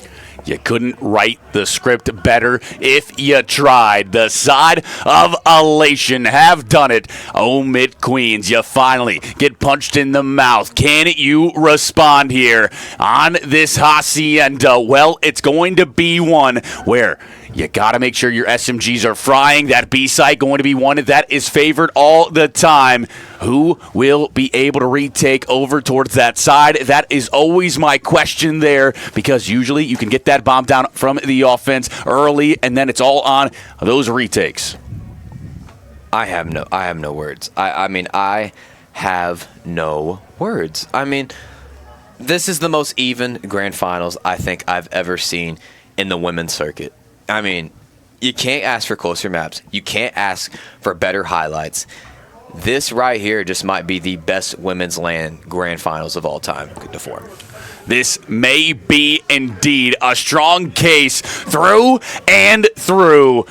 You couldn't write the script better if you tried. The side of Elation have done it. Omid Queens, you finally get punched in the mouth. Can you respond here on this hacienda? Well, it's going to be one where you got to make sure your SMGs are frying. That B site going to be one that is favored all the time. Who will be able to retake over towards that side? That is always my question there, because usually you can get that bomb down from the offense early, and then it's all on those retakes. I have no words. I mean, I have no words. I mean, this is the most even grand finals I think I've ever seen in the women's circuit. I mean, you can't ask for closer maps. You can't ask for better highlights. This right here just might be the best women's LAN grand finals of all time to form. This may be indeed a strong case through and through.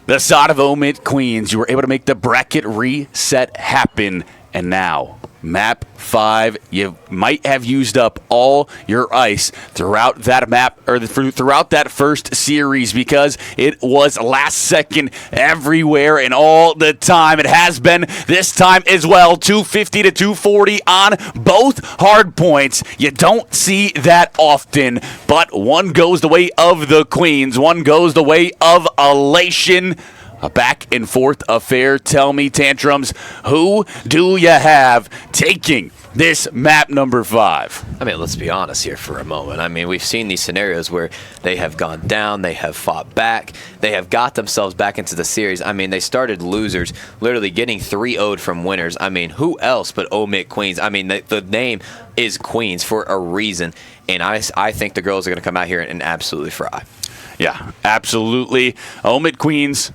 The side of Omid Queens, you were able to make the bracket reset happen, and now map 5, you might have used up all your ice throughout that map, or throughout that first series, because it was last second everywhere and all the time. It has been this time as well. 250 to 240 on both hard points. You don't see that often, but one goes the way of the Queens, one goes the way of Elation. A back and forth affair. Tell me, Tantrums, who do you have taking this map number 5? I mean, let's be honest here for a moment. I mean, we've seen these scenarios where they have gone down, they have fought back, they have got themselves back into the series. I mean, they started losers, literally getting 3-0'd from winners. I mean, who else but Omid Queens? I mean, the name is Queens for a reason, and I think the girls are going to come out here and absolutely fry. Yeah, absolutely. Omid Queens,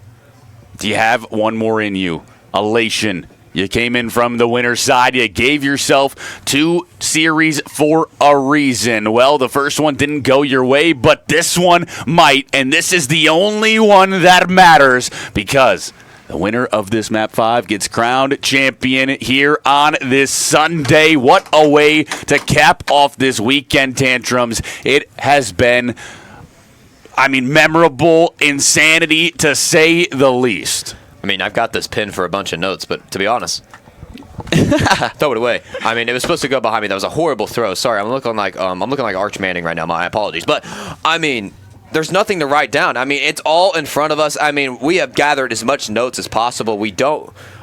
do you have one more in you? Elation. You came in from the winner's side. You gave yourself 2 series for a reason. Well, the first one didn't go your way, but this one might. And this is the only one that matters, because The winner of this map 5 gets crowned champion here on this Sunday. What a way to cap off this weekend, Tantrums. It has been, memorable, insanity to say the least. I mean, I've got this pin for a bunch of notes, but to be honest, throw it away. I mean, it was supposed to go behind me. That was a horrible throw. Sorry, I'm looking like Arch Manning right now. My apologies. But, I mean, there's nothing to write down. I mean, it's all in front of us. I mean, we have gathered as much notes as possible.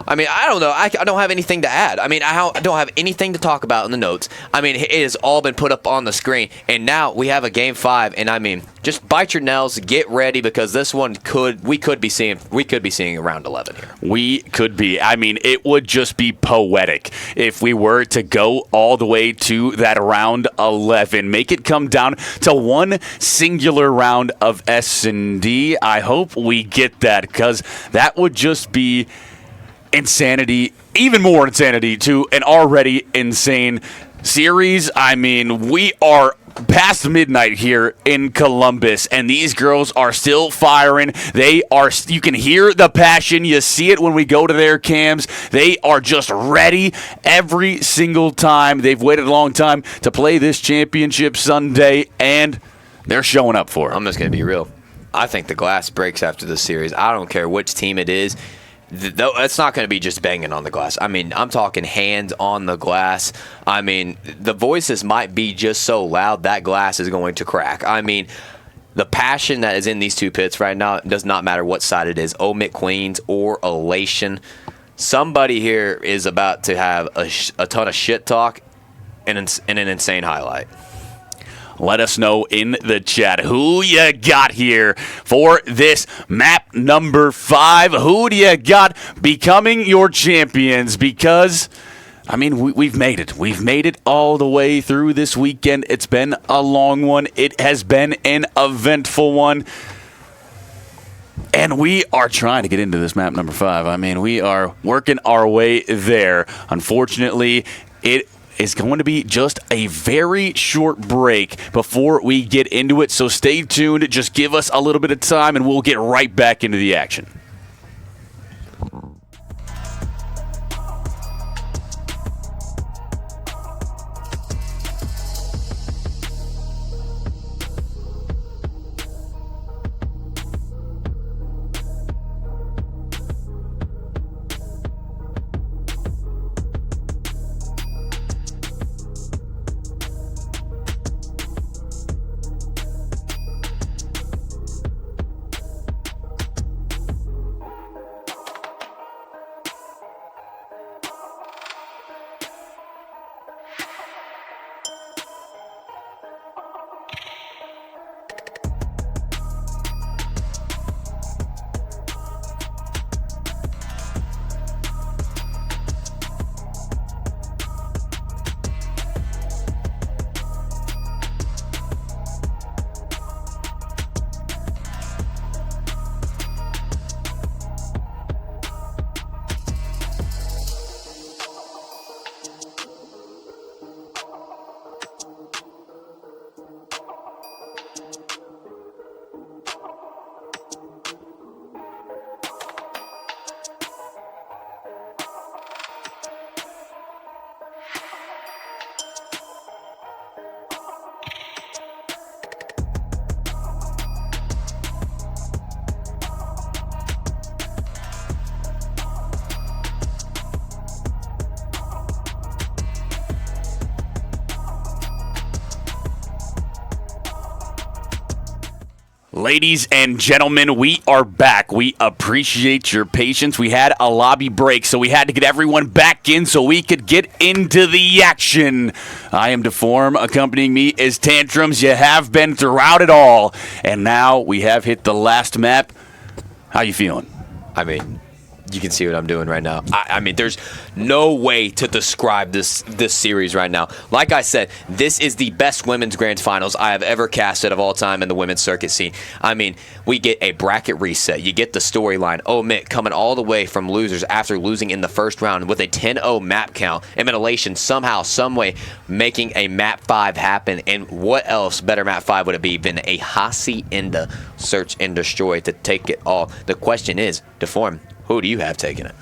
I don't know. I don't have anything to add. I mean, I don't have anything to talk about in the notes. I mean, it has all been put up on the screen. And now we have a Game 5. And, I mean, just bite your nails, get ready, because this one we could be seeing round 11 here. We could be. I mean, it would just be poetic if we were to go all the way to that round 11. Make it come down to one singular round of S&D. I hope we get that, because that would just be insanity, even more insanity to an already insane series. I mean, we are past midnight here in Columbus, and these girls are still firing. You can hear the passion. You see it when we go to their cams. They are just ready every single time. They've waited a long time to play this championship Sunday, and they're showing up for it. I'm just going to be real. I think the glass breaks after this series. I don't care which team it is. It's not going to be just banging on the glass. I mean, I'm talking hands on the glass. I mean, the voices might be just so loud that glass is going to crack. I mean, the passion that is in these two pits right now, it does not matter what side it is, Omit Queens or Elation. Somebody here is about to have a ton of shit talk and an insane highlight. Let us know in the chat who you got here for this map number 5. Who do you got becoming your champions? Because, I mean, we've made it. We've made it all the way through this weekend. It's been a long one. It has been an eventful one. And we are trying to get into this map number 5. I mean, we are working our way there. Unfortunately, it is going to be just a very short break before we get into it, so stay tuned. Just give us a little bit of time, and we'll get right back into the action. Ladies and gentlemen, we are back. We appreciate your patience. We had a lobby break, so we had to get everyone back in so we could get into the action. I am Deform. Accompanying me is Tantrums. You have been throughout it all. And now we have hit the last map. How you feeling? I mean, you can see what I'm doing right now. I mean, there's no way to describe this series right now. Like I said, this is the best women's grand finals I have ever casted of all time in the women's circuit scene. I mean, we get a bracket reset. You get the storyline. Omit coming all the way from losers after losing in the first round with a 10-0 map count. Elation somehow, someway making a map 5 happen. And what else better map 5 would it be than a Hasi in the search and destroy to take it all? The question is, Deform, Who do you have taking it?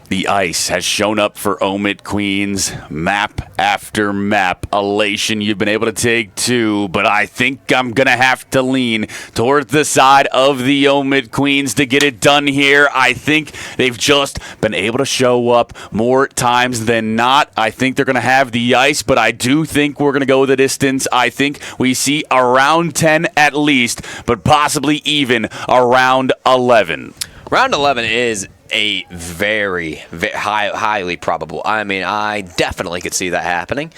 The ice has shown up for Omid Queens, map after map. Elation, you've been able to take 2, but I think I'm going to have to lean towards the side of the Omid Queens to get it done here. I think they've just been able to show up more times than not. I think they're going to have the ice, but I do think we're going to go the distance. I think we see around 10 at least, but possibly even around 11. Round 11 is a very highly probable. I mean, I definitely could see that happening.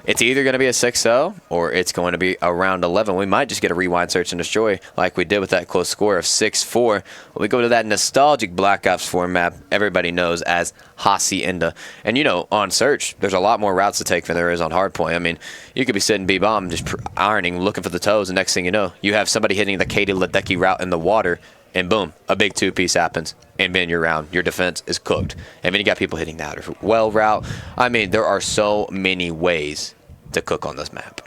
It's either going to be a 6-0 or it's going to be a round 11. We might just get a rewind, search, and destroy like we did with that close score of 6-4. We go to that nostalgic Black Ops 4 map everybody knows as Hacienda. And, you know, on search, there's a lot more routes to take than there is on hardpoint. I mean, you could be sitting B-bomb just ironing, looking for the toes, and next thing you know, you have somebody hitting the Katie Ledecky route in the water, and boom, a big 2-piece happens, and then you're round. Your defense is cooked. And then you got people hitting the outer well route. I mean, there are so many ways to cook on this map.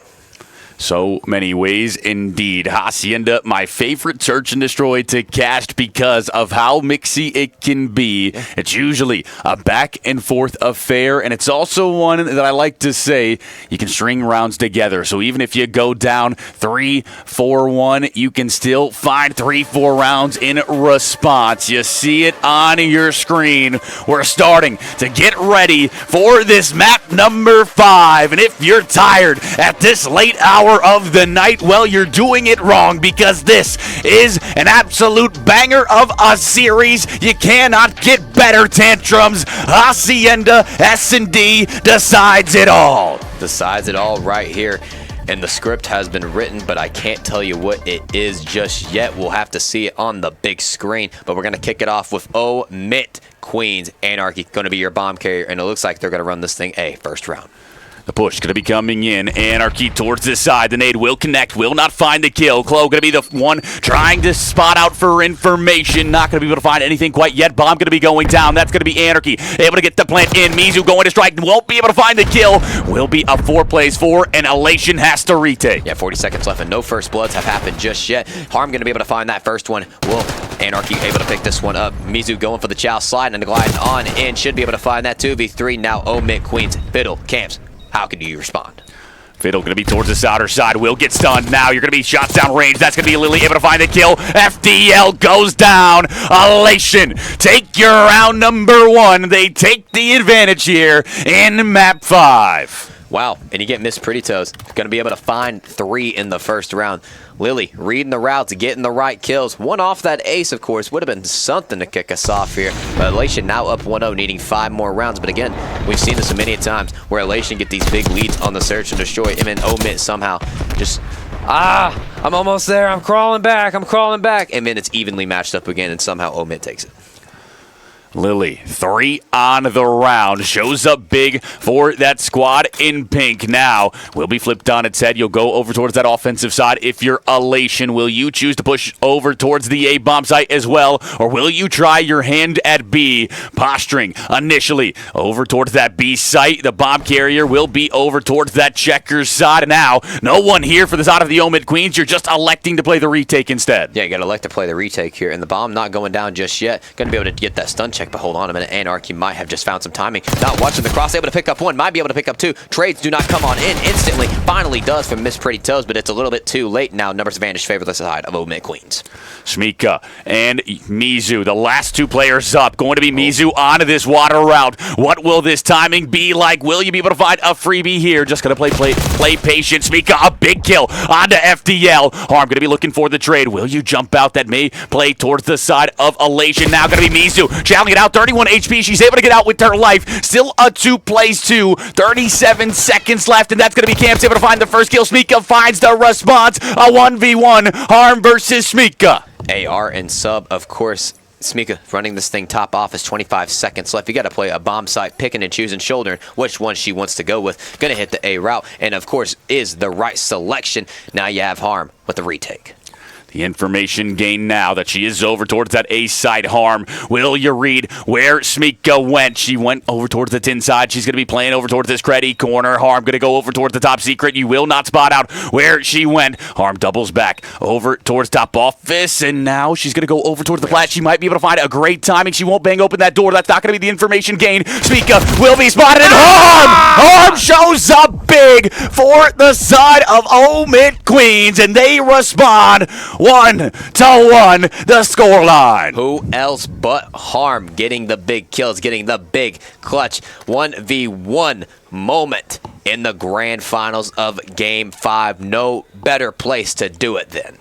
So many ways indeed. Hacienda, my favorite search and destroy to cast because of how mixy it can be. Yeah. It's usually a back and forth affair, and it's also one that I like to say you can string rounds together. So even if you go down 3-4-1, you can still find 3-4 rounds in response. You see it on your screen. We're starting to get ready for this map number 5, and if you're tired at this late hour of the night, well, you're doing it wrong, because this is an absolute banger of a series. You cannot get better, Tantrums. Hacienda S&D decides it all. Decides it all right here. And the script has been written, but I can't tell you what it is just yet. We'll have to see it on the big screen. But we're going to kick it off with Omid Queens. Anarchy going to be your bomb carrier, and it looks like they're going to run this thing A first round. The push going to be coming in. Anarchy towards this side. The nade will connect. Will not find the kill. Chloe going to be the one trying to spot out for information. Not going to be able to find anything quite yet. Bomb going to be going down. That's going to be Anarchy. Able to get the plant in. Mizu going to strike. Won't be able to find the kill. Will be a 4 plays 4, and Elation has to retake. Yeah, 40 seconds left, and no first bloods have happened just yet. Harm going to be able to find that first one. Will Anarchy able to pick this one up. Mizu going for the chow, sliding and gliding on in. Should be able to find that 2v3. Now Omid Queens. Fiddle, Camps. How can you respond? Fiddle going to be towards this outer side. Will get stunned. Now you're going to be shots down range. That's going to be Lily able to find the kill. FDL goes down. Elation take your round number 1. They take the advantage here in map 5. Wow, and you get Miss Pretty Toes. Going to be able to find 3 in the first round. Lily reading the routes, getting the right kills. One off that ace, of course, would have been something to kick us off here. But Elation now up 1-0, needing 5 more rounds. But again, we've seen this many times where Elation get these big leads on the search and destroy. And then Omid somehow just, I'm almost there. I'm crawling back. And then it's evenly matched up again, and somehow Omid takes it. Lily, 3 on the round, shows up big for that squad in pink. Now, will be flipped on its head. You'll go over towards that offensive side. If you're Elation, will you choose to push over towards the A-bomb site as well, or will you try your hand at B? Posturing initially over towards that B site. The bomb carrier will be over towards that checkers side. Now, no one here for the side of the Omid Queens. You're just electing to play the retake instead. Yeah, you got to elect to play the retake here, and the bomb not going down just yet. Going to be able to get that stun check. But hold on a minute, Anarchy might have just found some timing. Not watching the cross, able to pick up 1, might be able to pick up 2. Trades do not come on in instantly. Finally does from Miss Pretty Toes, but it's a little bit too late now. Numbers advantage favor the side of Omid Queens. Smika and Mizu, the last 2 players up. Going to be Mizu onto this water route. What will this timing be like? Will you be able to find a freebie here? Just going to play patient. Smika, a big kill onto FDL. Harm going to be looking for the trade. Will you jump out? That may play towards the side of Elation. Now going to be Mizu channeling it out. 31 HP. She's able to get out with her life. Still a 2 plays 2. 37 seconds left, and that's going to be Camps able to find the first kill. Smika finds the response. A 1v1. Harm versus Smika. AR and sub, of course. Smika running this thing top off is 25 seconds left. You got to play a bomb site, picking and choosing, shouldering which one she wants to go with. Going to hit the A route, and of course is the right selection. Now you have Harm with the retake. The information gained now that she is over towards that A side. Harm, will you read where Smika went? She went over towards the tin side. She's going to be playing over towards this Creddy corner. Harm going to go over towards the top secret. You will not spot out where she went. Harm doubles back over towards top office, and now she's going to go over towards the flat. She might be able to find a great timing. She won't bang open that door. That's not going to be the information gained. Smika will be spotted, and Harm shows up big for the side of Omid Queens, and they respond 1-1, the scoreline. Who else but Harm getting the big kills, getting the big clutch 1v1 moment in the grand finals of Game 5. No better place to do it than.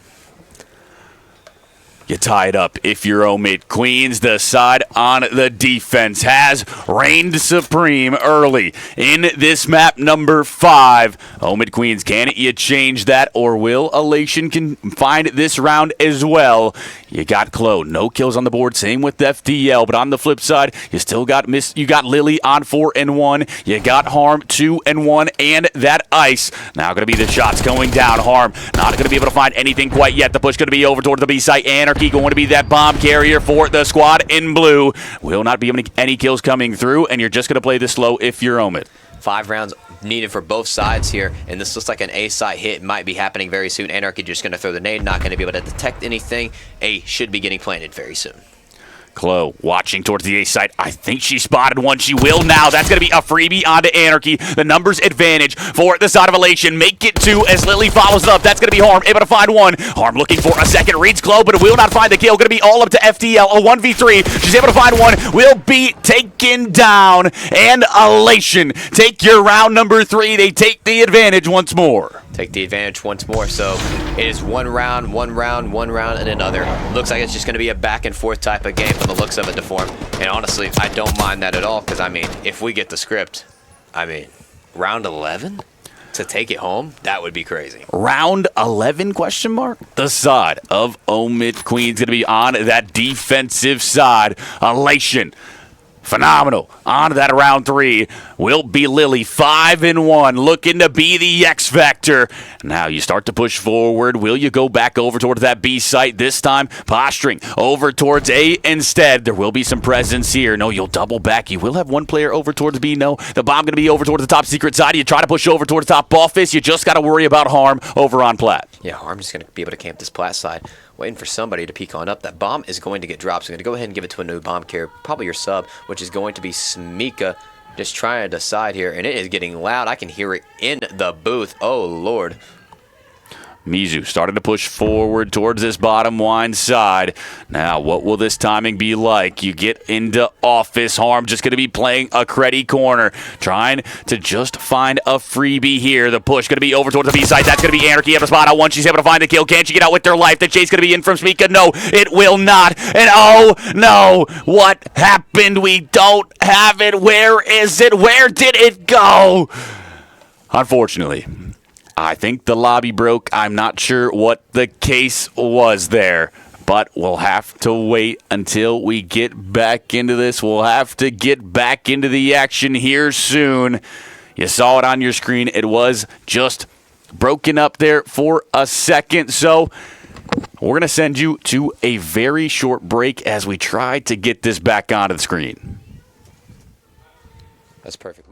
You tie it up if you're Omid Queens. The side on the defense has reigned supreme early in this map number 5. Omid Queens, can you change that, or will Elation can find this round as well? You got Chloe, no kills on the board. Same with FDL, but on the flip side, you still got You got Lily on 4-1. You got Harm 2-1, and that Ice. Now going to be the shots going down. Harm not going to be able to find anything quite yet. The push going to be over towards the B site. Anarchy going to be that bomb carrier for the squad in blue. Will not be any kills coming through, and you're just going to play this slow if you're Omid. 5 rounds needed for both sides here, and this looks like an A site hit. Might be happening very soon. Anarchy just going to throw the nade, not going to be able to detect anything. A should be getting planted very soon. Chloe watching towards the A site. I think she spotted one. She will now. That's going to be a freebie onto Anarchy. The numbers advantage for the side of Elation. Make it 2 as Lily follows up. That's going to be Harm, able to find one. Harm looking for a second. Reads Chloe, but will not find the kill. Going to be all up to FTL. A 1v3. She's able to find one. Will be taken down. And Elation take your round number 3. They take the advantage once more. Take the advantage once more. So it is one round, and another. Looks like it's just going to be a back and forth type of game from the looks of it, Deform. And honestly, I don't mind that at all, because, I mean, if we get the script, I mean, round 11 to take it home, that would be crazy. Round 11, question mark? The side of Omid Queens going to be on that defensive side. Elation. Phenomenal. On to that round 3 will be Lily, 5-1, looking to be the X Factor. Now you start to push forward. Will you go back over towards that B site this time? Posturing over towards A instead. There will be some presence here. No, you'll double back. You will have one player over towards B. No, the bomb going to be over towards the top secret side. You try to push over towards top office. You just got to worry about Harm over on plat. Yeah, Harm's just going to be able to camp this plat side, waiting for somebody to peek on up. That bomb is going to get dropped, so I'm going to go ahead and give it to a new bomb carrier, probably your sub, which is going to be Smika, just trying to decide here, and it is getting loud. I can hear it in the booth. Oh, Lord. Mizu started to push forward towards this bottom wine side. Now, what will this timing be like? You get into office. Harm just going to be playing a Creddy corner, trying to just find a freebie here. The push going to be over towards the B side. That's going to be Anarchy. Able to spot out one. She's able to find the kill. Can she get out with their life? The chase going to be in from Smika. No, it will not. And oh, no. What happened? We don't have it. Where is it? Where did it go? Unfortunately, I think the lobby broke. I'm not sure what the case was there, but we'll have to wait until we get back into this. We'll have to get back into the action here soon. You saw it on your screen. It was just broken up there for a second. So we're going to send you to a very short break as we try to get this back onto the screen. That's perfect.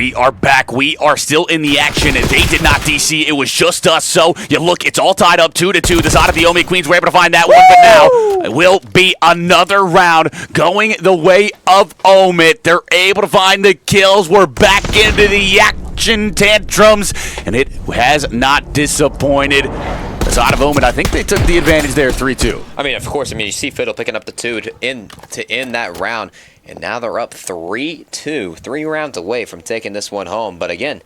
We are back. We are still in the action. They did not DC. It was just us. So you look, it's all tied up 2-2. The side of the Omid Queens were able to find that one, but now it will be another round going the way of Omid. They're able to find the kills. We're back into the action tantrums, and it has not disappointed. The side of Omid, I think they took the advantage there, 3-2. I mean, of course. I mean, you see Fiddle picking up the 2 to end that round, and now they're up 3-2, 3 rounds away from taking this one home. But again,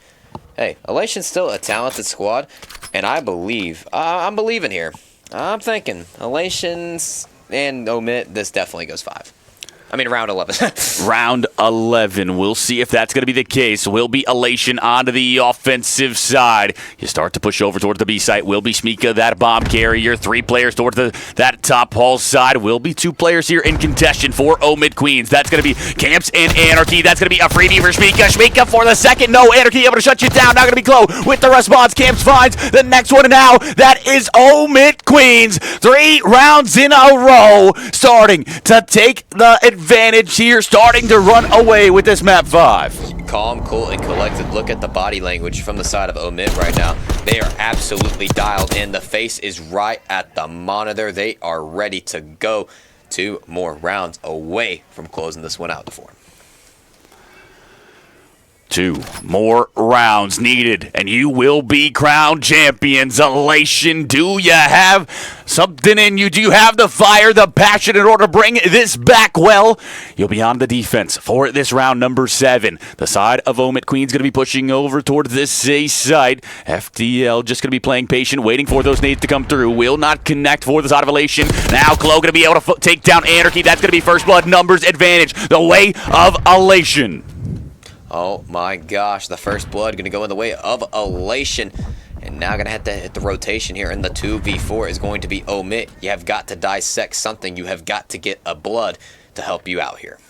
hey, Elation's still a talented squad, and I believe, I'm believing here. I'm thinking Elation's and Omid, this definitely goes 5. I mean, round 11. Round 11. We'll see if that's going to be the case. Will be Elation onto the offensive side. You start to push over towards the B site. Will be Smika, that bomb carrier. 3 players towards that top hall side. Will be 2 players here in contention for Omid Queens. That's going to be Camps and Anarchy. That's going to be a freebie for Smika. Smika for the second. No, Anarchy able to shut you down. Now going to be Chloe with the response. Camps finds the next one. And now that is Omid Queens. 3 rounds in a row. Starting to take the advantage here, starting to run away with this map 5. Calm, cool, and collected. Look at the body language from the side of Omid right now. They are absolutely dialed in. The face is right at the monitor. They are ready to go. 2 more rounds away from closing this one out for them. 2 more rounds needed, and you will be crowned champions. Elation, do you have something in you? Do you have the fire, the passion in order to bring this back? Well, you'll be on the defense for this round number 7. The side of Omid Queen's going to be pushing over towards this A site. FDL just going to be playing patient, waiting for those nades to come through. Will not connect for the side of Elation. Now Chloe going to be able to take down Anarchy. That's going to be first blood numbers advantage. The way of Elation. Oh my gosh, the first blood going to go in the way of Elation. And now going to have to hit the rotation here, and the 2v4 is going to be Omid. You have got to dissect something. You have got to get a blood to help you out here.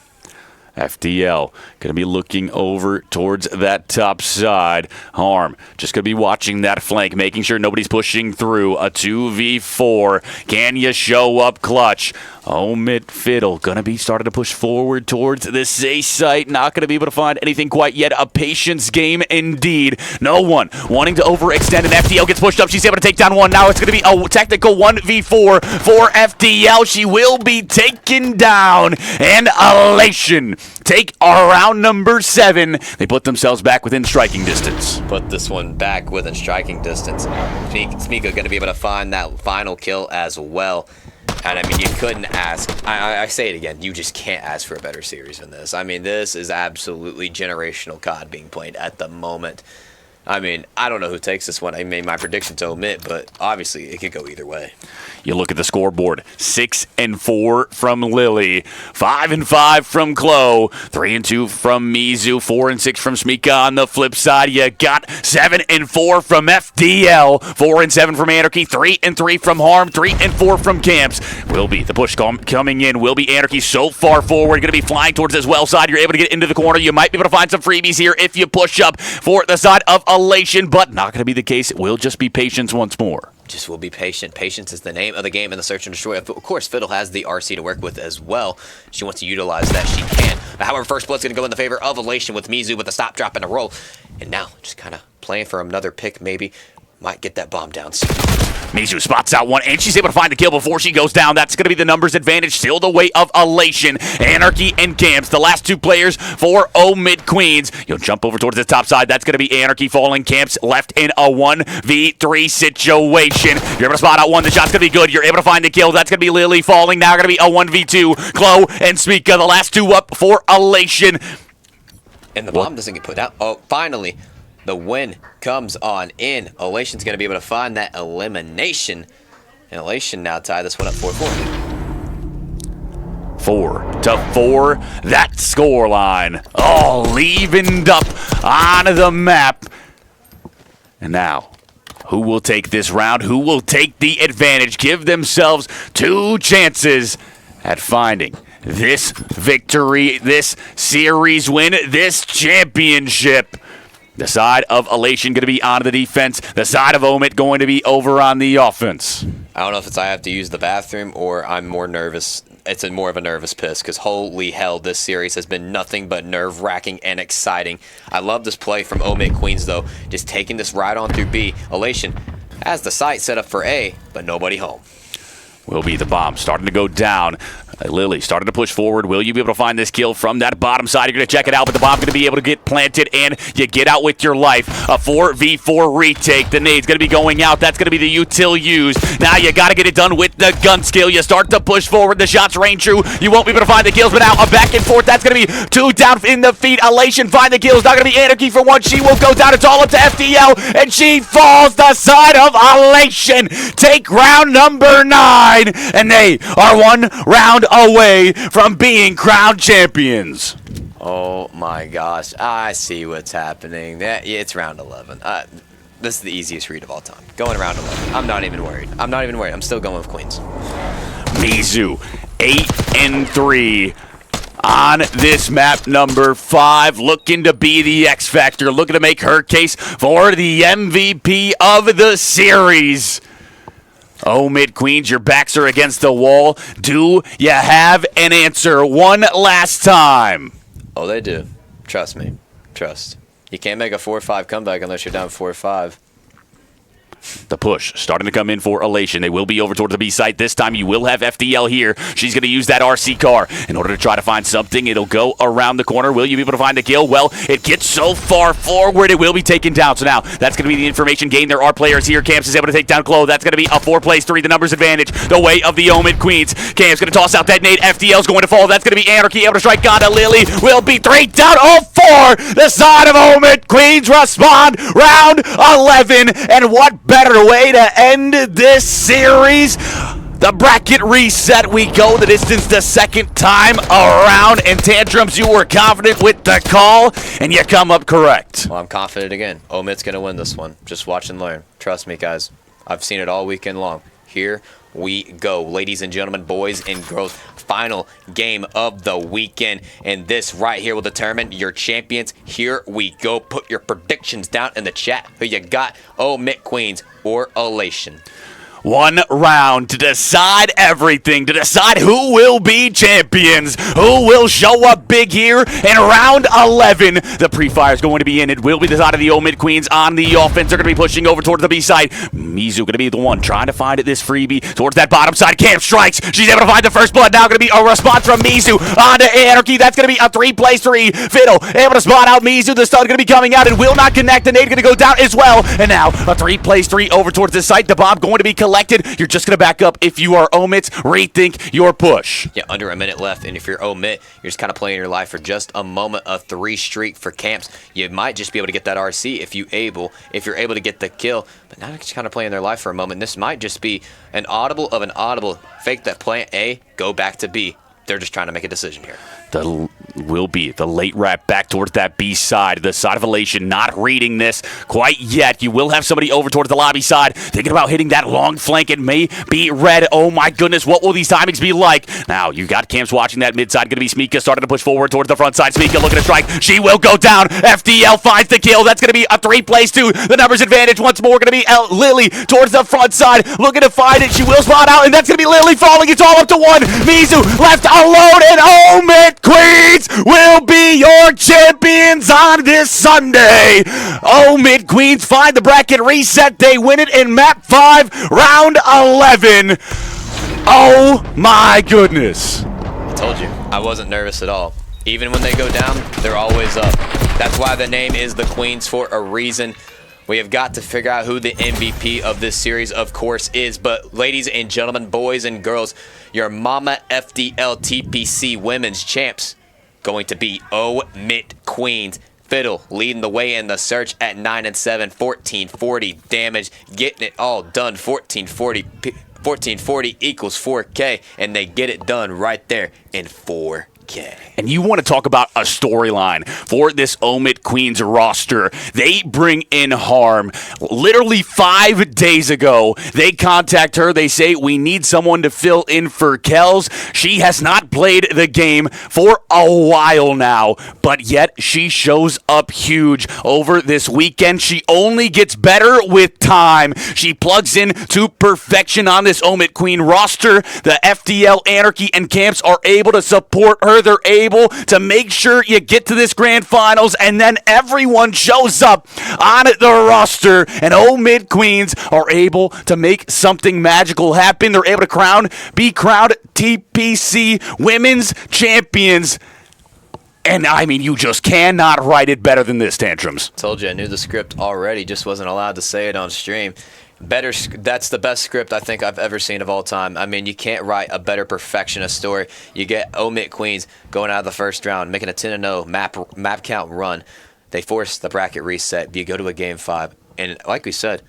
FDL going to be looking over towards that top side. Harm just going to be watching that flank, making sure nobody's pushing through. A 2v4. Can you show up clutch? Omid Fiddle going to be starting to push forward towards this A site. Not going to be able to find anything quite yet. A patience game indeed. No one wanting to overextend, and FDL gets pushed up. She's able to take down one. Now it's going to be a technical 1v4 for FDL. She will be taken down, and Elation take our round number 7. They put themselves back within striking distance. Put this one back within striking distance. Smika going to be able to find that final kill as well. And I mean, you couldn't ask, I say it again, you just can't ask for a better series than this. I mean, this is absolutely generational COD being played at the moment. I mean, I don't know who takes this one. I made my prediction to omit, but obviously it could go either way. You look at the scoreboard, 6-4 from Lily, 5-5 from Chloe, 3-2 from Mizu, 4-6 from Smika. On the flip side, you got 7-4 from FDL, 4-7 from Anarchy, 3-3 from Harm, 3-4 from Camps. Will be the push coming in. Will be Anarchy so far forward, going to be flying towards this well side. You're able to get into the corner. You might be able to find some freebies here if you push up for the side of Elation, but not going to be the case. It will just be patience once more. Just will be patient. Patience is the name of the game in the Search and Destroy. Of course, Fiddle has the RC to work with as well. She wants to utilize that. She can. However, first blood's going to go in the favor of Elation with Mizu with a stop, drop, and a roll. And now, just kind of playing for another pick, maybe. Might get that bomb down soon. Mizu spots out one, and she's able to find a kill before she goes down. That's going to be the numbers advantage. Still the way of Elation, Anarchy, and Camps. The last 2 players for Omid Queens. You'll jump over towards the top side. That's going to be Anarchy falling. Camps left in a 1v3 situation. You're able to spot out one. The shot's going to be good. You're able to find the kill. That's going to be Lily falling. Now going to be a 1v2. Chloe and Smika, the last 2 up for Elation. And the bomb doesn't get put out. Oh, finally. The win comes on in. Elation's going to be able to find that elimination. And Elation now tie this one up 4-4. 4-4. That scoreline all evened up on the map. And now, who will take this round? Who will take the advantage? Give themselves 2 chances at finding this victory, this series win, this championship. The side of Elation going to be on the defense. The side of Omid going to be over on the offense. I don't know if it's I have to use the bathroom or I'm more nervous. It's more of a nervous piss because holy hell, this series has been nothing but nerve-wracking and exciting. I love this play from Omid Queens, though, just taking this right on through B. Elation has the site set up for A, but nobody home. Will be the bomb starting to go down. Lily starting to push forward. Will you be able to find this kill from that bottom side? You're going to check it out, but the bomb's going to be able to get planted, and you get out with your life. A 4v4 retake. The nade's going to be going out. That's going to be the util used. Now you got to get it done with the gun skill. You start to push forward. The shots rain true. You won't be able to find the kills, but now a back and forth. That's going to be 2 down in the feet. Elation find the kills. Not going to be Anarchy for 1. She will go down. It's all up to FDL, and she falls the side of Elation. Take round number 9, and they are 1 round away from being crowned champions. Oh my gosh, I see what's happening. Yeah, it's round 11. This is the easiest read of all time. Going round 11. I'm not even worried. I'm still going with Queens. Mizu, 8-3 on this map number 5, looking to be the X Factor, looking to make her case for the MVP of the series. Omid Queens, your backs are against the wall. Do you have an answer one last time? Oh, they do. Trust me. Trust. You can't make a 4-5 comeback unless you're down 4-5. The push starting to come in for Elation. They will be over towards the B site. This time you will have FDL here. She's going to use that RC car in order to try to find something. It'll go around the corner. Will you be able to find the kill? Well, it gets so far forward, it will be taken down. So now that's going to be the information gain. There are players here. Camps is able to take down Chloe. That's going to be a 4 plays 3. The numbers advantage. The way of the Omid Queens. Camps going to toss out that nade. FDL's going to fall. That's going to be Anarchy able to strike Ganda. Lily will be 3 down. Oh, 4. The side of Omid Queens respond. Round 11. And what better way to end this series? The bracket reset. We go the distance the second time around. And Tantrums, you were confident with the call, and you come up correct. Well, I'm confident again. Omid's going to win this one. Just watch and learn. Trust me, guys. I've seen it all weekend long. Here we go. Ladies and gentlemen, boys and girls, final game of the weekend. And this right here will determine your champions. Here we go. Put your predictions down in the chat. Who you got? Omid Queens or Elation? 1 round to decide everything, to decide who will be champions, who will show up big here in round 11. The pre-fire is going to be in. It will be the side of the Omid Queens on the offense. They're going to be pushing over towards the B side. Mizu going to be the one trying to find this freebie towards that bottom side. Camp strikes. She's able to find the first blood. Now going to be a response from Mizu onto Anarchy. That's going to be a 3 plays 3. Fiddle able to spot out Mizu. The stun going to be coming out and will not connect. The nade going to go down as well. And now a 3 plays 3 over towards the site. The bomb going to be collected. You're just going to back up. If you are Omid, rethink your push. Yeah, under a minute left, and if you're Omid, you're just kind of playing your life for just a moment. A 3 streak for Camps. You might just be able to get that RC if you're able to get the kill. But now they're just kind of playing their life for a moment. This might just be an audible of an audible. Fake that plant A, go back to B. They're just trying to make a decision here. Will be the late wrap back towards that B side. The side of Elation not reading this quite yet. You will have somebody over towards the lobby side thinking about hitting that long flank. It may be red. Oh my goodness, what will these timings be like? Now, you got Camps watching that mid side. Going to be Smika starting to push forward towards the front side. Smika looking to strike. She will go down. FDL finds the kill. That's going to be a 3 plays 2. The numbers advantage once more. Going to be Lily towards the front side. Looking to find it. She will spot out, and that's going to be Lily falling. It's all up to 1. Mizu left alone, and Omid Queens will be your champions on this Sunday. Omid Queens find the bracket reset. They win it in map 5, round 11. Oh my goodness. I told you, I wasn't nervous at all. Even when they go down, they're always up. That's why the name is the Queens for a reason. We have got to figure out who the MVP of this series, of course, is. But ladies and gentlemen, boys and girls, your Mama FDL TPC Women's Champs going to be Omid Queens. Fiddle leading the way in the search at 9 and 7, 1440 damage, getting it all done. 1440 equals 4K, and they get it done right there in 4 Okay. And you want to talk about a storyline for this Omid Queens roster. They bring in Harm. Literally 5 days ago, they contact her. They say, we need someone to fill in for Kels. She has not played the game for a while now, but yet she shows up huge over this weekend. She only gets better with time. She plugs in to perfection on this Omid Queen roster. The FDL, Anarchy, and Camps are able to support her. They're able to make sure you get to this grand finals, and then everyone shows up on the roster, and Omid Queens are able to make something magical happen. They're able to be crowned TPC Women's Champions. And I mean, you just cannot write it better than this, Tantrums. Told you I knew the script already, just wasn't allowed to say it on stream. That's the best script I think I've ever seen of all time. I mean, you can't write a better perfectionist story. You get Omid Queens going out of the first round, making a 10-0 map count run. They force the bracket reset. You go to a game 5, and like we said,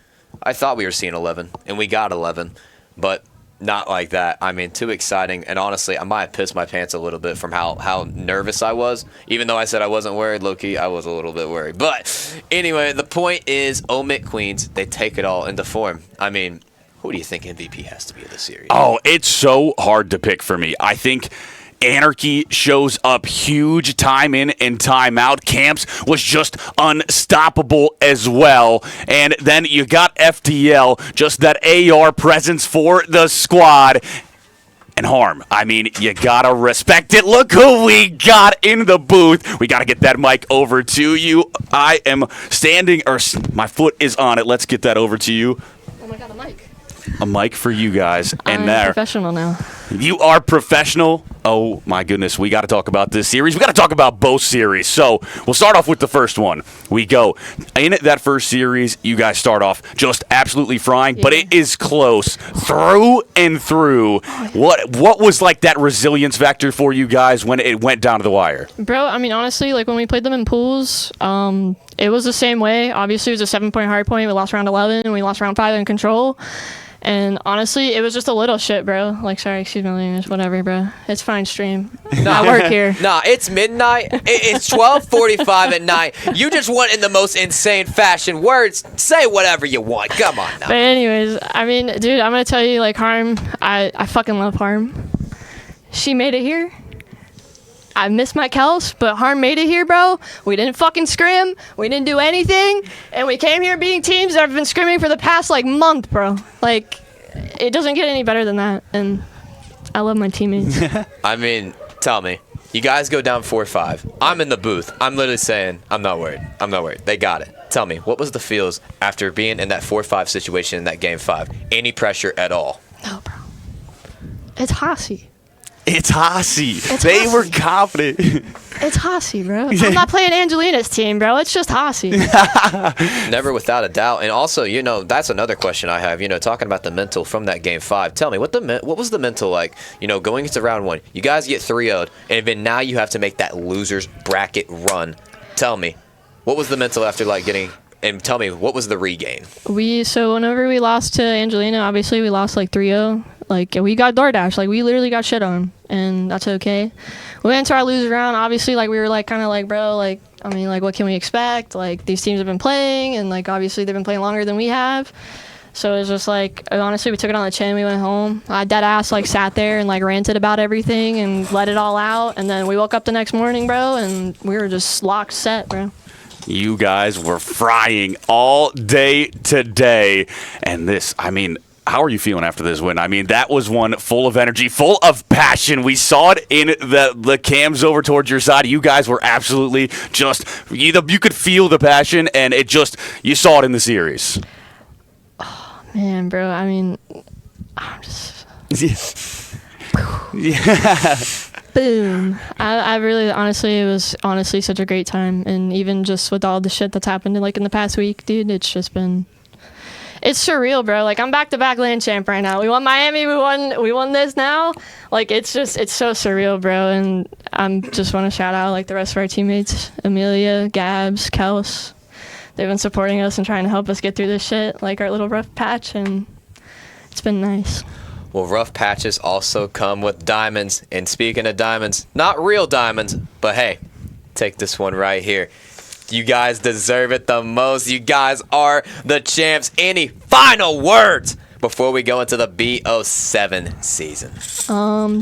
I thought we were seeing 11, and we got 11, but not like that. I mean, too exciting, and honestly, I might have pissed my pants a little bit from how nervous I was. Even though I said I wasn't worried, low-key, I was a little bit worried. But anyway, the point is, Omid Queens, they take it all into form. I mean, who do you think MVP has to be of the series? Oh, it's so hard to pick for me. I think Anarchy shows up huge time in and time out. Camps was just unstoppable as well. And then you got FDL, just that AR presence for the squad. And Harm, I mean, you gotta respect it. Look who we got in the booth. We gotta get that mic over to you. I am standing, or my foot is on it. Let's get that over to you. Oh my god, a mic. A mic for you guys. And I'm there. professional now. You are professional. Oh my goodness, we got to talk about this series. We got to talk about both series. So we'll start off with the first one. We go in that first series. You guys start off just absolutely frying, but it is close through and through. What was like that resilience factor for you guys when it went down to the wire? Bro, I mean, honestly, like when we played them in pools, it was the same way. Obviously, it was a 7-point hard point. We lost round 11, and we lost round 5 in control. And honestly, it was just a little shit, bro. Like, sorry, excuse my language, whatever, bro. It's fine, stream. I work here. Nah, it's midnight. It's 12:45 at night. You just went in the most insane fashion. Words, say whatever you want. Come on now. But anyways, I mean, dude, I'm gonna tell you, like, Harm, I fucking love Harm. She made it here. I miss my Kels, but Harm made it here, bro. We didn't fucking scrim. We didn't do anything. And we came here beating teams that have been scrimming for the past, like, month, bro. Like, it doesn't get any better than that. And I love my teammates. I mean, tell me. You guys go down 4-5. I'm in the booth. I'm literally saying, I'm not worried. I'm not worried. They got it. Tell me, what was the feels after being in that 4-5 situation in that game 5? Any pressure at all? No, bro. It's Hossie. It's Hossie. It's They Hossie. were confident. It's Hossie, bro. I'm not playing Angelina's team, bro. It's just Hossie. Never without a doubt. And also, you know, that's another question I have. You know, talking about the mental from that game 5. Tell me, what was the mental like? You know, going into round 1, you guys get 3-0'd, and then now you have to make that losers bracket run. Tell me, what was the mental after like getting? And tell me, what was the regain? So whenever we lost to Angelina, obviously we lost like 3-0. Like, we got DoorDash. Like, we literally got shit on, and that's okay. We went into our loser round. Obviously, like, we were like kind of like, bro, like, I mean, like, what can we expect? Like, these teams have been playing, and like, obviously they've been playing longer than we have. So it was just like, honestly, we took it on the chin. We went home. I dead ass like sat there and like ranted about everything and let it all out. And then we woke up the next morning, bro, and we were just locked set, bro. You guys were frying all day today. And this, I mean, how are you feeling after this win? I mean, that was one full of energy, full of passion. We saw it in the cams over towards your side. You guys were absolutely just, you could feel the passion, and it just, you saw it in the series. Oh, man, bro. I mean, I'm just... Yeah. Boom. I really, honestly, it was honestly such a great time. And even just with all the shit that's happened like in the past week, dude, it's just been... It's surreal, bro. Like, I'm back-to-back land champ right now. We won Miami. We won this now. Like, it's so surreal, bro. And I just want to shout out, like, the rest of our teammates. Amelia, Gabs, Kels. They've been supporting us and trying to help us get through this shit, like our little rough patch. And it's been nice. Well, rough patches also come with diamonds. And speaking of diamonds, not real diamonds, but hey, take this one right here. You guys deserve it the most. You guys are the champs. Any final words before we go into the BO7 season?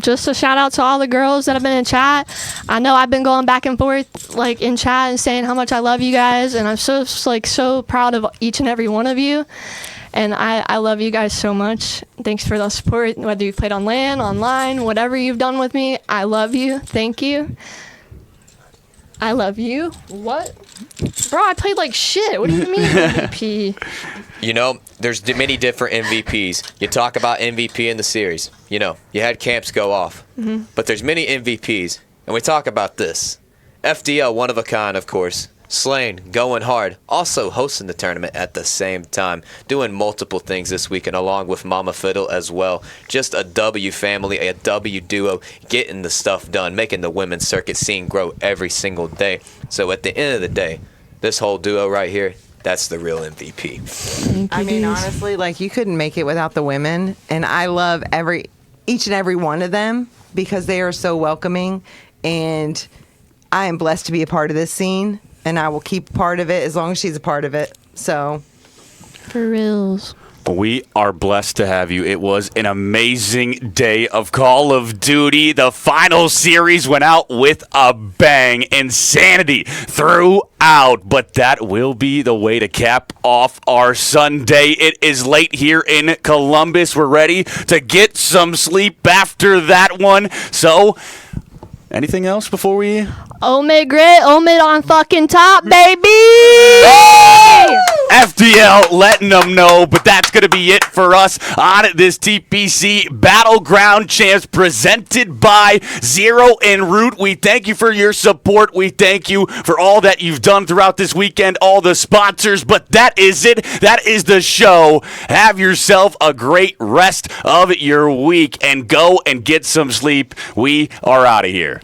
Just a shout out to all the girls that have been in chat. I know I've been going back and forth like in chat and saying how much I love you guys, and I'm so proud of each and every one of you. And I love you guys so much. Thanks for the support, whether you've played on LAN, online, whatever you've done with me. I love you. Thank you. I love you. What? Bro, I played like shit. What do you mean MVP? You know, there's many different MVPs. You talk about MVP in the series. You know, you had camps go off. But there's many MVPs. And we talk about this. FDL, one of a kind, of course. Slain, going hard, also hosting the tournament at the same time, doing multiple things this weekend along with Mama Fiddle as well. Just a W family, a W duo, getting the stuff done, making the women's circuit scene grow every single day. So at the end of the day, this whole duo right here, that's the real MVP. I mean, honestly, like, you couldn't make it without the women, and I love each and every one of them because they are so welcoming, and I am blessed to be a part of this scene. And I will keep part of it as long as she's a part of it. So, For reals. We are blessed to have you. It was an amazing day of Call of Duty. The final series went out with a bang. Insanity throughout. But that will be the way to cap off our Sunday. It is late here in Columbus. We're ready to get some sleep after that one. So, anything else before we... Omid grit, Omid on fucking top, baby! FDL letting them know, but that's going to be it for us on this TPC Battleground Champs presented by Zero and Root. We thank you for your support. We thank you for all that you've done throughout this weekend, all the sponsors, but that is it. That is the show. Have yourself a great rest of your week and go and get some sleep. We are out of here.